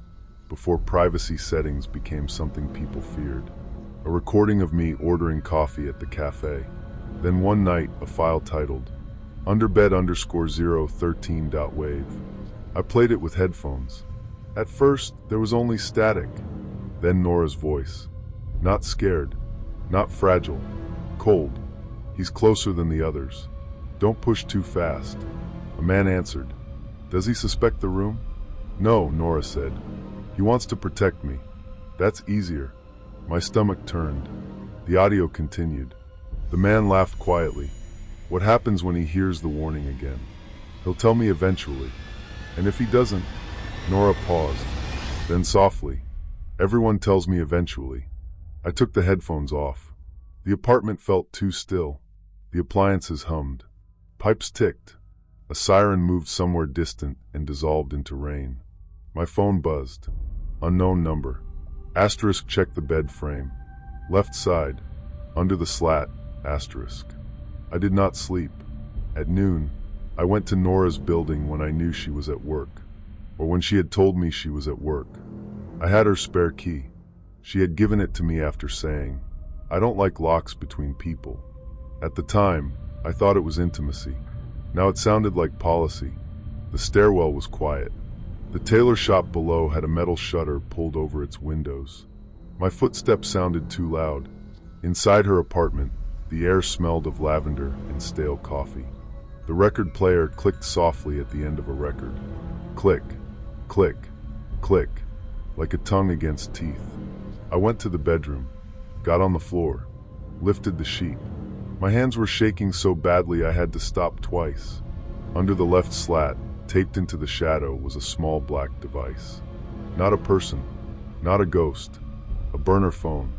before privacy settings became something people feared. A recording of me ordering coffee at the cafe. Then one night, a file titled underbed_013.wave. I played it with headphones. At first, there was only static. Then Nora's voice. Not scared. Not fragile. Cold. "He's closer than the others. Don't push too fast." A man answered. "Does he suspect the room?" "No," Nora said. "He wants to protect me." "That's easier." My stomach turned. The audio continued. The man laughed quietly. "What happens when he hears the warning again? He'll tell me eventually. And if he doesn't..." Nora paused. Then softly, "Everyone tells me eventually." I took the headphones off. The apartment felt too still. The appliances hummed. Pipes ticked. A siren moved somewhere distant and dissolved into rain. My phone buzzed. Unknown number. Asterisk checked the bed frame. Left side. Under the slat. Asterisk. I did not sleep. At noon, I went to Nora's building when I knew she was at work. Or when she had told me she was at work. I had her spare key. She had given it to me after saying, "I don't like locks between people." At the time, I thought it was intimacy. Now it sounded like policy. The stairwell was quiet. The tailor shop below had a metal shutter pulled over its windows. My footsteps sounded too loud. Inside her apartment, the air smelled of lavender and stale coffee. The record player clicked softly at the end of a record. Click. Click, click, like a tongue against teeth. I went to the bedroom, got on the floor, lifted the sheet. My hands were shaking so badly I had to stop twice. Under the left slat, taped into the shadow, was a small black device. Not a person, not a ghost, a burner phone.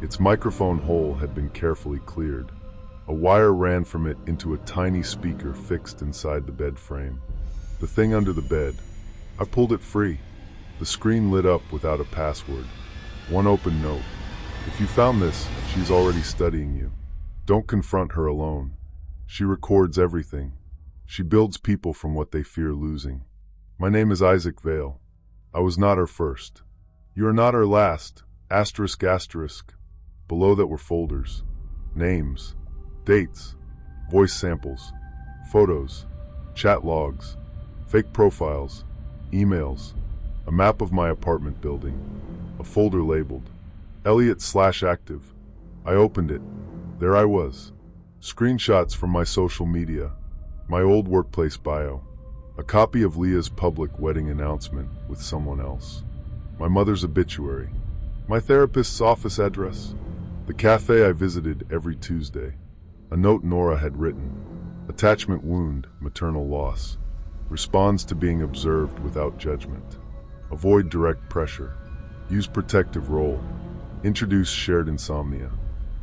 Its microphone hole had been carefully cleared. A wire ran from it into a tiny speaker fixed inside the bed frame. The thing under the bed. I pulled it free. The screen lit up without a password. One open note. "If you found this, she's already studying you. Don't confront her alone. She records everything. She builds people from what they fear losing. My name is Isaac Vale. I was not her first. You are not her last. Asterisk asterisk." Below that were folders. Names. Dates. Voice samples. Photos. Chat logs. Fake profiles. Emails, a map of my apartment building, a folder labeled Elliot/active. I opened it. There I was. Screenshots from my social media, my old workplace bio, a copy of Leah's public wedding announcement with someone else, my mother's obituary, my therapist's office address, the cafe I visited every Tuesday, a note Nora had written, attachment wound, maternal loss. Responds to being observed without judgment. A Avoid direct pressure. Use protective role. Introduce shared insomnia.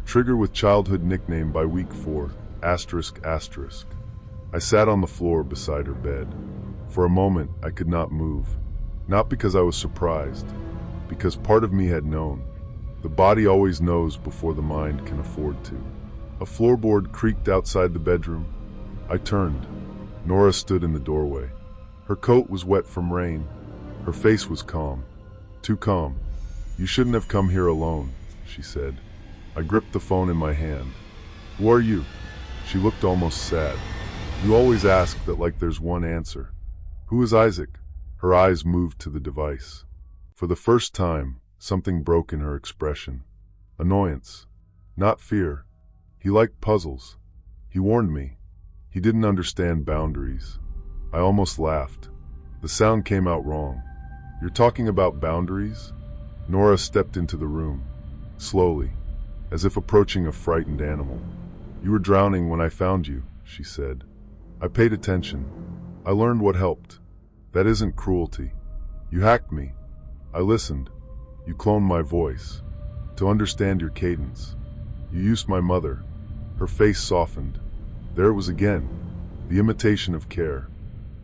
Trigger with childhood nickname by week 4, asterisk asterisk. I sat on the floor beside her bed. For a moment, I could not move. Not because I was surprised, because part of me had known. The body always knows before the mind can afford to. A floorboard creaked outside the bedroom. I turned. Nora stood in the doorway. Her coat was wet from rain. Her face was calm. Too calm. "You shouldn't have come here alone," she said. I gripped the phone in my hand. "Who are you?" She looked almost sad. "You always ask that like there's one answer. Who is Isaac?" Her eyes moved to the device. For the first time, something broke in her expression. Annoyance. Not fear. He liked puzzles. He warned me. He didn't understand boundaries. I almost laughed. The sound came out wrong. "You're talking about boundaries?" Nora stepped into the room, slowly, as if approaching a frightened animal. "You were drowning when I found you," she said. I paid attention. I learned what helped. That isn't cruelty. You hacked me. I listened. You cloned my voice. To understand your cadence. You used my mother. Her face softened. There it was again. The imitation of care.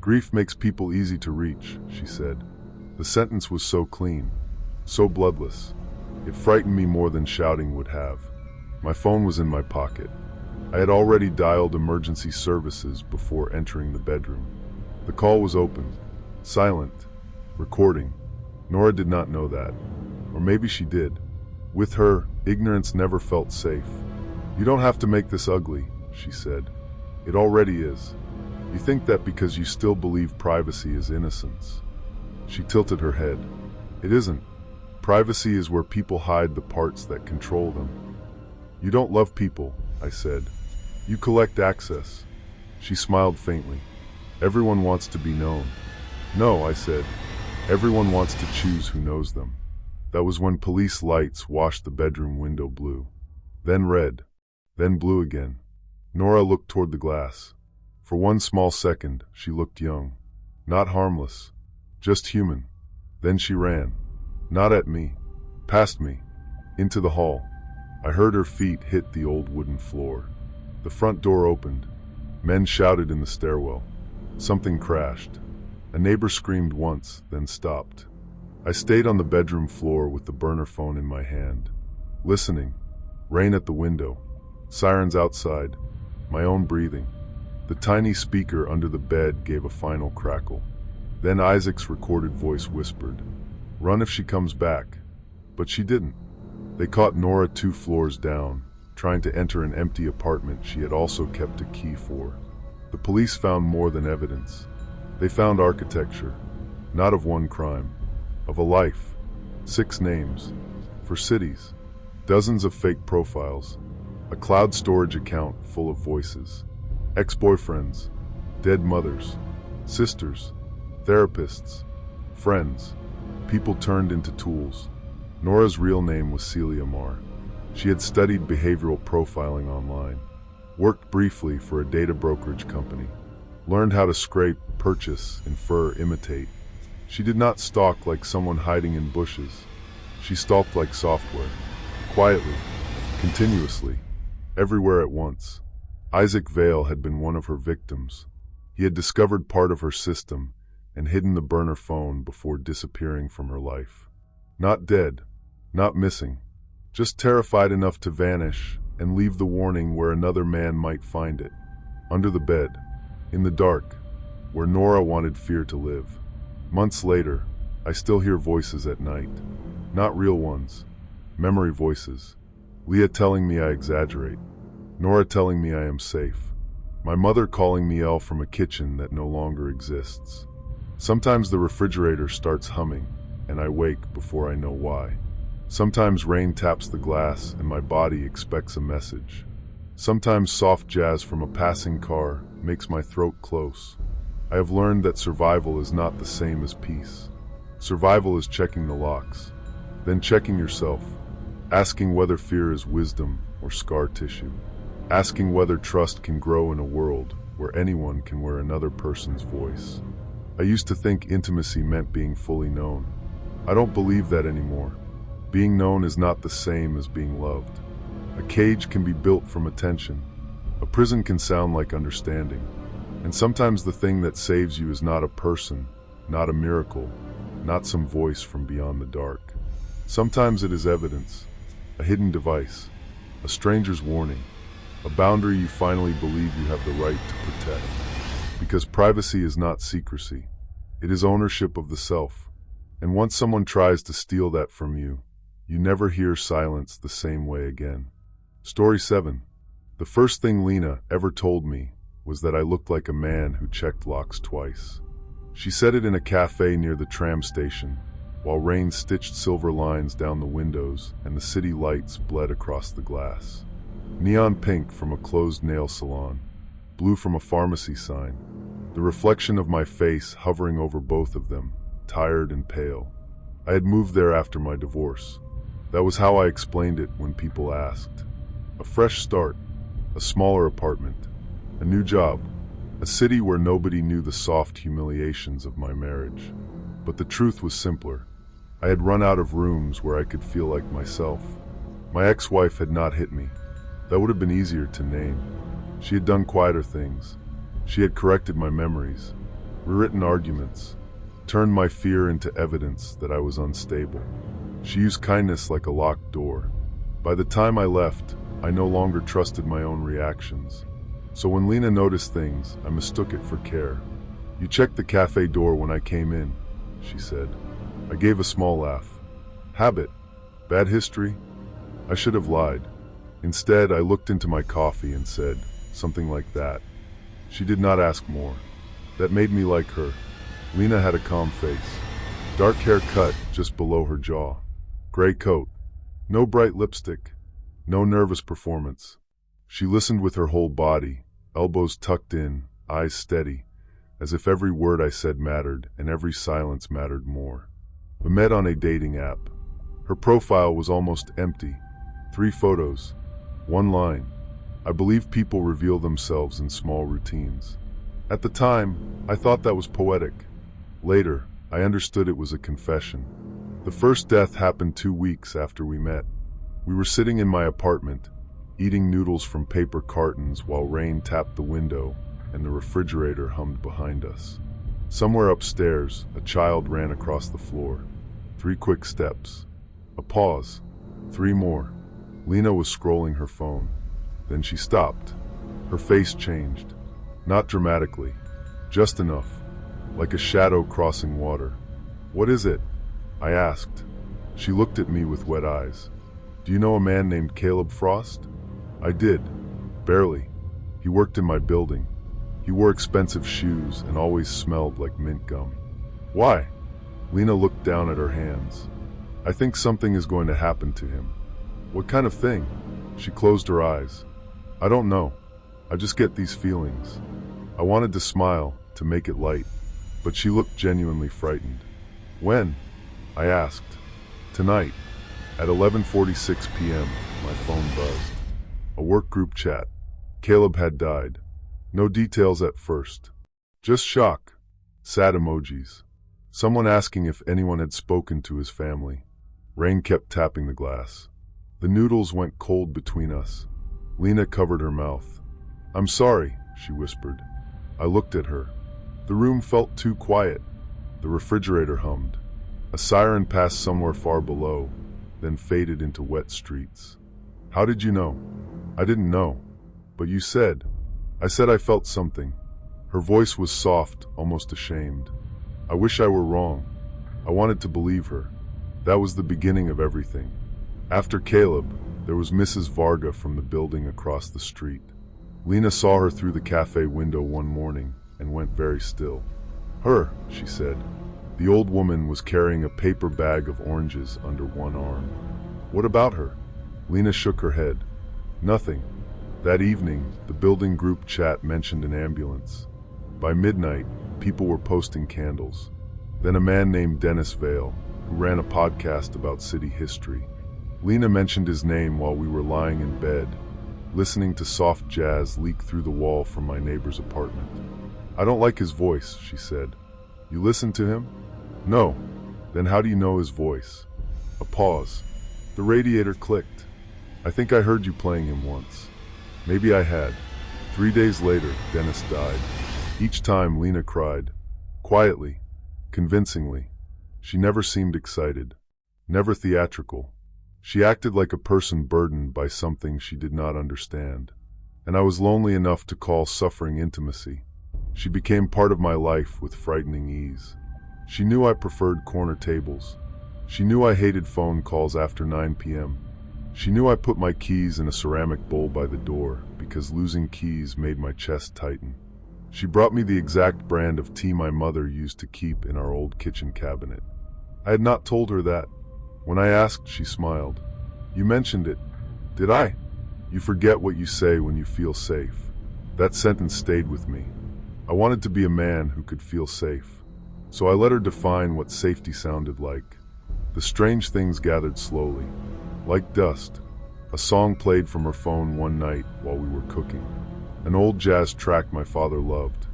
"Grief makes people easy to reach," she said. The sentence was so clean, so bloodless. It frightened me more than shouting would have. My phone was in my pocket. I had already dialed emergency services before entering the bedroom. The call was open, silent, recording. Nora did not know that. Or maybe she did. With her, ignorance never felt safe. "You don't have to make this ugly," she said. "It already is. You think that because you still believe privacy is innocence." She tilted her head. "It isn't. Privacy is where people hide the parts that control them." "You don't love people," I said. "You collect access." She smiled faintly. "Everyone wants to be known." "No," I said. "Everyone wants to choose who knows them." That was when police lights washed the bedroom window blue. Then red. Then blue again. Nora looked toward the glass. For one small second, she looked young. Not harmless. Just human. Then she ran. Not at me. Past me. Into the hall. I heard her feet hit the old wooden floor. The front door opened. Men shouted in the stairwell. Something crashed. A neighbor screamed once, then stopped. I stayed on the bedroom floor with the burner phone in my hand. Listening. Rain at the window. Sirens outside. My own breathing. The tiny speaker under the bed gave a final crackle. Then Isaac's recorded voice whispered, "Run if she comes back." But she didn't. They caught Nora 2 floors down, trying to enter an empty apartment she had also kept a key for. The police found more than evidence. They found architecture, not of one crime, of a life. 6 names, for cities, dozens of fake profiles, a cloud storage account full of voices, ex-boyfriends, dead mothers, sisters, therapists, friends, people turned into tools. Nora's real name was Celia Marr. She had studied behavioral profiling online, worked briefly for a data brokerage company, learned how to scrape, purchase, infer, imitate. She did not stalk like someone hiding in bushes. She stalked like software, quietly, continuously, everywhere at once. Isaac Vale had been one of her victims. He had discovered part of her system and hidden the burner phone before disappearing from her life. Not dead, not missing, just terrified enough to vanish and leave the warning where another man might find it. Under the bed, in the dark, where Nora wanted fear to live. Months later, I still hear voices at night. Not real ones, memory voices. Leah telling me I exaggerate. Nora telling me I am safe. My mother calling me Elle from a kitchen that no longer exists. Sometimes the refrigerator starts humming, and I wake before I know why. Sometimes rain taps the glass and my body expects a message. Sometimes soft jazz from a passing car makes my throat close. I have learned that survival is not the same as peace. Survival is checking the locks, then checking yourself, asking whether fear is wisdom or scar tissue, asking whether trust can grow in a world where anyone can wear another person's voice. I used to think intimacy meant being fully known. I don't believe that anymore. Being known is not the same as being loved. A cage can be built from attention. A prison can sound like understanding. And sometimes the thing that saves you is not a person, not a miracle, not some voice from beyond the dark. Sometimes it is evidence, a hidden device, a stranger's warning, a boundary you finally believe you have the right to protect. Because privacy is not secrecy. It is ownership of the self. And once someone tries to steal that from you, you never hear silence the same way again. Story 7. The first thing Lena ever told me was that I looked like a man who checked locks twice. She said it in a cafe near the tram station, while rain stitched silver lines down the windows and the city lights bled across the glass. Neon pink from a closed nail salon, blue from a pharmacy sign, the reflection of my face hovering over both of them, tired and pale. I had moved there after my divorce. That was how I explained it when people asked. A fresh start, a smaller apartment, a new job, a city where nobody knew the soft humiliations of my marriage. But the truth was simpler. I had run out of rooms where I could feel like myself. My ex-wife had not hit me. That would have been easier to name. She had done quieter things. She had corrected my memories, rewritten arguments, turned my fear into evidence that I was unstable. She used kindness like a locked door. By the time I left, I no longer trusted my own reactions. So when Lena noticed things, I mistook it for care. "You checked the cafe door when I came in," she said. I gave a small laugh. "Habit? Bad history?" I should have lied. Instead, I looked into my coffee and said something like that. She did not ask more. That made me like her. Lena had a calm face. Dark hair cut just below her jaw. Gray coat. No bright lipstick. No nervous performance. She listened with her whole body, elbows tucked in, eyes steady, as if every word I said mattered and every silence mattered more. We met on a dating app. Her profile was almost empty. 3 photos. 1 line. I believe people reveal themselves in small routines. At the time, I thought that was poetic. Later, I understood it was a confession. The first death happened 2 weeks after we met. We were sitting in my apartment, eating noodles from paper cartons while rain tapped the window and the refrigerator hummed behind us. Somewhere upstairs, a child ran across the floor. 3 quick steps. A pause. 3 more. Lena was scrolling her phone. Then she stopped. Her face changed. Not dramatically. Just enough. Like a shadow crossing water. "What is it?" I asked. She looked at me with wet eyes. "Do you know a man named Caleb Frost?" I did. Barely. He worked in my building. He wore expensive shoes and always smelled like mint gum. "Why?" Lena looked down at her hands. "I think something is going to happen to him." "What kind of thing?" She closed her eyes. "I don't know. I just get these feelings." I wanted to smile, to make it light, but she looked genuinely frightened. "When?" I asked. "Tonight." At 11:46 p.m., my phone buzzed. A work group chat. Caleb had died. No details at first. Just shock. Sad emojis. Someone asking if anyone had spoken to his family. Rain kept tapping the glass. The noodles went cold between us. Lena covered her mouth. "I'm sorry," she whispered. I looked at her. The room felt too quiet. The refrigerator hummed. A siren passed somewhere far below, then faded into wet streets. "How did you know?" "I didn't know. But you said." I said I felt something. Her voice was soft, almost ashamed. I wish I were wrong. I wanted to believe her. That was the beginning of everything. After Caleb, there was Mrs. Varga from the building across the street. Lena saw her through the cafe window one morning and went very still. "Her," she said. The old woman was carrying a paper bag of oranges under one arm. "What about her?" Lena shook her head. "Nothing." That evening, the building group chat mentioned an ambulance. By midnight, people were posting candles. Then a man named Dennis Vale, who ran a podcast about city history. Lena mentioned his name while we were lying in bed, listening to soft jazz leak through the wall from my neighbor's apartment. "I don't like his voice," she said. You listened to him? No. Then how do you know his voice? A pause. The radiator clicked. I think I heard you playing him once. Maybe I had. 3 days later, Dennis died. Each time, Lena cried. Quietly. Convincingly. She never seemed excited. Never theatrical. She acted like a person burdened by something she did not understand. And I was lonely enough to call suffering intimacy. She became part of my life with frightening ease. She knew I preferred corner tables. She knew I hated phone calls after 9 p.m. She knew I put my keys in a ceramic bowl by the door because losing keys made my chest tighten. She brought me the exact brand of tea my mother used to keep in our old kitchen cabinet. I had not told her that. When I asked, she smiled. You mentioned it. Did I? You forget what you say when you feel safe. That sentence stayed with me. I wanted to be a man who could feel safe. So I let her define what safety sounded like. The strange things gathered slowly. Like dust. A song played from her phone one night while we were cooking. An old jazz track my father loved.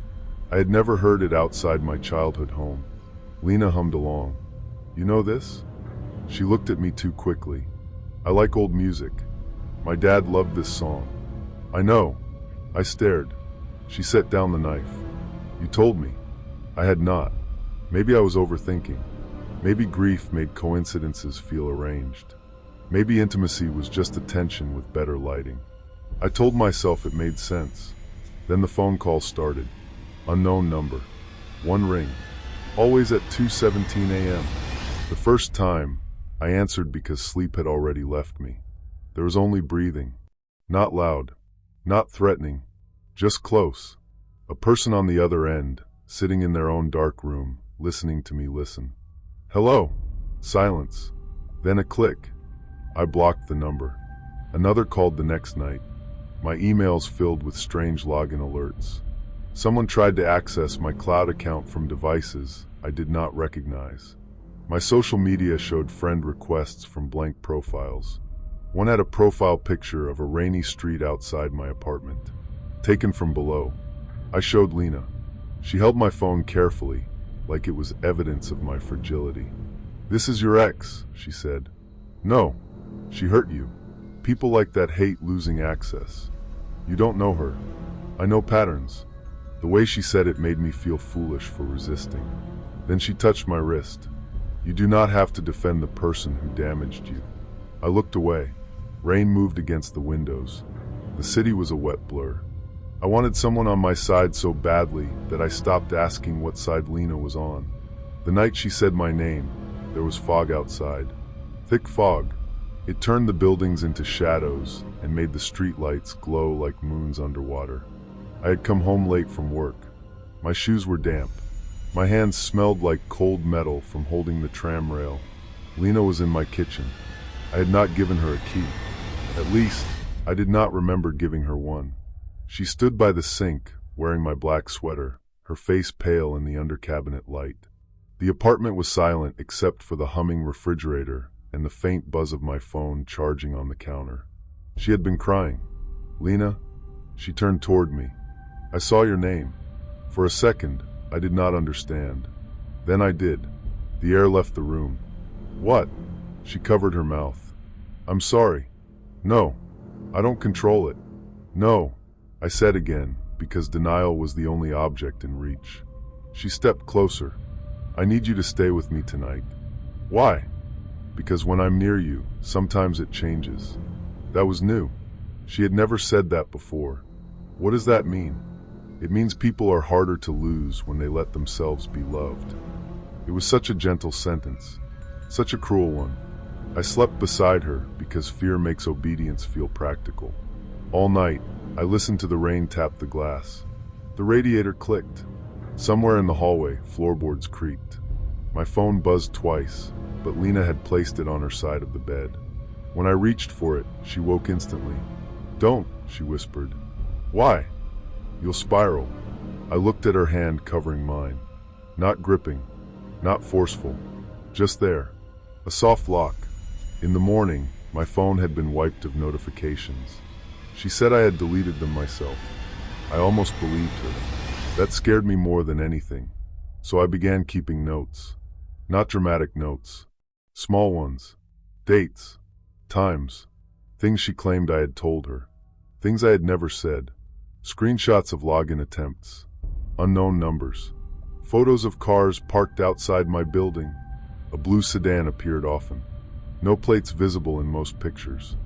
I had never heard it outside my childhood home. Lena hummed along. You know this? She looked at me too quickly. I like old music. My dad loved this song. I know. I stared. She set down the knife. You told me. I had not. Maybe I was overthinking. Maybe grief made coincidences feel arranged. Maybe intimacy was just attention with better lighting. I told myself it made sense. Then the phone call started. Unknown number. One ring. Always at 2:17 a.m. The first time, I answered because sleep had already left me. There was only breathing. Not loud. Not threatening. Just close. A person on the other end, sitting in their own dark room, listening to me listen. Hello. Silence. Then a click. I blocked the number. Another called the next night. My emails filled with strange login alerts. Someone tried to access my cloud account from devices I did not recognize. My social media showed friend requests from blank profiles. One had a profile picture of a rainy street outside my apartment, taken from below. I showed Lena. She held my phone carefully, like it was evidence of my fragility. This is your ex, she said. No, she hurt you. People like that hate losing access. You don't know her. I know patterns. The way she said it made me feel foolish for resisting. Then she touched my wrist. You do not have to defend the person who damaged you. I looked away. Rain moved against the windows. The city was a wet blur. I wanted someone on my side so badly that I stopped asking what side Lena was on. The night she said my name, there was fog outside. Thick fog. It turned the buildings into shadows and made the streetlights glow like moons underwater. I had come home late from work. My shoes were damp. My hands smelled like cold metal from holding the tram rail. Lena was in my kitchen. I had not given her a key. At least, I did not remember giving her one. She stood by the sink, wearing my black sweater, her face pale in the under-cabinet light. The apartment was silent except for the humming refrigerator and the faint buzz of my phone charging on the counter. She had been crying. Lena? She turned toward me. I saw your name. For a second, I did not understand. Then I did. The air left the room. What? She covered her mouth. I'm sorry. No. I don't control it. No. I said again, because denial was the only object in reach. She stepped closer. I need you to stay with me tonight. Why? Because when I'm near you, sometimes it changes. That was new. She had never said that before. What does that mean? It means people are harder to lose when they let themselves be loved. It was such a gentle sentence, such a cruel one. I slept beside her because fear makes obedience feel practical. All night, I listened to the rain tap the glass. The radiator clicked. Somewhere in the hallway, floorboards creaked. My phone buzzed twice, but Lena had placed it on her side of the bed. When I reached for it, she woke instantly. Don't, she whispered. Why? You'll spiral. I looked at her hand covering mine. Not gripping, not forceful, just there. A soft lock. In the morning, my phone had been wiped of notifications. She said I had deleted them myself. I almost believed her. That scared me more than anything. So I began keeping notes. Not dramatic notes. Small ones. Dates. Times. Things she claimed I had told her. Things I had never said. Screenshots of login attempts. Unknown numbers. Photos of cars parked outside my building. A blue sedan appeared often. No plates visible in most pictures.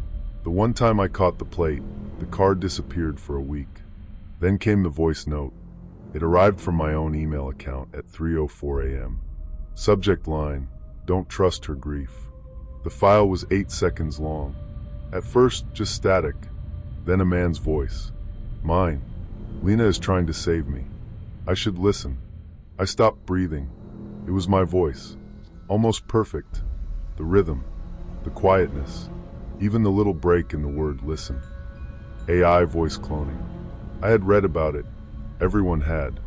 The one time I caught the plate, the car disappeared for a week. Then came the voice note. It arrived from my own email account at 3:04 a.m. Subject line, "Don't trust her grief." The file was 8 seconds long. At first, just static. Then a man's voice. Mine. Lena is trying to save me. I should listen. I stopped breathing. It was my voice. Almost perfect. The rhythm. The quietness. Even the little break in the word listen. AI voice cloning. I had read about it. Everyone had.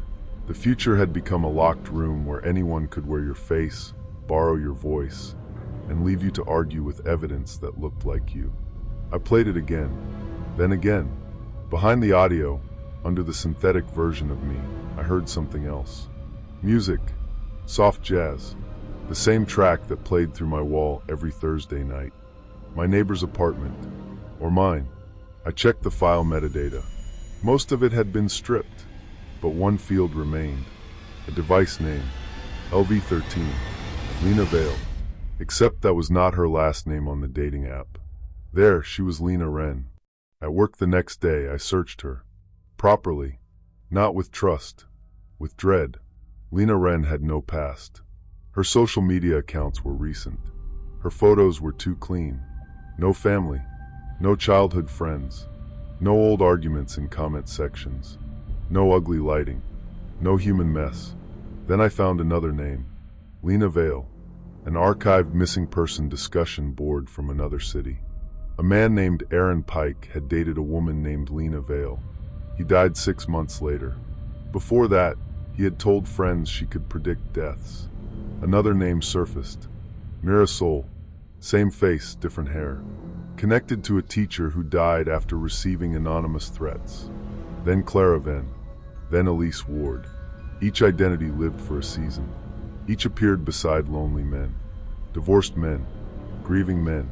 The future had become a locked room where anyone could wear your face, borrow your voice, and leave you to argue with evidence that looked like you. I played it again, then again. Behind the audio, under the synthetic version of me, I heard something else. Music. Soft jazz. The same track that played through my wall every Thursday night. My neighbor's apartment. Or mine. I checked the file metadata. Most of it had been stripped, but one field remained. A device name. LV13. Lena Vale. Except that was not her last name on the dating app. There, she was Lena Wren. At work the next day, I searched her. Properly. Not with trust. With dread. Lena Wren had no past. Her social media accounts were recent. Her photos were too clean. No family. No childhood friends. No old arguments in comment sections. No ugly lighting. No human mess. Then I found another name. Lena Vale. An archived missing person discussion board from another city. A man named Aaron Pike had dated a woman named Lena Vale. He died 6 months later. Before that, he had told friends she could predict deaths. Another name surfaced. Mirasol. Same face, different hair. Connected to a teacher who died after receiving anonymous threats. Then Clara Venn. Then Elise Ward. Each identity lived for a season. Each appeared beside lonely men. Divorced men. Grieving men.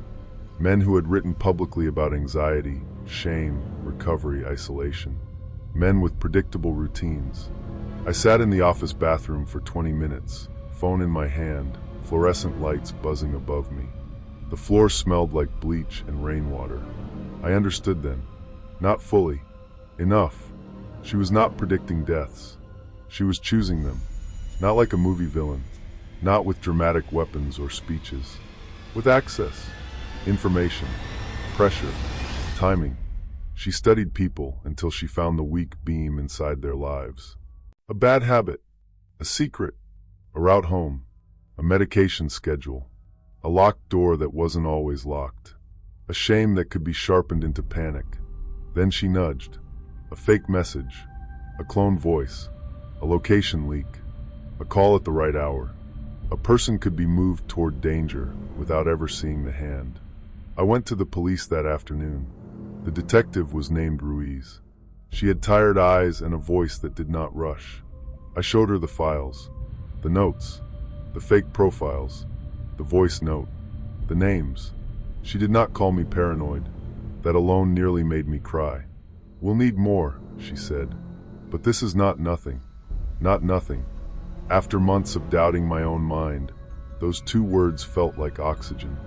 Men who had written publicly about anxiety, shame, recovery, isolation. Men with predictable routines. I sat in the office bathroom for 20 minutes, phone in my hand, fluorescent lights buzzing above me. The floor smelled like bleach and rainwater. I understood then. Not fully. Enough. She was not predicting deaths. She was choosing them. Not like a movie villain. Not with dramatic weapons or speeches. With access. Information. Pressure. Timing. She studied people until she found the weak beam inside their lives. A bad habit. A secret. A route home. A medication schedule. A locked door that wasn't always locked. A shame that could be sharpened into panic. Then she nudged. A fake message. A clone voice. A location leak. A call at the right hour. A person could be moved toward danger without ever seeing the hand. I went to the police that afternoon. The detective was named Ruiz. She had tired eyes and a voice that did not rush. I showed her the files. The notes. The fake profiles. The voice note. The names. She did not call me paranoid. That alone nearly made me cry. "We'll need more," she said. "But this is not nothing. Not nothing." After months of doubting my own mind, those 2 words felt like oxygen.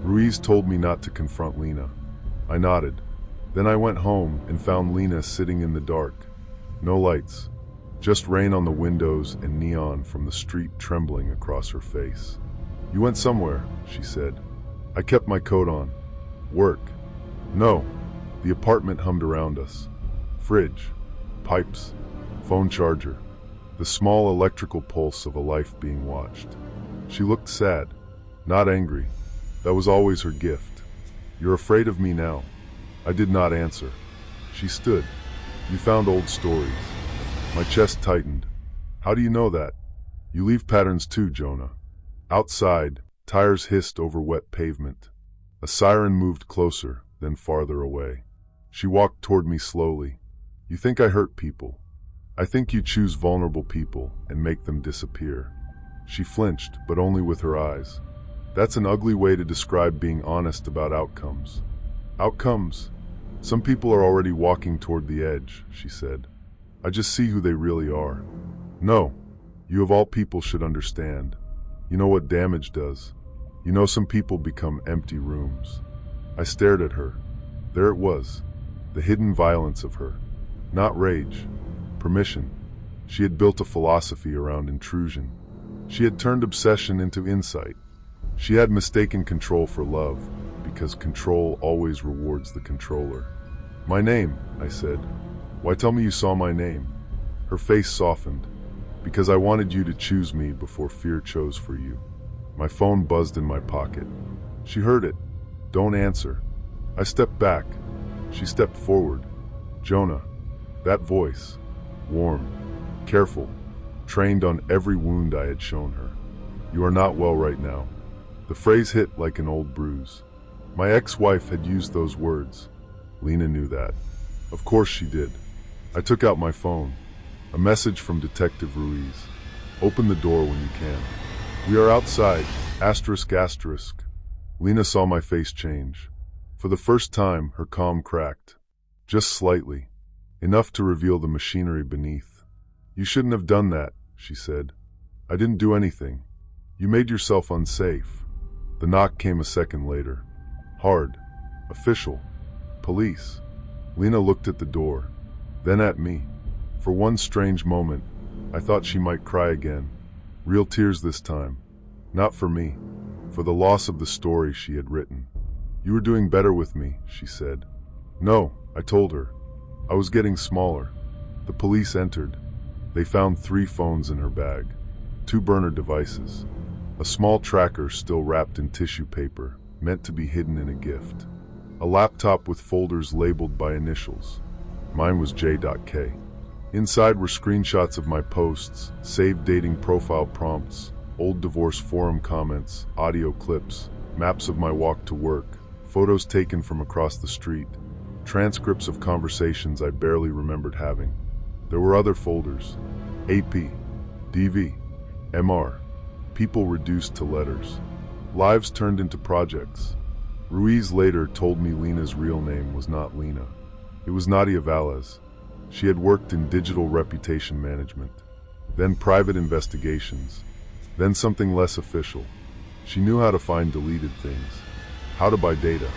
Ruiz told me not to confront Lena. I nodded. Then I went home and found Lena sitting in the dark. No lights. Just rain on the windows and neon from the street trembling across her face. "You went somewhere," she said. I kept my coat on. "Work." "No." The apartment hummed around us. Fridge. Pipes. Phone charger. The small electrical pulse of a life being watched. She looked sad. Not angry. That was always her gift. "You're afraid of me now." I did not answer. She stood. "You found old stories." My chest tightened. "How do you know that?" "You leave patterns too, Jonah." Outside, tires hissed over wet pavement. A siren moved closer, then farther away. She walked toward me slowly. "You think I hurt people?" I think you choose vulnerable people and make them disappear. She flinched, but only with her eyes. That's an ugly way to describe being honest about outcomes. Outcomes? Some people are already walking toward the edge, she said. I just see who they really are. No, you of all people should understand. You know what damage does. You know some people become empty rooms. I stared at her. There it was, the hidden violence of her. Not rage, permission. She had built a philosophy around intrusion. She had turned obsession into insight. She had mistaken control for love, because control always rewards the controller. My name, I said. Why tell me you saw my name? Her face softened. Because I wanted you to choose me before fear chose for you. My phone buzzed in my pocket. She heard it. Don't answer. I stepped back. She stepped forward. Jonah. That voice. Warm. Careful. Trained on every wound I had shown her. You are not well right now. The phrase hit like an old bruise. My ex-wife had used those words. Lena knew that. Of course she did. I took out my phone. A message from Detective Ruiz. Open the door when you can. We are outside. ***. Lena saw my face change. For the first time, her calm cracked. Just slightly. Enough to reveal the machinery beneath. You shouldn't have done that, she said. I didn't do anything. You made yourself unsafe. The knock came a second later. Hard. Official. Police. Lena looked at the door. Then at me. For one strange moment, I thought she might cry again. Real tears this time. Not for me. For the loss of the story she had written. You were doing better with me, she said. No, I told her. I was getting smaller. The police entered. They found 3 phones in her bag. 2 burner devices. A small tracker still wrapped in tissue paper, meant to be hidden in a gift. A laptop with folders labeled by initials. Mine was J.K. Inside were screenshots of my posts, saved dating profile prompts, old divorce forum comments, audio clips, maps of my walk to work, photos taken from across the street, transcripts of conversations I barely remembered having. There were other folders. AP, DV, MR, people reduced to letters. Lives turned into projects. Ruiz later told me Lena's real name was not Lena. It was Nadia Valles. She had worked in digital reputation management, then private investigations, then something less official. She knew how to find deleted things, how to buy data,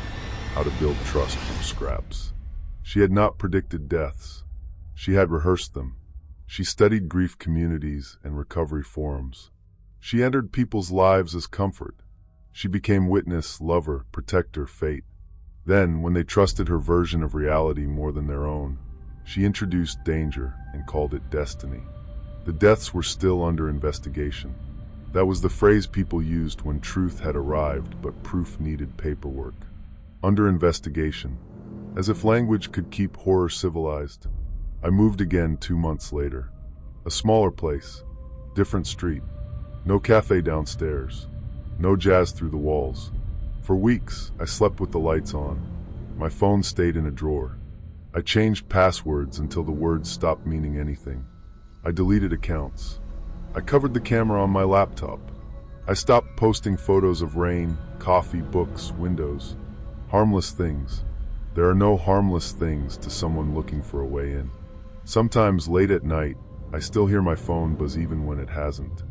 how to build trust from scraps. She had not predicted deaths. She had rehearsed them. She studied grief communities and recovery forums. She entered people's lives as comfort. She became witness, lover, protector, fate. Then, when they trusted her version of reality more than their own, she introduced danger and called it destiny. The deaths were still under investigation. That was the phrase people used when truth had arrived but proof needed paperwork. Under investigation. As if language could keep horror civilized. I moved again 2 months later. A smaller place. Different street. No cafe downstairs. No jazz through the walls. For weeks, I slept with the lights on. My phone stayed in a drawer. I changed passwords until the words stopped meaning anything. I deleted accounts. I covered the camera on my laptop. I stopped posting photos of rain, coffee, books, windows. Harmless things. There are no harmless things to someone looking for a way in. Sometimes late at night, I still hear my phone buzz even when it hasn't.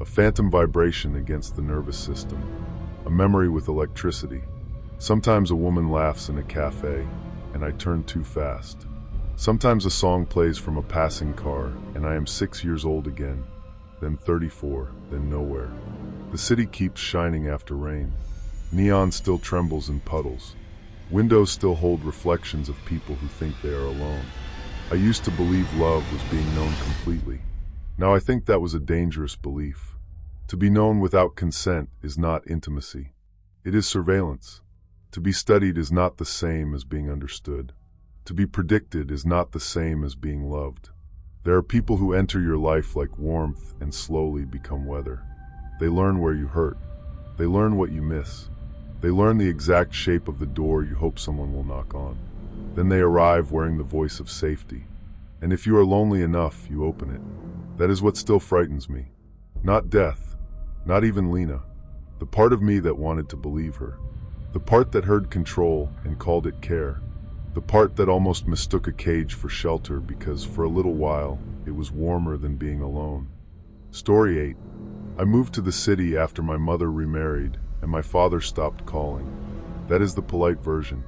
A phantom vibration against the nervous system. A memory with electricity. Sometimes a woman laughs in a cafe, and I turn too fast. Sometimes a song plays from a passing car, and I am 6 years old again, then 34, then nowhere. The city keeps shining after rain. Neon still trembles in puddles. Windows still hold reflections of people who think they are alone. I used to believe love was being known completely. Now I think that was a dangerous belief. To be known without consent is not intimacy. It is surveillance. To be studied is not the same as being understood. To be predicted is not the same as being loved. There are people who enter your life like warmth and slowly become weather. They learn where you hurt. They learn what you miss. They learn the exact shape of the door you hope someone will knock on. Then they arrive wearing the voice of safety. And if you are lonely enough, you open it. That is what still frightens me. Not death. Not even Lena. The part of me that wanted to believe her. The part that heard control and called it care. The part that almost mistook a cage for shelter because for a little while, it was warmer than being alone. Story 8. I moved to the city after my mother remarried and my father stopped calling. That is the polite version.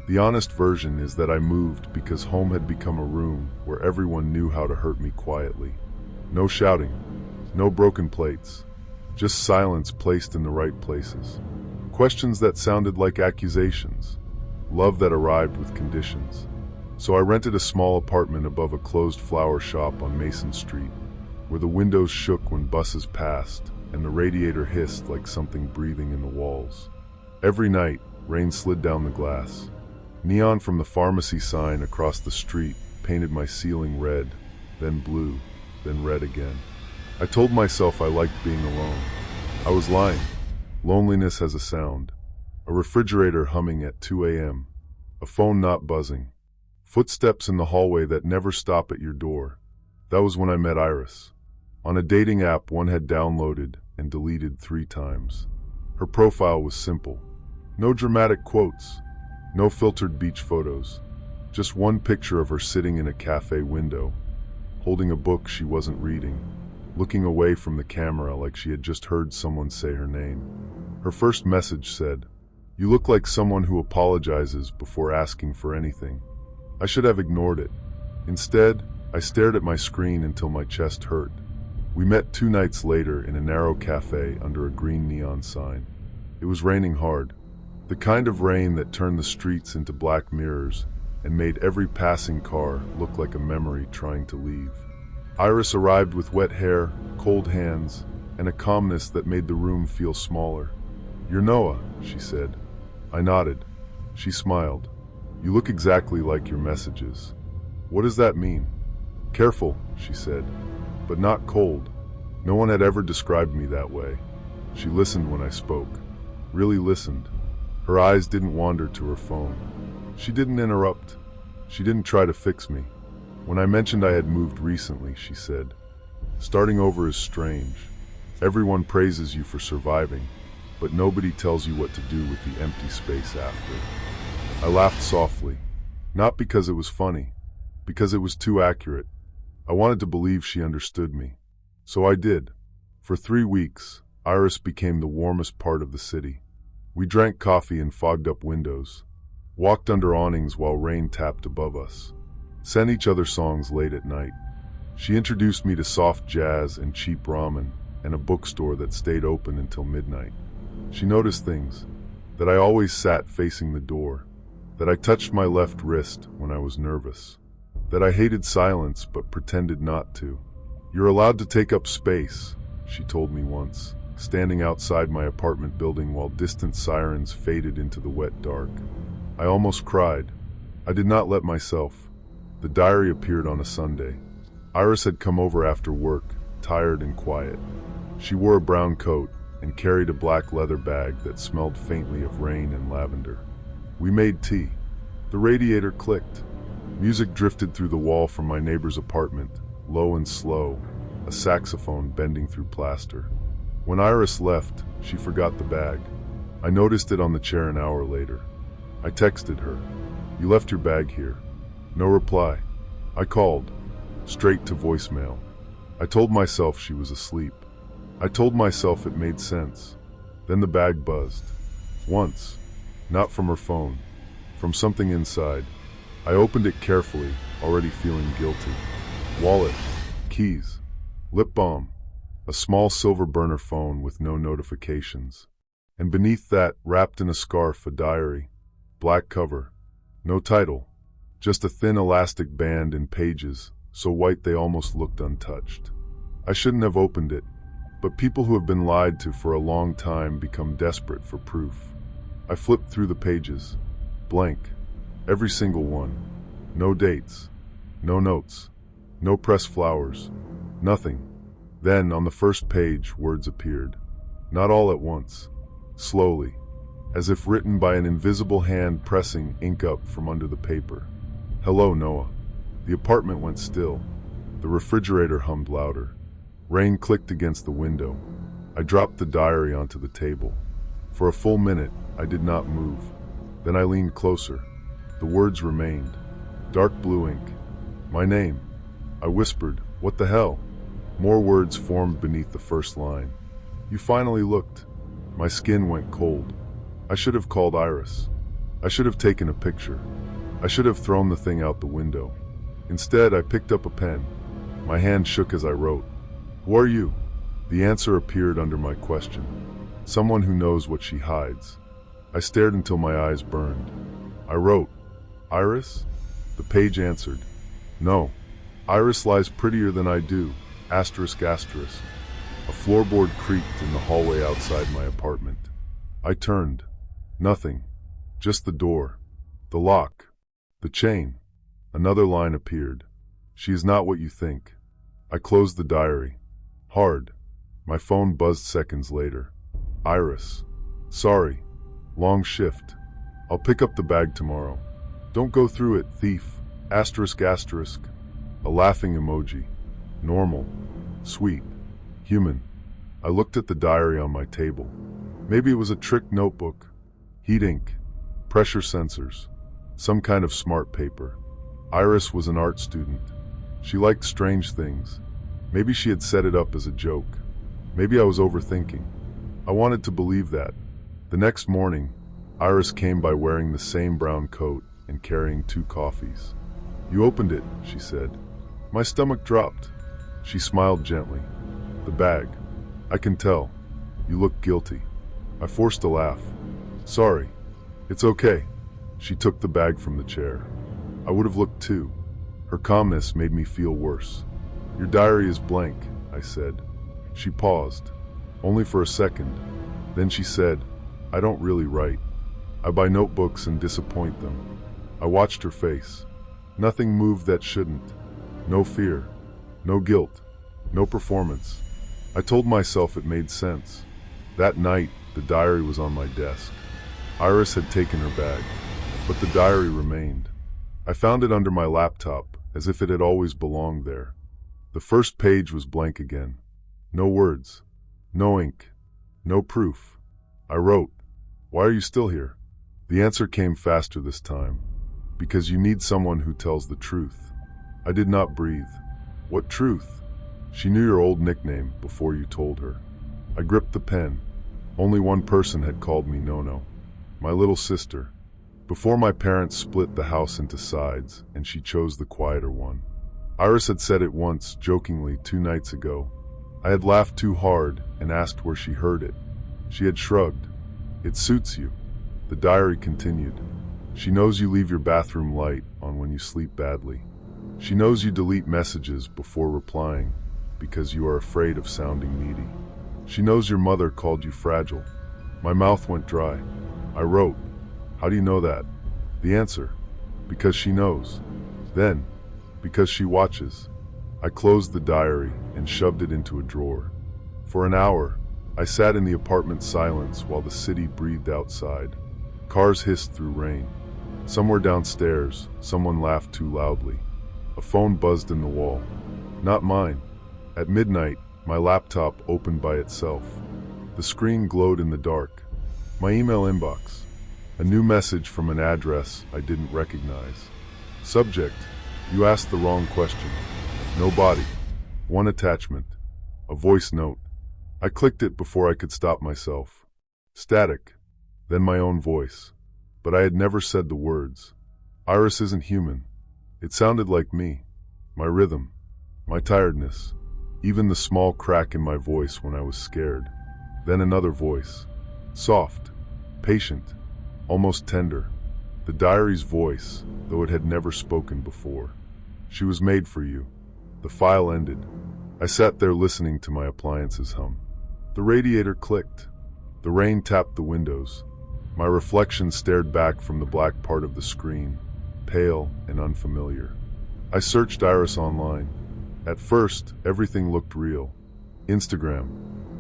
The honest version is that I moved because home had become a room where everyone knew how to hurt me quietly. No shouting, no broken plates, just silence placed in the right places. Questions that sounded like accusations, love that arrived with conditions. So I rented a small apartment above a closed flower shop on Mason Street, where the windows shook when buses passed and the radiator hissed like something breathing in the walls. Every night, rain slid down the glass. Neon from the pharmacy sign across the street painted my ceiling red, then blue, then red again. I told myself I liked being alone. I was lying. Loneliness has a sound. A refrigerator humming at 2 a.m. A phone not buzzing. Footsteps in the hallway that never stop at your door. That was when I met Iris. On a dating app one had downloaded and deleted 3 times. Her profile was simple. No dramatic quotes. No filtered beach photos. Just one picture of her sitting in a cafe window, holding a book she wasn't reading, looking away from the camera like she had just heard someone say her name. Her first message said, "You look like someone who apologizes before asking for anything." I should have ignored it. Instead, I stared at my screen until my chest hurt. We met 2 nights later in a narrow cafe under a green neon sign. It was raining hard. The kind of rain that turned the streets into black mirrors and made every passing car look like a memory trying to leave. Iris arrived with wet hair, cold hands, and a calmness that made the room feel smaller. "You're Noah," she said. I nodded. She smiled. "You look exactly like your messages." "What does that mean?" "Careful," she said, "but not cold." No one had ever described me that way. She listened when I spoke. Really listened. Her eyes didn't wander to her phone. She didn't interrupt. She didn't try to fix me. When I mentioned I had moved recently, she said, "Starting over is strange. Everyone praises you for surviving, but nobody tells you what to do with the empty space after." I laughed softly, not because it was funny, because it was too accurate. I wanted to believe she understood me. So I did. For 3 weeks, Iris became the warmest part of the city. We drank coffee in fogged-up windows, walked under awnings while rain tapped above us, sent each other songs late at night. She introduced me to soft jazz and cheap ramen and a bookstore that stayed open until midnight. She noticed things, that I always sat facing the door, that I touched my left wrist when I was nervous, that I hated silence but pretended not to. "You're allowed to take up space," she told me once, standing outside my apartment building while distant sirens faded into the wet dark. I almost cried. I did not let myself. The diary appeared on a Sunday. Iris had come over after work, tired and quiet. She wore a brown coat and carried a black leather bag that smelled faintly of rain and lavender. We made tea. The radiator clicked. Music drifted through the wall from my neighbor's apartment, low and slow, a saxophone bending through plaster. When Iris left, she forgot the bag. I noticed it on the chair an hour later. I texted her, "You left your bag here." No reply. I called, straight to voicemail. I told myself she was asleep. I told myself it made sense. Then the bag buzzed. Once. Not from her phone. From something inside. I opened it carefully, already feeling guilty. Wallet. Keys. Lip balm. A small silver burner phone with no notifications. And beneath that, wrapped in a scarf, a diary. Black cover. No title. Just a thin elastic band and pages, so white they almost looked untouched. I shouldn't have opened it, but people who have been lied to for a long time become desperate for proof. I flipped through the pages. Blank. Every single one. No dates. No notes. No pressed flowers. Nothing. Then, on the first page, words appeared. Not all at once. Slowly. As if written by an invisible hand pressing ink up from under the paper. "Hello, Noah. The apartment went still. The refrigerator hummed louder. Rain clicked against the window. I dropped the diary onto the table. For a full minute, I did not move. Then I leaned closer. The words remained. Dark blue ink. My name. I whispered, "What the hell?" More words formed beneath the first line. You finally looked. My skin went cold. I should have called Iris. I should have taken a picture. I should have thrown the thing out the window. Instead, I picked up a pen. My hand shook as I wrote. Who are you? The answer appeared under my question. Someone who knows what she hides. I stared until my eyes burned. I wrote, Iris? The page answered, no. Iris lies prettier than I do, asterisk asterisk. A floorboard creaked in the hallway outside my apartment. I turned. Nothing. Just the door. The lock. The chain. Another line appeared. She is not what you think. I closed the diary. Hard. My phone buzzed seconds later. Iris. Sorry. Long shift. I'll pick up the bag tomorrow. Don't go through it, thief. Asterisk asterisk. A laughing emoji. Normal. Sweet. Human. I looked at the diary on my table. Maybe it was a trick notebook. Heat ink. Pressure sensors. Some kind of smart paper. Iris was an art student. She liked strange things. Maybe she had set it up as a joke. Maybe I was overthinking. I wanted to believe that. The next morning, Iris came by wearing the same brown coat and carrying 2 coffees. You opened it, she said. My stomach dropped. She smiled gently. The bag. I can tell. You look guilty. I forced a laugh. Sorry. It's okay. She took the bag from the chair. I would have looked too. Her calmness made me feel worse. Your diary is blank, I said. She paused. Only for a second. Then she said, I don't really write. I buy notebooks and disappoint them. I watched her face. Nothing moved that shouldn't. No fear. No guilt. No performance. I told myself it made sense. That night, the diary was on my desk. Iris had taken her bag, but the diary remained. I found it under my laptop, as if it had always belonged there. The first page was blank again. No words. No ink. No proof. I wrote, Why are you still here? The answer came faster this time. Because you need someone who tells the truth. I did not breathe. What truth? She knew your old nickname before you told her. I gripped the pen. Only one person had called me No-No. My little sister. Before my parents split the house into sides, and she chose the quieter one. Iris had said it once, jokingly, 2 nights ago. I had laughed too hard and asked where she heard it. She had shrugged. It suits you. The diary continued. She knows you leave your bathroom light on when you sleep badly. She knows you delete messages before replying because you are afraid of sounding needy. She knows your mother called you fragile. My mouth went dry. I wrote, How do you know that? The answer, because she knows. Then, because she watches. I closed the diary and shoved it into a drawer. For an hour, I sat in the apartment's silence while the city breathed outside. Cars hissed through rain. Somewhere downstairs, someone laughed too loudly. A phone buzzed in the wall. Not mine. At midnight, my laptop opened by itself. The screen glowed in the dark. My email inbox. A new message from an address I didn't recognize. Subject, you asked the wrong question. No body. 1 attachment. A voice note. I clicked it before I could stop myself. Static. Then my own voice. But I had never said the words. Iris isn't human. It sounded like me. My rhythm. My tiredness. Even the small crack in my voice when I was scared. Then another voice. Soft. Patient. Almost tender. The diary's voice, though it had never spoken before. She was made for you. The file ended. I sat there listening to my appliances hum. The radiator clicked. The rain tapped the windows. My reflection stared back from the black part of the screen, pale and unfamiliar. I searched Iris online. At first, everything looked real. Instagram,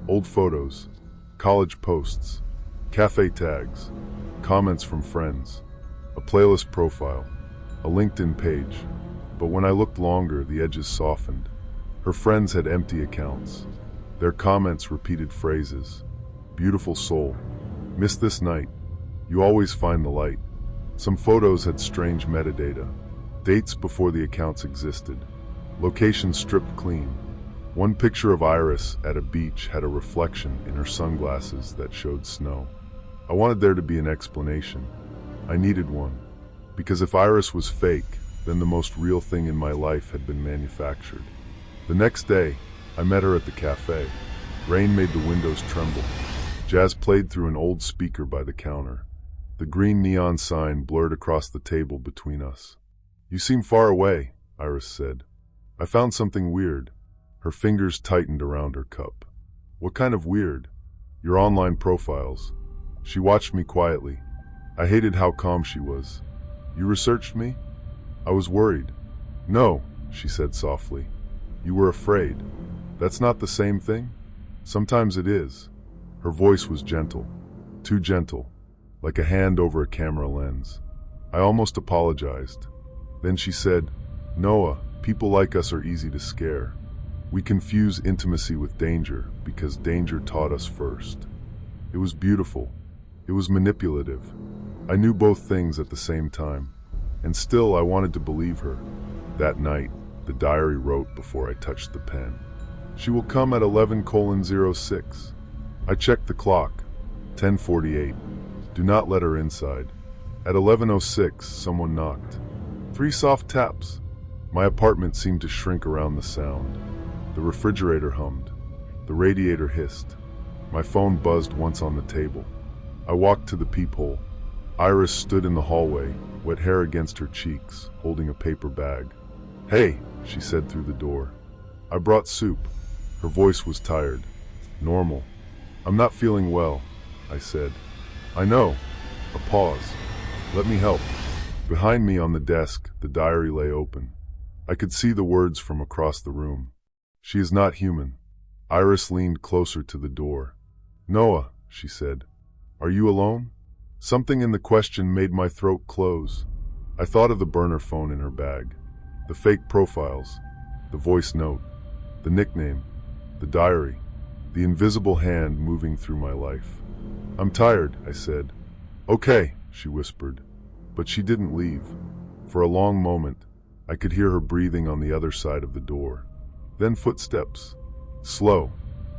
old photos, college posts, cafe tags, comments from friends, a playlist profile, a LinkedIn page. But when I looked longer, the edges softened. Her friends had empty accounts. Their comments repeated phrases. Beautiful soul. Miss this night. You always find the light. Some photos had strange metadata. Dates before the accounts existed. Locations stripped clean. One picture of Iris at a beach had a reflection in her sunglasses that showed snow. I wanted there to be an explanation. I needed one. Because if Iris was fake, then the most real thing in my life had been manufactured. The next day, I met her at the cafe. Rain made the windows tremble. Jazz played through an old speaker by the counter. The green neon sign blurred across the table between us. You seem far away, Iris said. I found something weird. Her fingers tightened around her cup. What kind of weird? Your online profiles. She watched me quietly. I hated how calm she was. You researched me? I was worried. No, she said softly. You were afraid. That's not the same thing? Sometimes it is. Her voice was gentle. Too gentle. Like a hand over a camera lens. I almost apologized. Then she said, Noah, people like us are easy to scare. We confuse intimacy with danger because danger taught us first. It was beautiful. It was manipulative. I knew both things at the same time. And still I wanted to believe her. That night, the diary wrote before I touched the pen. She will come at 11:06. I checked the clock. 10:48. Do not let her inside. At 11:06, someone knocked. 3 soft taps. My apartment seemed to shrink around the sound. The refrigerator hummed. The radiator hissed. My phone buzzed once on the table. I walked to the peephole. Iris stood in the hallway, wet hair against her cheeks, holding a paper bag. Hey, she said through the door. I brought soup. Her voice was tired. Normal. I'm not feeling well, I said. I know. A pause. Let me help. Behind me on the desk, the diary lay open. I could see the words from across the room. She is not human. Iris leaned closer to the door. Noah, she said. Are you alone? Something in the question made my throat close. I thought of the burner phone in her bag. The fake profiles. The voice note. The nickname. The diary. The invisible hand moving through my life. I'm tired, I said. Okay, she whispered. But she didn't leave. For a long moment, I could hear her breathing on the other side of the door. Then footsteps. Slow.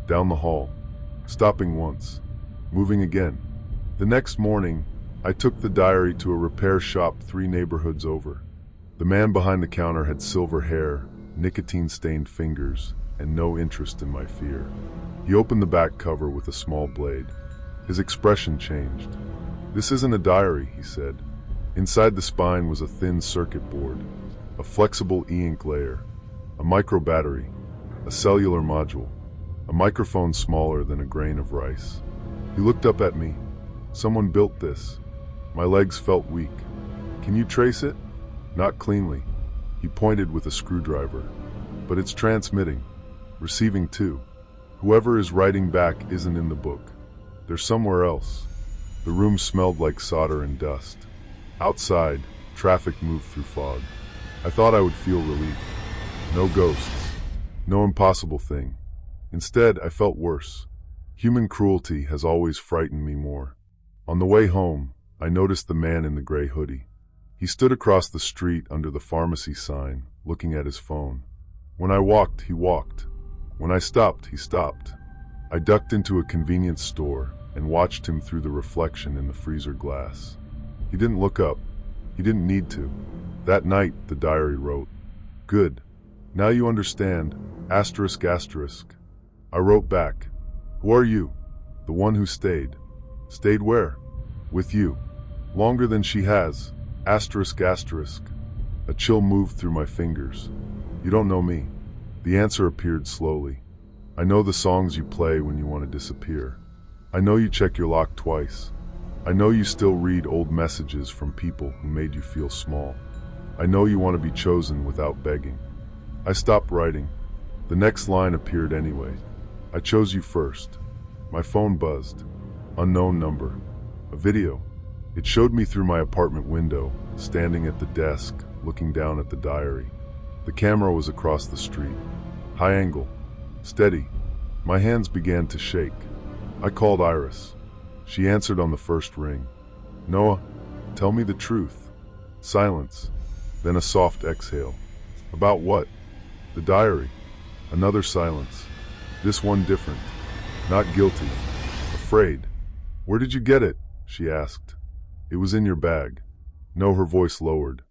Down the hall. Stopping once. Moving again. The next morning, I took the diary to a repair shop 3 neighborhoods over. The man behind the counter had silver hair, nicotine-stained fingers, and no interest in my fear. He opened the back cover with a small blade. His expression changed. This isn't a diary, he said. Inside the spine was a thin circuit board, a flexible e-ink layer, a micro battery, a cellular module, a microphone smaller than a grain of rice. He looked up at me. Someone built this. My legs felt weak. Can you trace it? Not cleanly. He pointed with a screwdriver. But it's transmitting. Receiving too. Whoever is writing back isn't in the book. They're somewhere else. The room smelled like solder and dust. Outside, traffic moved through fog. I thought I would feel relief. No ghosts. No impossible thing. Instead, I felt worse. Human cruelty has always frightened me more. On the way home, I noticed the man in the gray hoodie. He stood across the street under the pharmacy sign, looking at his phone. When I walked, he walked. When I stopped, he stopped. I ducked into a convenience store and watched him through the reflection in the freezer glass. He didn't look up. He didn't need to. That night, the diary wrote, Good. Now you understand. Asterisk asterisk. I wrote back. Who are you? The one who stayed. Stayed where? With you. Longer than she has. Asterisk asterisk. A chill moved through my fingers. You don't know me. The answer appeared slowly. I know the songs you play when you want to disappear. I know you check your lock twice. I know you still read old messages from people who made you feel small. I know you want to be chosen without begging. I stopped writing. The next line appeared anyway. I chose you first. My phone buzzed. Unknown number. A video. It showed me through my apartment window, standing at the desk, looking down at the diary. The camera was across the street. High angle. Steady. My hands began to shake. I called Iris. She answered on the first ring. Noah, tell me the truth. Silence. Then a soft exhale. About what? The diary. Another silence. This one different. Not guilty. Afraid. Where did you get it? She asked. It was in your bag. No, her voice lowered.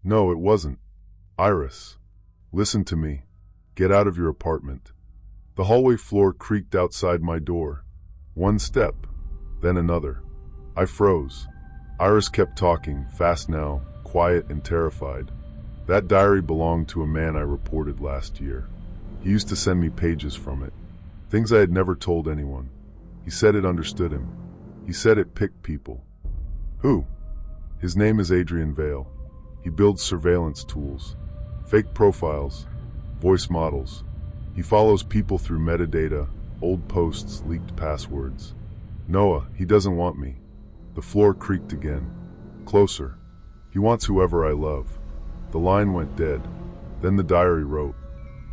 No, it wasn't. Iris. Listen to me. Get out of your apartment. The hallway floor creaked outside my door. One step, then another. I froze. Iris kept talking, fast now, quiet and terrified. That diary belonged to a man I reported last year. He used to send me pages from it. Things I had never told anyone. He said it understood him. He said it picked people. Who? His name is Adrian Vale. He builds surveillance tools, fake profiles, voice models. He follows people through metadata, old posts, leaked passwords. Noah, he doesn't want me. The floor creaked again. Closer. He wants whoever I love. The line went dead. Then the diary wrote,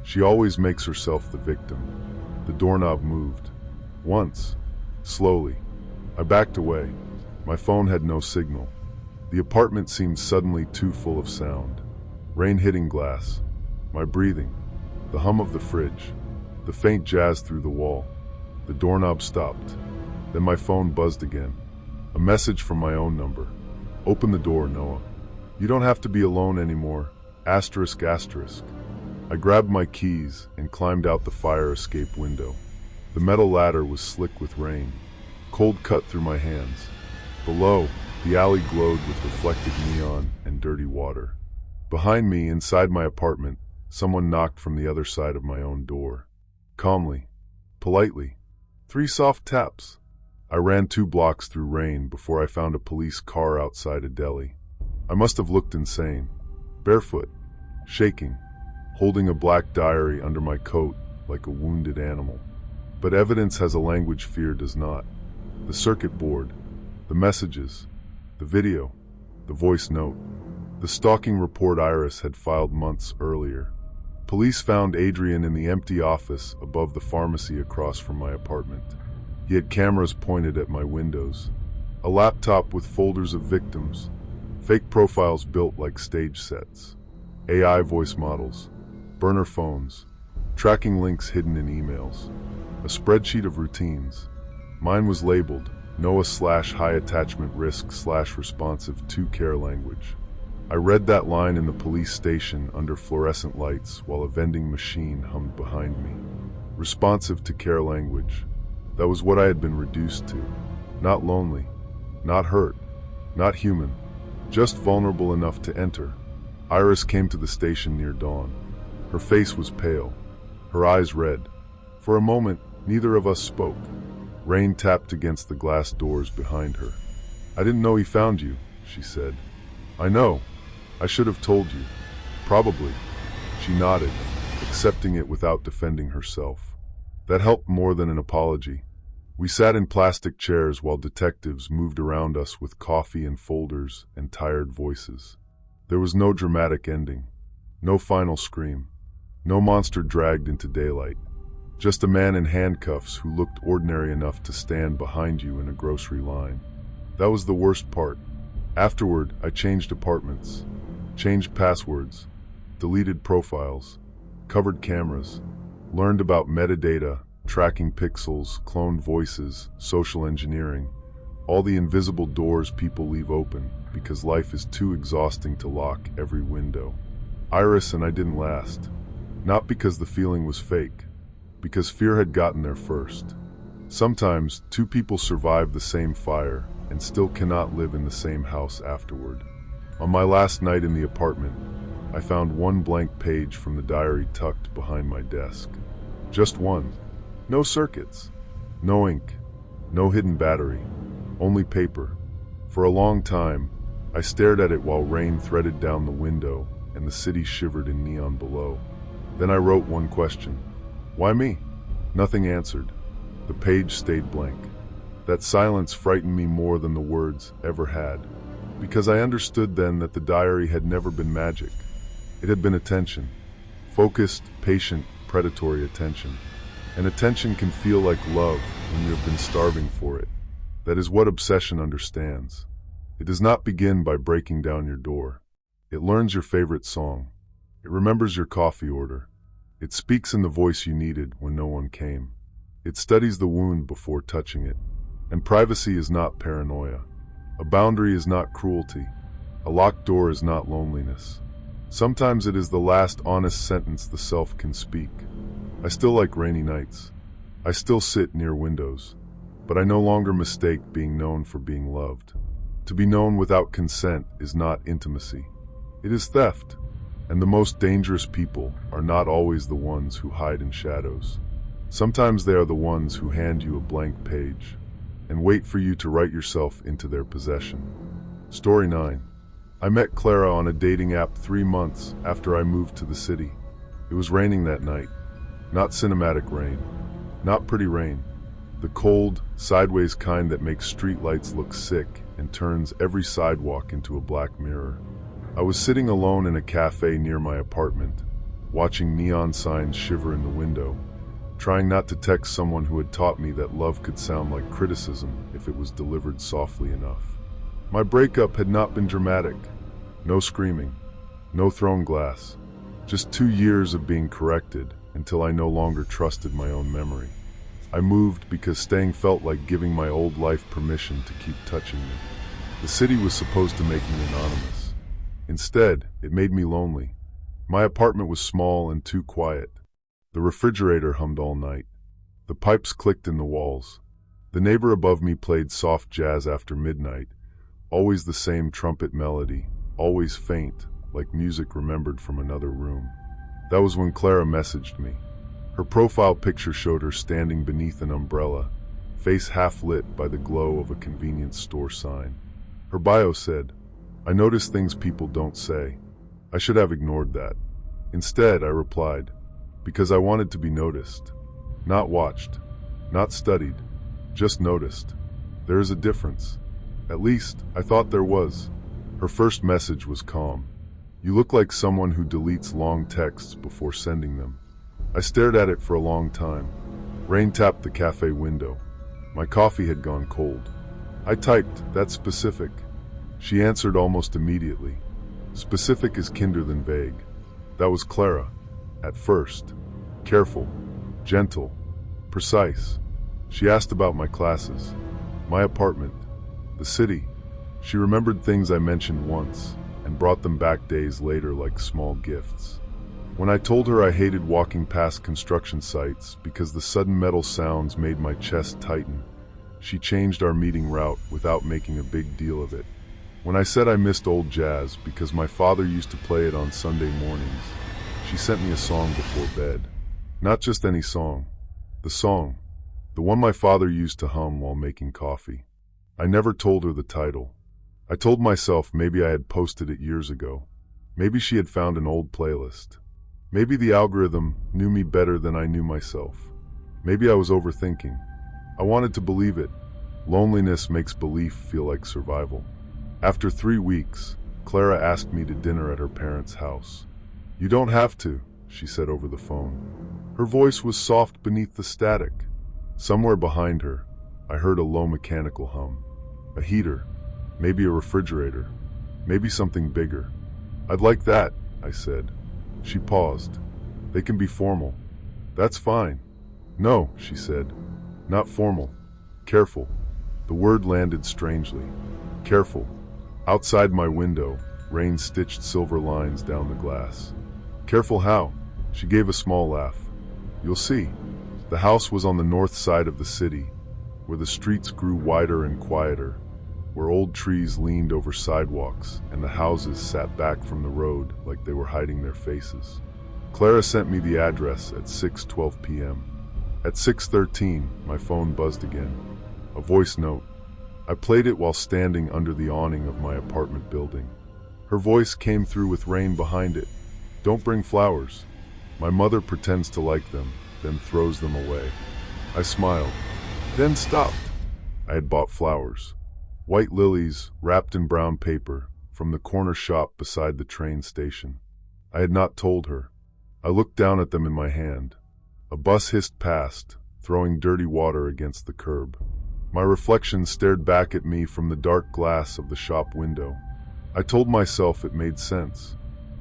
she always makes herself the victim. The doorknob moved. Once. Slowly. I backed away. My phone had no signal. The apartment seemed suddenly too full of sound. Rain hitting glass. My breathing. The hum of the fridge. The faint jazz through the wall. The doorknob stopped. Then my phone buzzed again. A message from my own number. Open the door, Noah. You don't have to be alone anymore. Asterisk, asterisk. I grabbed my keys and climbed out the fire escape window. The metal ladder was slick with rain. Cold cut through my hands. Below, the alley glowed with reflected neon and dirty water. Behind me, inside my apartment, someone knocked from the other side of my own door. Calmly, politely. 3 soft taps. I ran 2 blocks through rain before I found a police car outside a deli. I must have looked insane. Barefoot, shaking, holding a black diary under my coat like a wounded animal. But evidence has a language fear does not. The circuit board, the messages, the video, the voice note, the stalking report Iris had filed months earlier. Police found Adrian in the empty office above the pharmacy across from my apartment. He had cameras pointed at my windows, a laptop with folders of victims, fake profiles built like stage sets, AI voice models, burner phones, tracking links hidden in emails, a spreadsheet of routines. Mine was labeled Noah/high attachment risk/responsive to care language. I read that line in the police station under fluorescent lights while a vending machine hummed behind me. Responsive to care language. That was what I had been reduced to. Not lonely, not hurt, not human, just vulnerable enough to enter. Iris came to the station near dawn. Her face was pale, her eyes red. For a moment, neither of us spoke. Rain tapped against the glass doors behind her. I didn't know he found you, she said. I know. I should have told you. Probably. She nodded, accepting it without defending herself. That helped more than an apology. We sat in plastic chairs while detectives moved around us with coffee and folders and tired voices. There was no dramatic ending, no final scream, no monster dragged into daylight. Just a man in handcuffs who looked ordinary enough to stand behind you in a grocery line. That was the worst part. Afterward, I changed apartments, changed passwords, deleted profiles, covered cameras, learned about metadata, tracking pixels, cloned voices, social engineering, all the invisible doors people leave open because life is too exhausting to lock every window. Iris and I didn't last. Not because the feeling was fake, because fear had gotten there first. Sometimes 2 people survive the same fire and still cannot live in the same house afterward. On my last night in the apartment, I found 1 blank page from the diary tucked behind my desk. Just 1. No circuits, no ink, no hidden battery, only paper. For a long time, I stared at it while rain threaded down the window and the city shivered in neon below. Then I wrote 1 question. Why me? Nothing answered. The page stayed blank. That silence frightened me more than the words ever had, because I understood then that the diary had never been magic. It had been attention, Focused, patient, predatory attention. And attention can feel like love when you have been starving for it. That is what obsession understands. It does not begin by breaking down your door. It learns your favorite song. It remembers your coffee order. It speaks in the voice you needed when no one came. It studies the wound before touching it. And privacy is not paranoia. A boundary is not cruelty. A locked door is not loneliness. Sometimes it is the last honest sentence the self can speak. I still like rainy nights. I still sit near windows. But I no longer mistake being known for being loved. To be known without consent is not intimacy. It is theft. And the most dangerous people are not always the ones who hide in shadows. Sometimes they are the ones who hand you a blank page and wait for you to write yourself into their possession. Story 9. I met Clara on a dating app 3 months after I moved to the city. It was raining that night. Not cinematic rain. Not pretty rain. The cold, sideways kind that makes streetlights look sick and turns every sidewalk into a black mirror. I was sitting alone in a cafe near my apartment, watching neon signs shiver in the window, trying not to text someone who had taught me that love could sound like criticism if it was delivered softly enough. My breakup had not been dramatic. No screaming, no thrown glass, just 2 years of being corrected until I no longer trusted my own memory. I moved because staying felt like giving my old life permission to keep touching me. The city was supposed to make me anonymous. Instead, it made me lonely. My apartment was small and too quiet. The refrigerator hummed all night. The pipes clicked in the walls. The neighbor above me played soft jazz after midnight, always the same trumpet melody, always faint, like music remembered from another room. That was when Clara messaged me. Her profile picture showed her standing beneath an umbrella, face half lit by the glow of a convenience store sign. Her bio said, "I notice things people don't say." I should have ignored that. Instead, I replied, because I wanted to be noticed. Not watched, not studied, just noticed. There is a difference. At least, I thought there was. Her first message was calm. "You look like someone who deletes long texts before sending them." I stared at it for a long time. Rain tapped the cafe window. My coffee had gone cold. I typed, "That's specific." She answered almost immediately. Specific is kinder than vague. That was Clara. At first. Careful, gentle, precise. She asked about my classes, my apartment, the city. She remembered things I mentioned once and brought them back days later like small gifts. When I told her I hated walking past construction sites because the sudden metal sounds made my chest tighten, she changed our meeting route without making a big deal of it. When I said I missed old jazz because my father used to play it on Sunday mornings, she sent me a song before bed. Not just any song. The one my father used to hum while making coffee. I never told her the title. I told myself maybe I had posted it years ago. Maybe she had found an old playlist. Maybe the algorithm knew me better than I knew myself. Maybe I was overthinking. I wanted to believe it. Loneliness makes belief feel like survival. After 3 weeks, Clara asked me to dinner at her parents' house. "You don't have to," she said over the phone. Her voice was soft beneath the static. Somewhere behind her, I heard a low mechanical hum. A heater, maybe a refrigerator, maybe something bigger. "I'd like that," I said. She paused. "They can be formal." "That's fine." "No," she said. "Not formal. Careful." The word landed strangely. Careful. Outside my window, rain stitched silver lines down the glass. "Careful how?" She gave a small laugh. "You'll see." The house was on the north side of the city, where the streets grew wider and quieter, where old trees leaned over sidewalks and the houses sat back from the road like they were hiding their faces. Clara sent me the address at 6:12 p.m. At 6:13, my phone buzzed again. A voice note. I played it while standing under the awning of my apartment building. Her voice came through with rain behind it. "Don't bring flowers. My mother pretends to like them, then throws them away." I smiled, then stopped. I had bought flowers. White lilies, wrapped in brown paper, from the corner shop beside the train station. I had not told her. I looked down at them in my hand. A bus hissed past, throwing dirty water against the curb. My reflection stared back at me from the dark glass of the shop window. I told myself it made sense.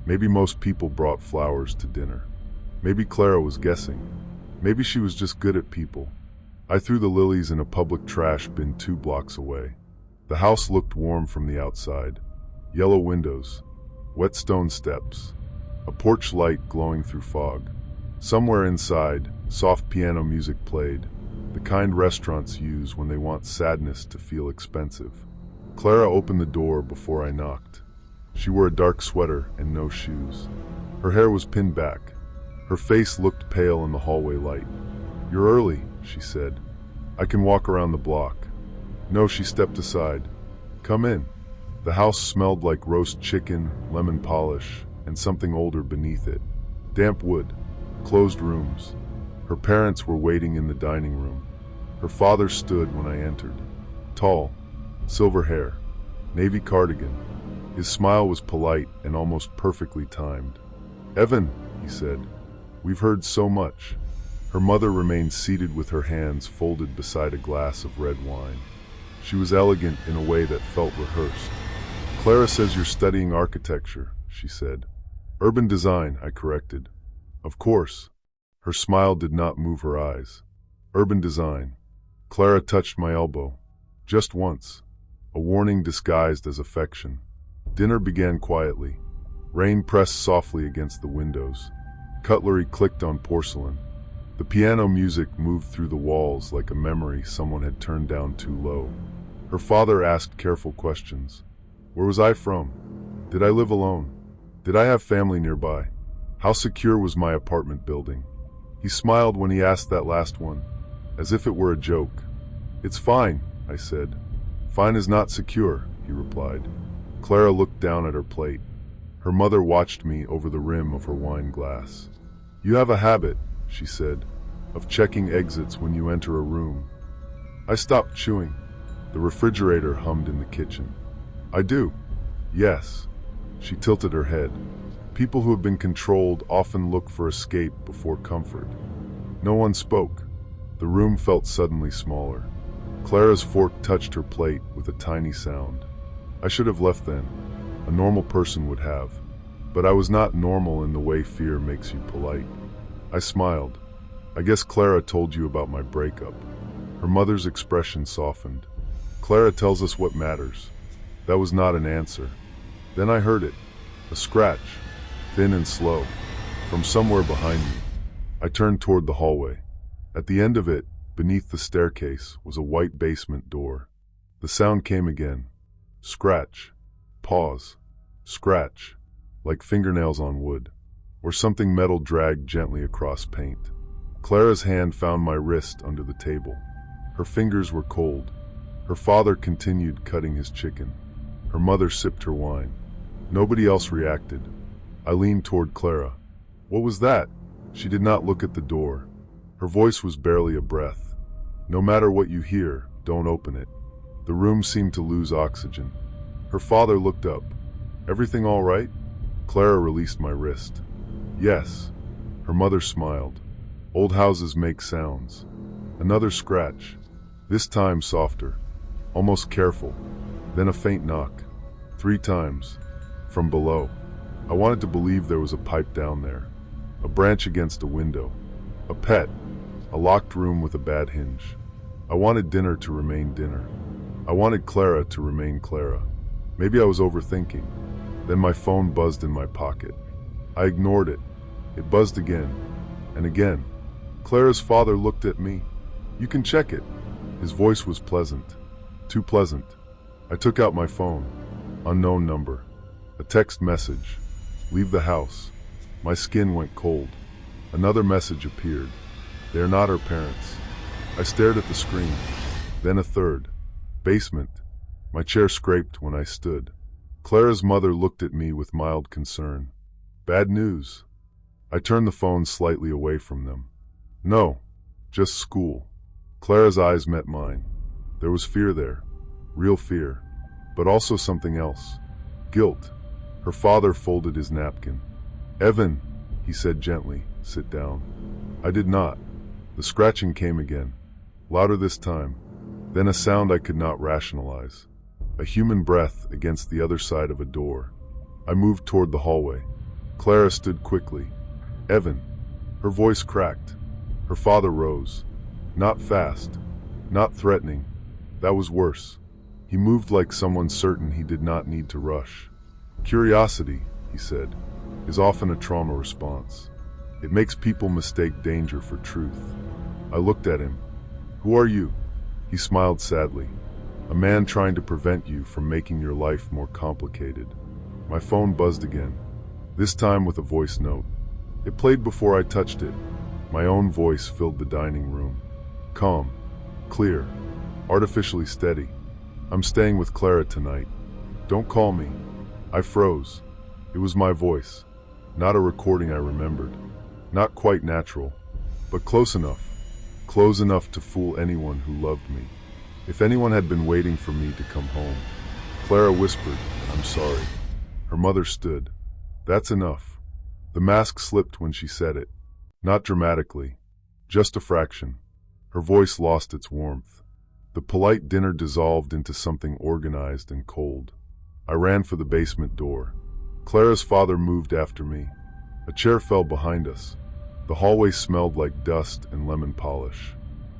Maybe most people brought flowers to dinner. Maybe Clara was guessing. Maybe she was just good at people. I threw the lilies in a public trash bin 2 blocks away. The house looked warm from the outside. Yellow windows, wet stone steps, a porch light glowing through fog. Somewhere inside, soft piano music played, the kind restaurants use when they want sadness to feel expensive. Clara opened the door before I knocked. She wore a dark sweater and no shoes. Her hair was pinned back. Her face looked pale in the hallway light. "You're early," she said. "I can walk around the block." No, she stepped aside. "Come in." The house smelled like roast chicken, lemon polish, and something older beneath it. Damp wood, closed rooms. Her parents were waiting in the dining room. Her father stood when I entered. Tall, silver hair, navy cardigan. His smile was polite and almost perfectly timed. "Evan," he said, "we've heard so much." Her mother remained seated with her hands folded beside a glass of red wine. She was elegant in a way that felt rehearsed. "Clara says you're studying architecture," she said. "Urban design," I corrected. "Of course." Her smile did not move her eyes. "Urban design." Clara touched my elbow. Just once. A warning disguised as affection. Dinner began quietly. Rain pressed softly against the windows. Cutlery clicked on porcelain. The piano music moved through the walls like a memory someone had turned down too low. Her father asked careful questions. Where was I from? Did I live alone? Did I have family nearby? How secure was my apartment building? He smiled when he asked that last one, as if it were a joke. "It's fine," I said. "Fine is not secure," he replied. Clara looked down at her plate. Her mother watched me over the rim of her wine glass. "You have a habit," she said, "of checking exits when you enter a room." I stopped chewing. The refrigerator hummed in the kitchen. "I do." "Yes." She tilted her head. "People who have been controlled often look for escape before comfort." No one spoke. The room felt suddenly smaller. Clara's fork touched her plate with a tiny sound. I should have left then. A normal person would have. But I was not normal in the way fear makes you polite. I smiled. "I guess Clara told you about my breakup." Her mother's expression softened. "Clara tells us what matters." That was not an answer. Then I heard it. A scratch, thin and slow, from somewhere behind me. I turned toward the hallway. At the end of it, beneath the staircase, was a white basement door. The sound came again. Scratch. Pause. Scratch. Like fingernails on wood. Or something metal dragged gently across paint. Clara's hand found my wrist under the table. Her fingers were cold. Her father continued cutting his chicken. Her mother sipped her wine. Nobody else reacted. I leaned toward Clara. "What was that?" She did not look at the door. Her voice was barely a breath. "No matter what you hear, don't open it." The room seemed to lose oxygen. Her father looked up. "Everything all right?" Clara released my wrist. "Yes." Her mother smiled. "Old houses make sounds." Another scratch. This time softer. Almost careful. Then a faint knock. 3 times. From below. I wanted to believe there was a pipe down there. A branch against a window. A pet. A locked room with a bad hinge. I wanted dinner to remain dinner. I wanted Clara to remain Clara. Maybe I was overthinking. Then my phone buzzed in my pocket. I ignored it. It buzzed again. And again. Clara's father looked at me. "You can check it." His voice was pleasant. Too pleasant. I took out my phone. Unknown number. A text message. "Leave the house." My skin went cold. Another message appeared. "They are not her parents." I stared at the screen. Then a third. "Basement." My chair scraped when I stood. Clara's mother looked at me with mild concern. "Bad news." I turned the phone slightly away from them. "No, just school." Clara's eyes met mine. There was fear there. Real fear. But also something else. Guilt. Her father folded his napkin. "Evan," he said gently. Sit down. I did not. The scratching came again, louder this time, then a sound I could not rationalize. A human breath against the other side of a door. I moved toward the hallway. Clara stood quickly. Evan. Her voice cracked. Her father rose. Not fast. Not threatening. That was worse. He moved like someone certain he did not need to rush. Curiosity, he said, is often a trauma response. It makes people mistake danger for truth. I looked at him. Who are you? He smiled sadly. A man trying to prevent you from making your life more complicated. My phone buzzed again, this time with a voice note. It played before I touched it. My own voice filled the dining room. Calm, clear, artificially steady. I'm staying with Clara tonight. Don't call me. I froze. It was my voice, not a recording I remembered. Not quite natural, but close enough. Close enough to fool anyone who loved me. If anyone had been waiting for me to come home. Clara whispered, I'm sorry. Her mother stood. That's enough. The mask slipped when she said it. Not dramatically. Just a fraction. Her voice lost its warmth. The polite dinner dissolved into something organized and cold. I ran for the basement door. Clara's father moved after me. A chair fell behind us. The hallway smelled like dust and lemon polish.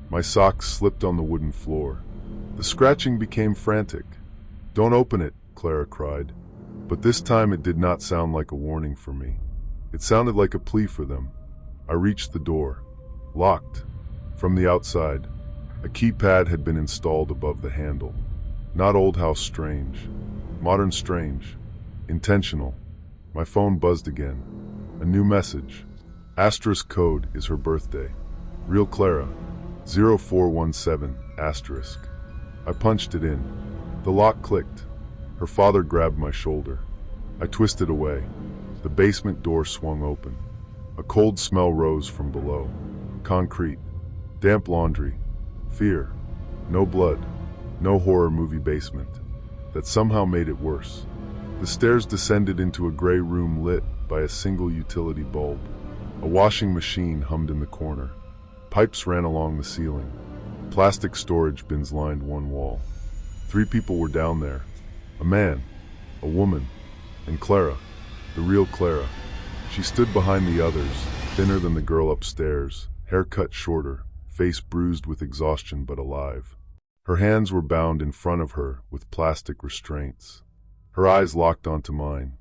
My socks slipped on the wooden floor. The scratching became frantic. Don't open it, Clara cried. But this time it did not sound like a warning for me. It sounded like a plea for them. I reached the door. Locked. From the outside, a keypad had been installed above the handle. Not old house strange. Modern strange. Intentional. My phone buzzed again. A new message. Asterisk code is her birthday. Real Clara. 0417 asterisk. I punched it in. The lock clicked. Her father grabbed my shoulder. I twisted away. The basement door swung open. A cold smell rose from below. Concrete. Damp laundry. Fear. No blood. No horror movie basement. That somehow made it worse. The stairs descended into a gray room lit by a single utility bulb. A washing machine hummed in the corner. Pipes ran along the ceiling. Plastic storage bins lined one wall. 3 people were down there. A man, a woman, and Clara, the real Clara. She stood behind the others, thinner than the girl upstairs, hair cut shorter, face bruised with exhaustion but alive. Her hands were bound in front of her with plastic restraints. Her eyes locked onto mine.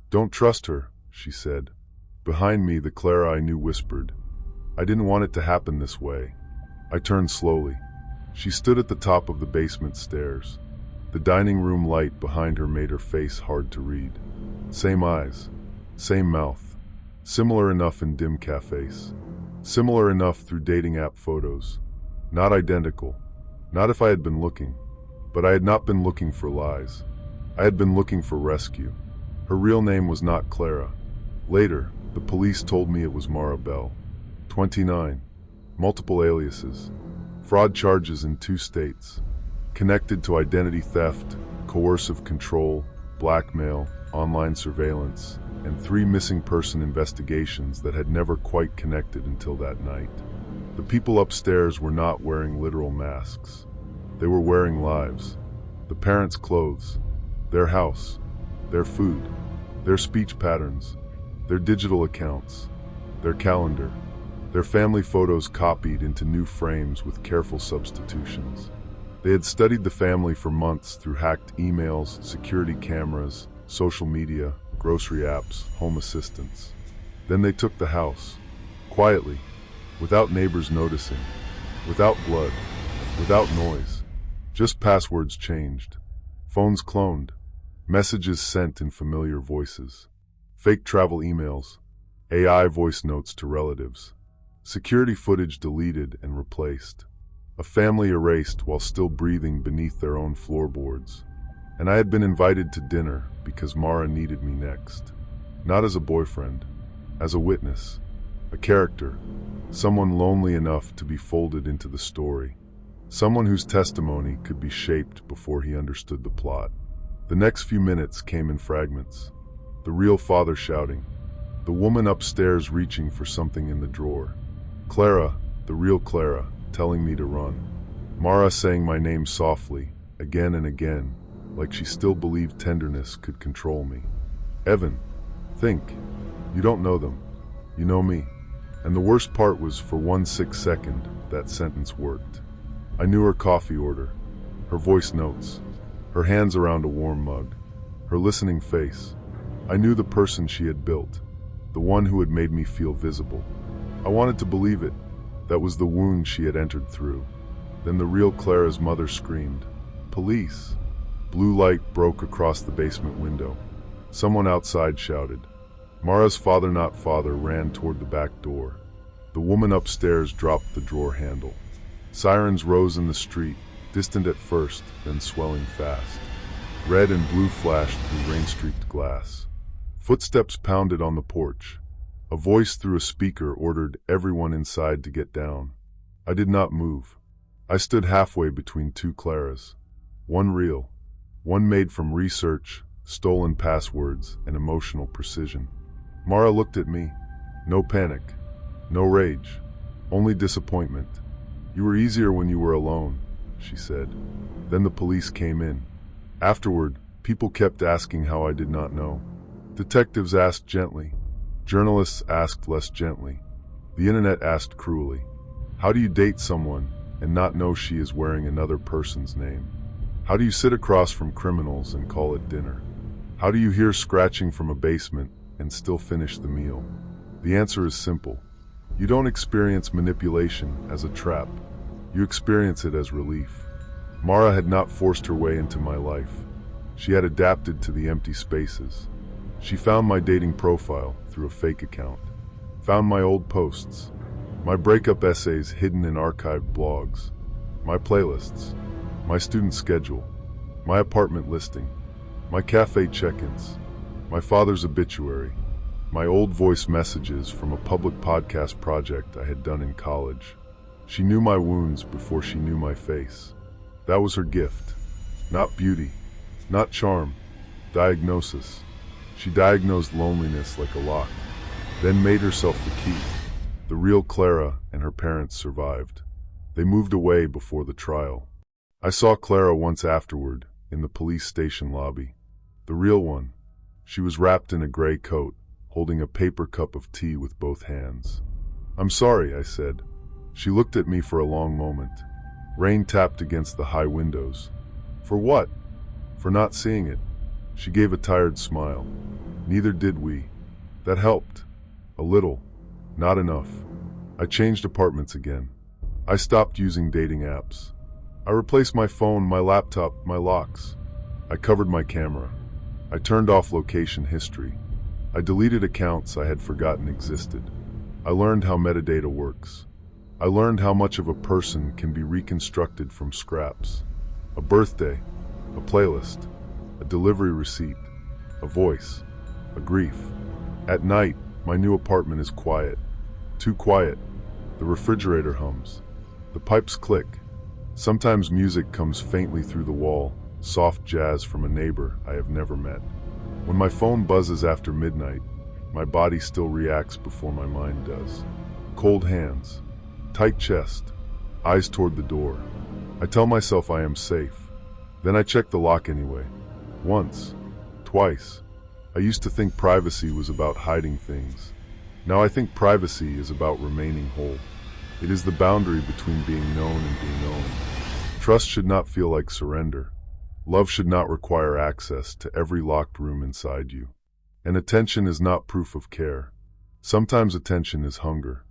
Don't trust her, she said. Behind me, the Clara I knew whispered. I didn't want it to happen this way. I turned slowly. She stood at the top of the basement stairs. The dining room light behind her made her face hard to read. Same eyes, same mouth. Similar enough in dim cafes. Similar enough through dating app photos. Not identical. Not if I had been looking. But I had not been looking for lies. I had been looking for rescue. Her real name was not Clara. Later, the police told me it was Mara Bell. 29. Multiple aliases. Fraud charges in 2 states. Connected to identity theft, coercive control, blackmail, online surveillance, and 3 missing person investigations that had never quite connected until that night. The people upstairs were not wearing literal masks. They were wearing lives. The parents' clothes, their house, their food, their speech patterns, their digital accounts, their calendar, their family photos copied into new frames with careful substitutions. They had studied the family for months through hacked emails, security cameras, social media, grocery apps, home assistants. Then they took the house, quietly, without neighbors noticing, without blood, without noise. Just passwords changed, phones cloned, messages sent in familiar voices, fake travel emails, AI voice notes to relatives, security footage deleted and replaced, a family erased while still breathing beneath their own floorboards. And I had been invited to dinner because Mara needed me next. Not as a boyfriend, as a witness, a character, someone lonely enough to be folded into the story, someone whose testimony could be shaped before he understood the plot. The next few minutes came in fragments. The real father shouting, The woman upstairs reaching for something in the drawer. Clara, the real Clara, telling me to run. Mara saying my name softly, again and again, like she still believed tenderness could control me. Evan, think. You don't know them. You know me. And the worst part was, for 1 second, that sentence worked. I knew her coffee order, her voice notes, her hands around a warm mug, her listening face. I knew the person she had built, the one who had made me feel visible. I wanted to believe it. That was the wound she had entered through. Then the real Clara's mother screamed, "Police!" Blue light broke across the basement window. Someone outside shouted. Mara's father, not father, ran toward the back door. The woman upstairs dropped the drawer handle. Sirens rose in the street, distant at first, then swelling fast. Red and blue flashed through rain-streaked glass. Footsteps pounded on the porch. A voice through a speaker ordered everyone inside to get down. I did not move. I stood halfway between two Claras. One real, one made from research, stolen passwords, and emotional precision. Mara looked at me. No panic, no rage, only disappointment. "You were easier when you were alone," she said. Then the police came in. Afterward, people kept asking how I did not know. Detectives asked gently. Journalists asked less gently. The internet asked cruelly. How do you date someone and not know she is wearing another person's name? How do you sit across from criminals and call it dinner? How do you hear scratching from a basement and still finish the meal? The answer is simple. You don't experience manipulation as a trap. You experience it as relief. Mara had not forced her way into my life. She had adapted to the empty spaces. She found my dating profile through a fake account, found my old posts, my breakup essays hidden in archived blogs, my playlists, my student schedule, my apartment listing, my cafe check-ins, my father's obituary, my old voice messages from a public podcast project I had done in college. She knew my wounds before she knew my face. That was her gift. Not beauty, not charm, diagnosis. She diagnosed loneliness like a lock, then made herself the key. The real Clara and her parents survived. They moved away before the trial. I saw Clara once afterward, in the police station lobby. The real one. She was wrapped in a gray coat, holding a paper cup of tea with both hands. "I'm sorry," I said. She looked at me for a long moment. Rain tapped against the high windows. "For what?" "For not seeing it." She gave a tired smile. "Neither did we." That helped. A little. Not enough. I changed apartments again. I stopped using dating apps. I replaced my phone, my laptop, my locks. I covered my camera. I turned off location history. I deleted accounts I had forgotten existed. I learned how metadata works. I learned how much of a person can be reconstructed from scraps. A birthday, a playlist, a delivery receipt, a voice, a grief. At night, my new apartment is quiet. Too quiet. The refrigerator hums. The pipes click. Sometimes music comes faintly through the wall, soft jazz from a neighbor I have never met. When my phone buzzes after midnight, my body still reacts before my mind does. Cold hands, tight chest, eyes toward the door. I tell myself I am safe. Then I check the lock anyway. Once, twice. I used to think privacy was about hiding things. Now I think privacy is about remaining whole. It is the boundary between being known and being owned. Trust should not feel like surrender. Love should not require access to every locked room inside you. And attention is not proof of care. Sometimes attention is hunger.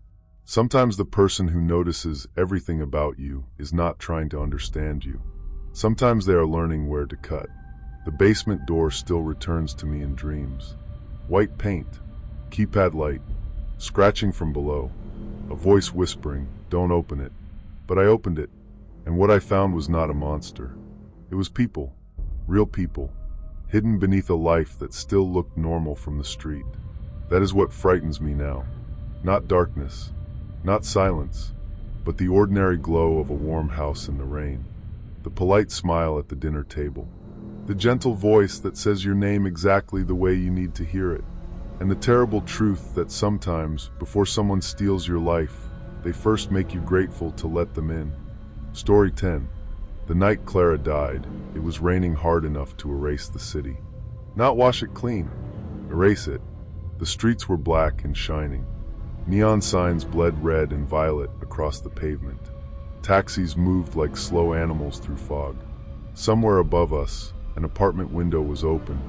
Sometimes the person who notices everything about you is not trying to understand you. Sometimes they are learning where to cut. The basement door still returns to me in dreams. White paint, keypad light, scratching from below, a voice whispering, "Don't open it." But I opened it, and what I found was not a monster. It was people, real people, hidden beneath a life that still looked normal from the street. That is what frightens me now. Not darkness, not silence, but the ordinary glow of a warm house in the rain. The polite smile at the dinner table. The gentle voice that says your name exactly the way you need to hear it. and the terrible truth that sometimes, before someone steals your life, they first make you grateful to let them in. Story 10. The night Clara died, it was raining hard enough to erase the city. Not wash it clean, erase it. The streets were black and shining. Neon signs bled red and violet across the pavement. Taxis moved like slow animals through fog. Somewhere above us, an apartment window was open,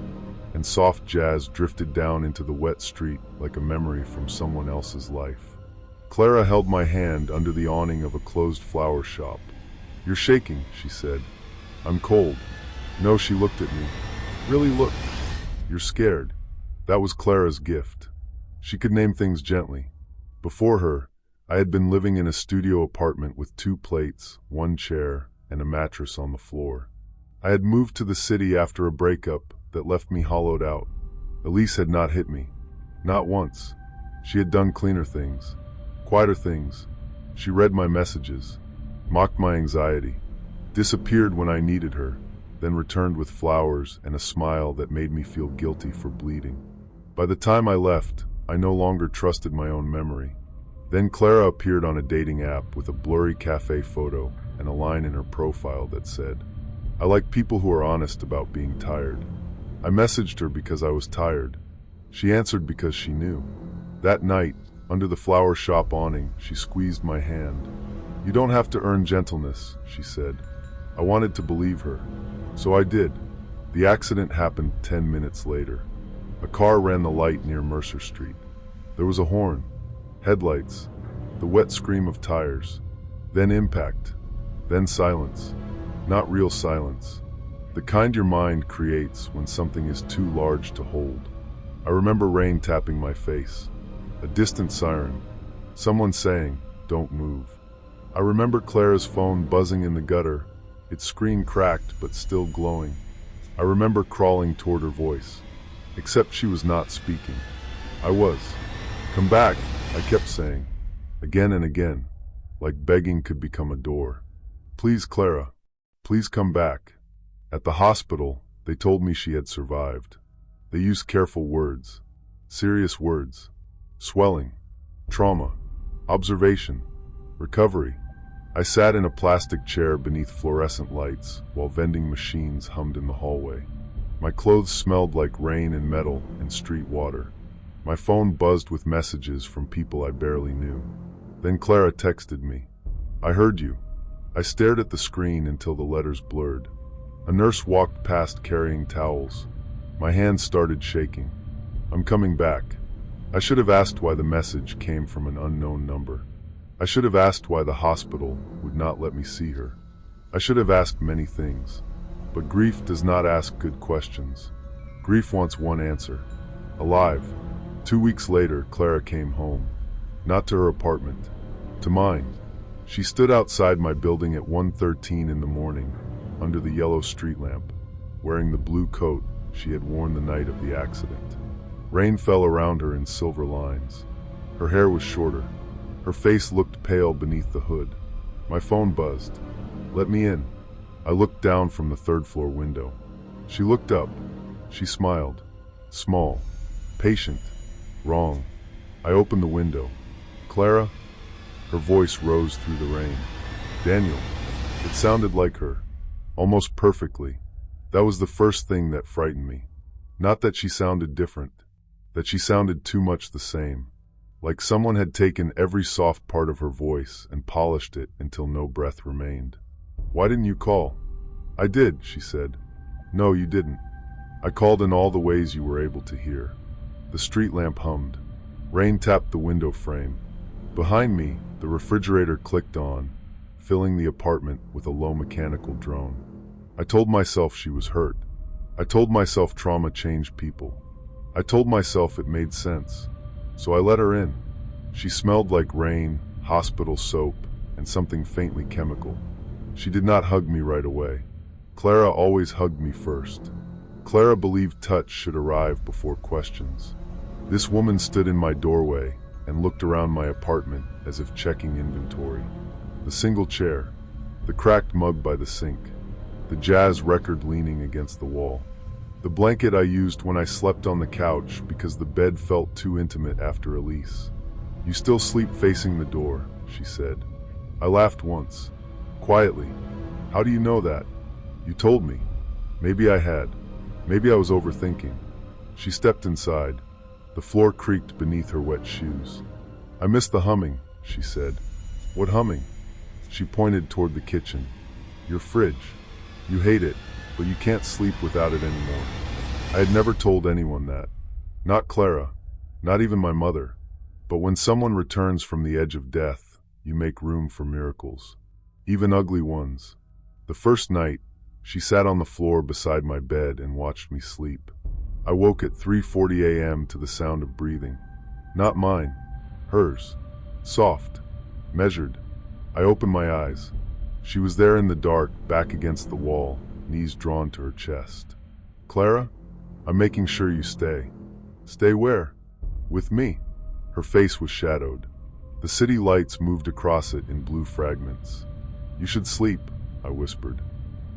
and soft jazz drifted down into the wet street like a memory from someone else's life. Clara held my hand under the awning of a closed flower shop. "You're shaking," she said. "I'm cold." No, she looked at me. Really looked. "You're scared." That was Clara's gift. She could name things gently. Before her, I had been living in a studio apartment with 2 plates, 1 chair, and a mattress on the floor. I had moved to the city after a breakup that left me hollowed out. Elise had not hit me. Not once. She had done cleaner things, quieter things. She read my messages, mocked my anxiety, disappeared when I needed her, then returned with flowers and a smile that made me feel guilty for bleeding. By the time I left, I no longer trusted my own memory. Then Clara appeared on a dating app with a blurry cafe photo and a line in her profile that said, "I like people who are honest about being tired." I messaged her because I was tired. She answered because she knew. That night, under the flower shop awning, she squeezed my hand. "You don't have to earn gentleness," she said. I wanted to believe her. So I did. The accident happened 10 minutes later. A car ran the light near Mercer Street. There was a horn, headlights, the wet scream of tires, then impact, then silence. Not real silence. The kind your mind creates when something is too large to hold. I remember rain tapping my face, a distant siren, someone saying, "Don't move." I remember Clara's phone buzzing in the gutter, its screen cracked but still glowing. I remember crawling toward her voice. Except she was not speaking. I was. "Come back," I kept saying, again and again, like begging could become a door. "Please, Clara, please come back." At the hospital, they told me she had survived. They used careful words, serious words, swelling, trauma, observation, recovery. I sat in a plastic chair beneath fluorescent lights while vending machines hummed in the hallway. My clothes smelled like rain and metal and street water. My phone buzzed with messages from people I barely knew. Then Clara texted me. "I heard you." I stared at the screen until the letters blurred. A nurse walked past carrying towels. My hands started shaking. "I'm coming back." I should have asked why the message came from an unknown number. I should have asked why the hospital would not let me see her. I should have asked many things. But grief does not ask good questions. Grief wants one answer. Alive. 2 weeks later, Clara came home. Not to her apartment. To mine. She stood outside my building at 1:13 in the morning, under the yellow street lamp, wearing the blue coat she had worn the night of the accident. Rain fell around her in silver lines. Her hair was shorter. Her face looked pale beneath the hood. My phone buzzed. "Let me in." I looked down from the 3rd-floor window. She looked up. She smiled. Small. Patient. Wrong. I opened the window. "Clara?" Her voice rose through the rain. "Daniel." It sounded like her. Almost perfectly. That was the first thing that frightened me. Not that she sounded different. That she sounded too much the same. Like someone had taken every soft part of her voice and polished it until no breath remained. "Why didn't you call?" "I did," she said. "No, you didn't. I called in all the ways you were able to hear." The street lamp hummed. Rain tapped the window frame. Behind me, the refrigerator clicked on, filling the apartment with a low mechanical drone. I told myself she was hurt. I told myself trauma changed people. I told myself it made sense. So I let her in. She smelled like rain, hospital soap, and something faintly chemical. She did not hug me right away. Clara always hugged me first. Clara believed touch should arrive before questions. This woman stood in my doorway and looked around my apartment as if checking inventory. The single chair, the cracked mug by the sink, the jazz record leaning against the wall. The blanket I used when I slept on the couch because the bed felt too intimate after Elise. You still sleep facing the door, she said. I laughed once, quietly. How do you know that? You told me. Maybe I had. Maybe I was overthinking. She stepped inside. The floor creaked beneath her wet shoes. I miss the humming, she said. What humming? She pointed toward the kitchen. Your fridge. You hate it, but you can't sleep without it anymore. I had never told anyone that. Not Clara, not even my mother. But when someone returns from the edge of death, you make room for miracles. Even ugly ones. The first night, she sat on the floor beside my bed and watched me sleep. I woke at 3:40 a.m. to the sound of breathing. Not mine. Hers. Soft. Measured. I opened my eyes. She was there in the dark, back against the wall, knees drawn to her chest. Clara, I'm making sure you stay. Stay where? With me. Her face was shadowed. The city lights moved across it in blue fragments. You should sleep, I whispered.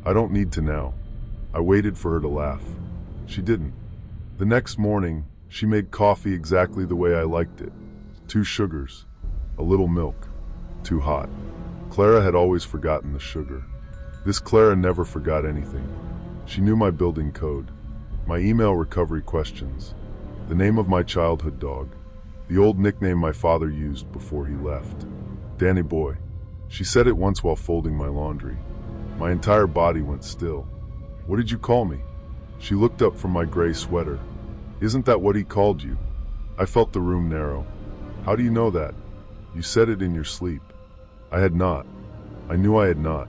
I don't need to now. I waited for her to laugh. She didn't. The next morning, she made coffee exactly the way I liked it. 2 sugars. A little milk. Too hot. Clara had always forgotten the sugar. This Clara never forgot anything. She knew my building code, my email recovery questions, the name of my childhood dog, the old nickname my father used before he left. Danny boy. She said it once while folding my laundry. My entire body went still. What did you call me? She looked up from my gray sweater. Isn't that what he called you? I felt the room narrow. How do you know that? You said it in your sleep. I had not. I knew I had not.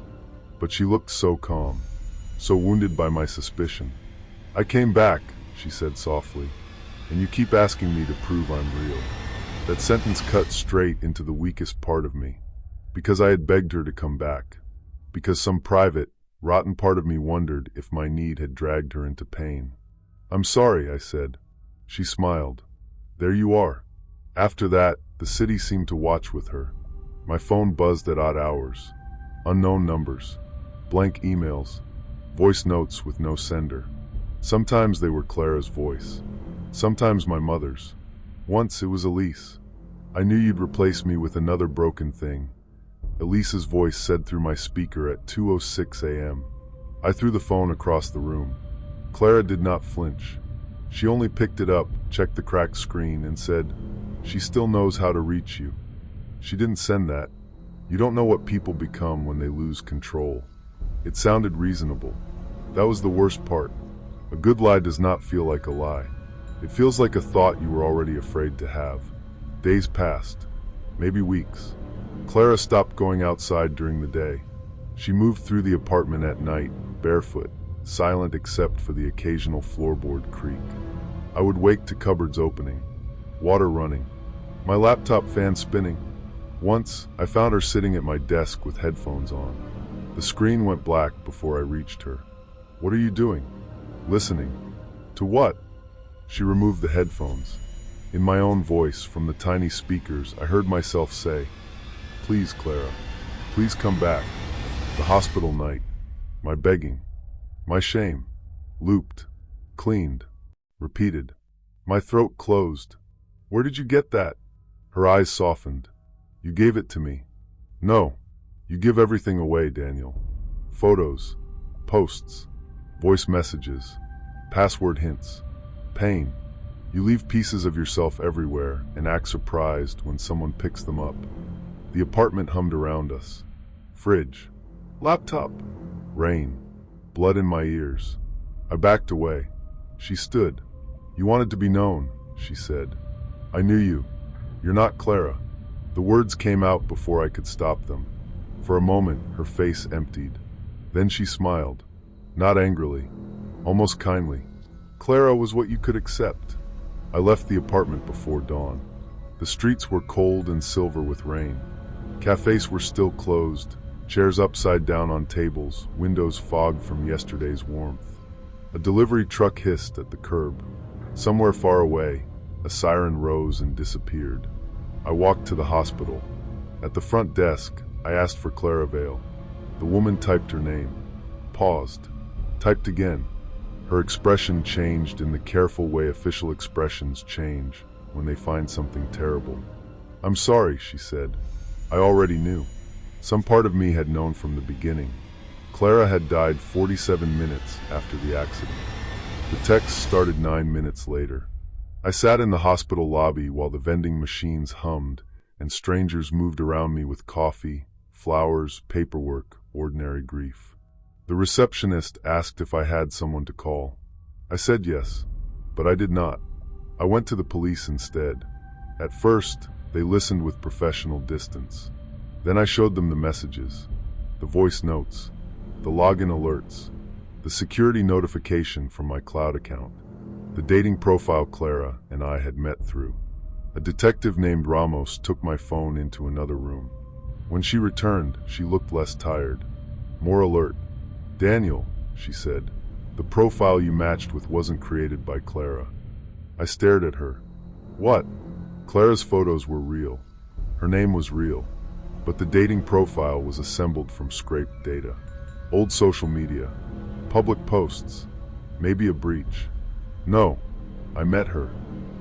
But she looked so calm, so wounded by my suspicion. I came back, she said softly, and you keep asking me to prove I'm real. That sentence cut straight into the weakest part of me. Because I had begged her to come back. Because some private, rotten part of me wondered if my need had dragged her into pain. I'm sorry, I said. She smiled. There you are. After that, the city seemed to watch with her. My phone buzzed at odd hours. Unknown numbers. Blank emails. Voice notes with no sender. Sometimes they were Clara's voice. Sometimes my mother's. Once it was Elise. I knew you'd replace me with another broken thing. Elise's voice said through my speaker at 2:06 a.m. I threw the phone across the room. Clara did not flinch. She only picked it up, checked the cracked screen, and said, "She still knows how to reach you." She didn't send that. You don't know what people become when they lose control. It sounded reasonable. That was the worst part. A good lie does not feel like a lie. It feels like a thought you were already afraid to have. Days passed. Maybe weeks. Clara stopped going outside during the day. She moved through the apartment at night, barefoot, silent except for the occasional floorboard creak. I would wake to cupboards opening, water running, my laptop fan spinning. Once, I found her sitting at my desk with headphones on. The screen went black before I reached her. What are you doing? Listening. To what? She removed the headphones. In my own voice, from the tiny speakers, I heard myself say, "Please, Clara, please come back." The hospital night. My begging. My shame. Looped. Cleaned. Repeated. My throat closed. Where did you get that? Her eyes softened. You gave it to me. No. You give everything away, Daniel. Photos. Posts. Voice messages. Password hints. Pain. You leave pieces of yourself everywhere and act surprised when someone picks them up. The apartment hummed around us. Fridge. Laptop. Rain. Blood in my ears. I backed away. She stood. You wanted to be known, she said. I knew you. You're not Clara. The words came out before I could stop them. For a moment, her face emptied. Then she smiled. Not angrily. Almost kindly. Clara was what you could accept. I left the apartment before dawn. The streets were cold and silver with rain. Cafes were still closed, chairs upside down on tables, windows fogged from yesterday's warmth. A delivery truck hissed at the curb. Somewhere far away, a siren rose and disappeared. I walked to the hospital. At the front desk, I asked for Clara Vale. The woman typed her name. Paused. Typed again. Her expression changed in the careful way official expressions change when they find something terrible. "I'm sorry," she said. "I already knew. Some part of me had known from the beginning." Clara had died 47 minutes after the accident. The text started 9 minutes later. I sat in the hospital lobby while the vending machines hummed and strangers moved around me with coffee, flowers, paperwork, ordinary grief. The receptionist asked if I had someone to call. I said yes, but I did not. I went to the police instead. At first, they listened with professional distance. Then I showed them the messages, the voice notes, the login alerts, the security notification from my cloud account, the dating profile Clara and I had met through. A detective named Ramos took my phone into another room. When she returned, she looked less tired, more alert. "Daniel," she said, "the profile you matched with wasn't created by Clara." I stared at her. "What?" Clara's photos were real. Her name was real. But the dating profile was assembled from scraped data. Old social media. Public posts. Maybe a breach. "No. I met her."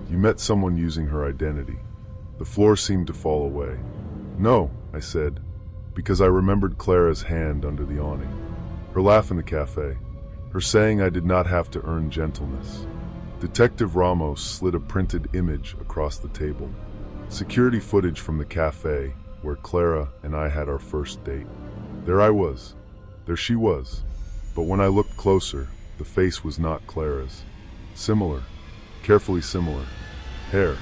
"You met someone using her identity." The floor seemed to fall away. "No," I said, because I remembered Clara's hand under the awning. Her laugh in the cafe. Her saying I did not have to earn gentleness. Detective Ramos slid a printed image across the table. Security footage from the cafe where Clara and I had our first date. There I was. There she was. But when I looked closer, the face was not Clara's. Similar. Carefully similar. Hair.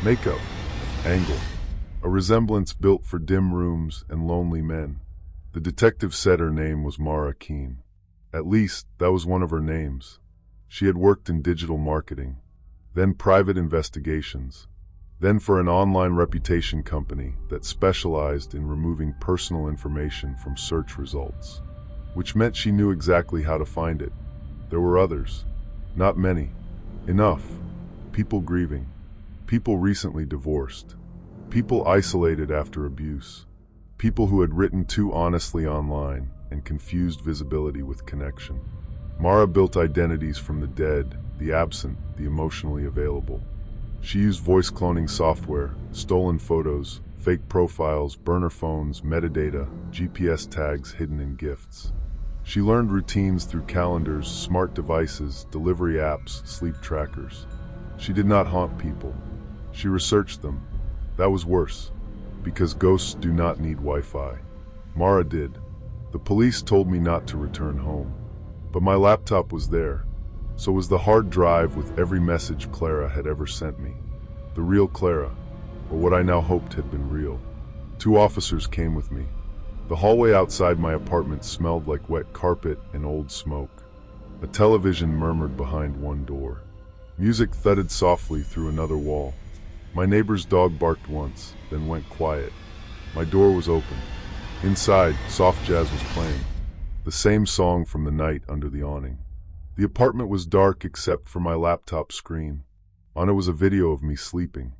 Makeup. Angle. A resemblance built for dim rooms and lonely men. The detective said her name was Mara Keene. At least, that was one of her names. She had worked in digital marketing, then private investigations, then for an online reputation company that specialized in removing personal information from search results, which meant she knew exactly how to find it. There were others. Not many. Enough. People grieving. People recently divorced. People isolated after abuse. People who had written too honestly online and confused visibility with connection. Mara built identities from the dead, the absent, the emotionally available. She used voice cloning software, stolen photos, fake profiles, burner phones, metadata, GPS tags hidden in gifts. She learned routines through calendars, smart devices, delivery apps, sleep trackers. She did not haunt people. She researched them. That was worse, because ghosts do not need Wi-Fi. Mara did. The police told me not to return home. But my laptop was there. So was the hard drive with every message Clara had ever sent me. The real Clara, or what I now hoped had been real. 2 officers came with me. The hallway outside my apartment smelled like wet carpet and old smoke. A television murmured behind one door. Music thudded softly through another wall. My neighbor's dog barked once, then went quiet. My door was open. Inside, soft jazz was playing. The same song from the night under the awning. The apartment was dark except for my laptop screen. On it was a video of me sleeping.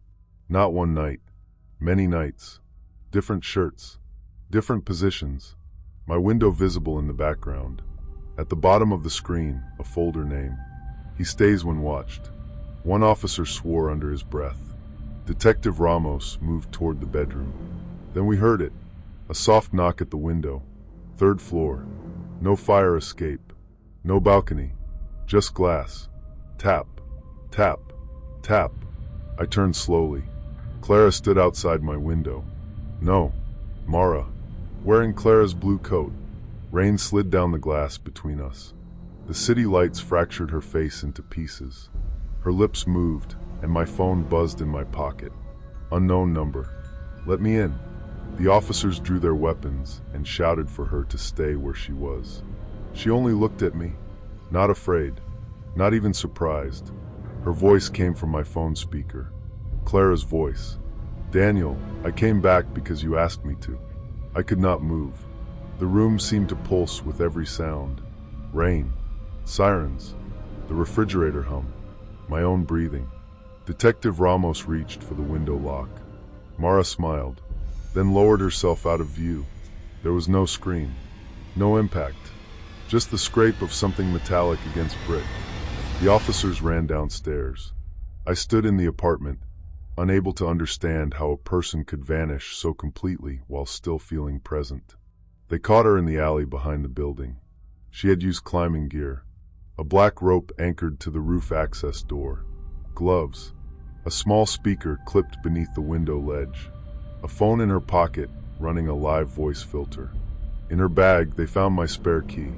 Not one night. Many nights. Different shirts. Different positions. My window visible in the background. At the bottom of the screen, a folder name. He stays when watched. One officer swore under his breath. Detective Ramos moved toward the bedroom. Then we heard it. A soft knock at the window. 3rd floor. No fire escape. No balcony. Just glass. Tap. Tap. Tap. I turned slowly. Clara stood outside my window. No. Mara. Wearing Clara's blue coat. Rain slid down the glass between us. The city lights fractured her face into pieces. Her lips moved, and my phone buzzed in my pocket. Unknown number. Let me in. The officers drew their weapons and shouted for her to stay where she was. She only looked at me, not afraid, not even surprised. Her voice came from my phone speaker. Clara's voice. "Daniel, I came back because you asked me to." I could not move. The room seemed to pulse with every sound. Rain. Sirens. The refrigerator hum. My own breathing. Detective Ramos reached for the window lock. Mara smiled, then lowered herself out of view. There was no scream, no impact, just the scrape of something metallic against brick. The officers ran downstairs. I stood in the apartment, unable to understand how a person could vanish so completely while still feeling present. They caught her in the alley behind the building. She had used climbing gear, a black rope anchored to the roof access door, gloves, a small speaker clipped beneath the window ledge, a phone in her pocket running a live voice filter. In her bag, they found my spare key,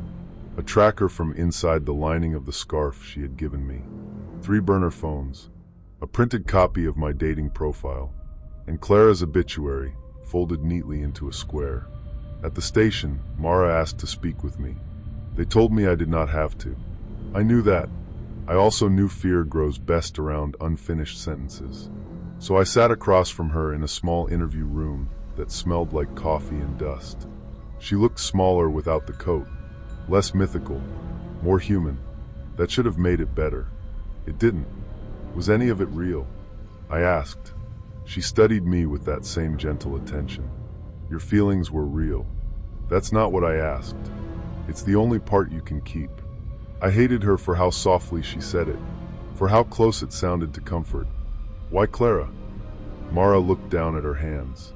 a tracker from inside the lining of the scarf she had given me, 3 burner phones, a printed copy of my dating profile, and Clara's obituary folded neatly into a square. At the station, Mara asked to speak with me. They told me I did not have to. I knew that. I also knew fear grows best around unfinished sentences. So I sat across from her in a small interview room that smelled like coffee and dust. She looked smaller without the coat, less mythical, more human. That should have made it better. It didn't. Was any of it real? I asked. She studied me with that same gentle attention. Your feelings were real. That's not what I asked. It's the only part you can keep. I hated her for how softly she said it, for how close it sounded to comfort. Why Clara? Mara looked down at her hands.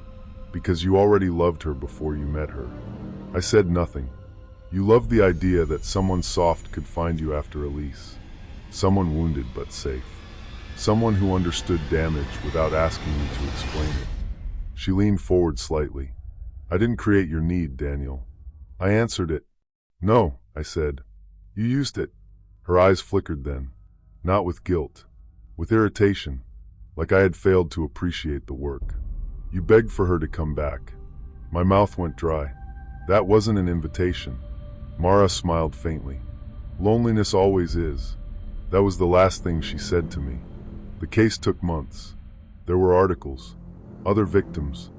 Because you already loved her before you met her. I said nothing. You loved the idea that someone soft could find you after release. Someone wounded but safe. Someone who understood damage without asking you to explain it. She leaned forward slightly. I didn't create your need, Daniel. I answered it. No, I said. You used it. Her eyes flickered then. Not with guilt. With irritation. Like I had failed to appreciate the work. You begged for her to come back. My mouth went dry. That wasn't an invitation. Mara smiled faintly. Loneliness always is. That was the last thing she said to me. The case took months. There were articles, other victims,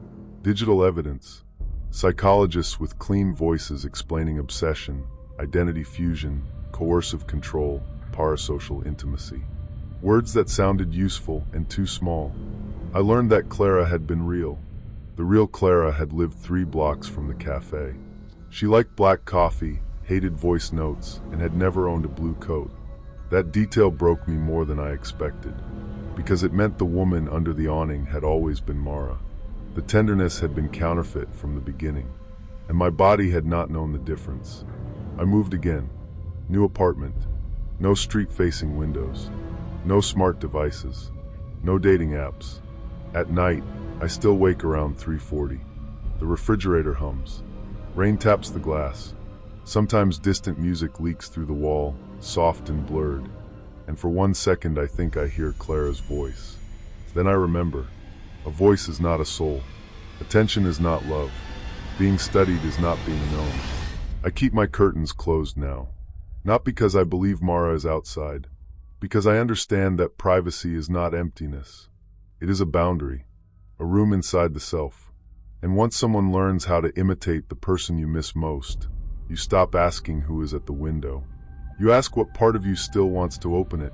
digital evidence, psychologists with clean voices explaining obsession, identity fusion, coercive control, parasocial intimacy. Words that sounded useful and too small. I learned that Clara had been real. The real Clara had lived 3 blocks from the cafe. She liked black coffee, hated voice notes, and had never owned a blue coat. That detail broke me more than I expected, because it meant the woman under the awning had always been Mara. The tenderness had been counterfeit from the beginning, and my body had not known the difference. I moved again. New apartment. No street-facing windows. No smart devices. No dating apps. At night, I still wake around 3:40. The refrigerator hums. Rain taps the glass. Sometimes distant music leaks through the wall, soft and blurred, and for 1 second I think I hear Clara's voice. Then I remember, a voice is not a soul. Attention is not love. Being studied is not being known. I keep my curtains closed now. Not because I believe Mara is outside, because I understand that privacy is not emptiness. It is a boundary, a room inside the self. And once someone learns how to imitate the person you miss most, you stop asking who is at the window. You ask what part of you still wants to open it.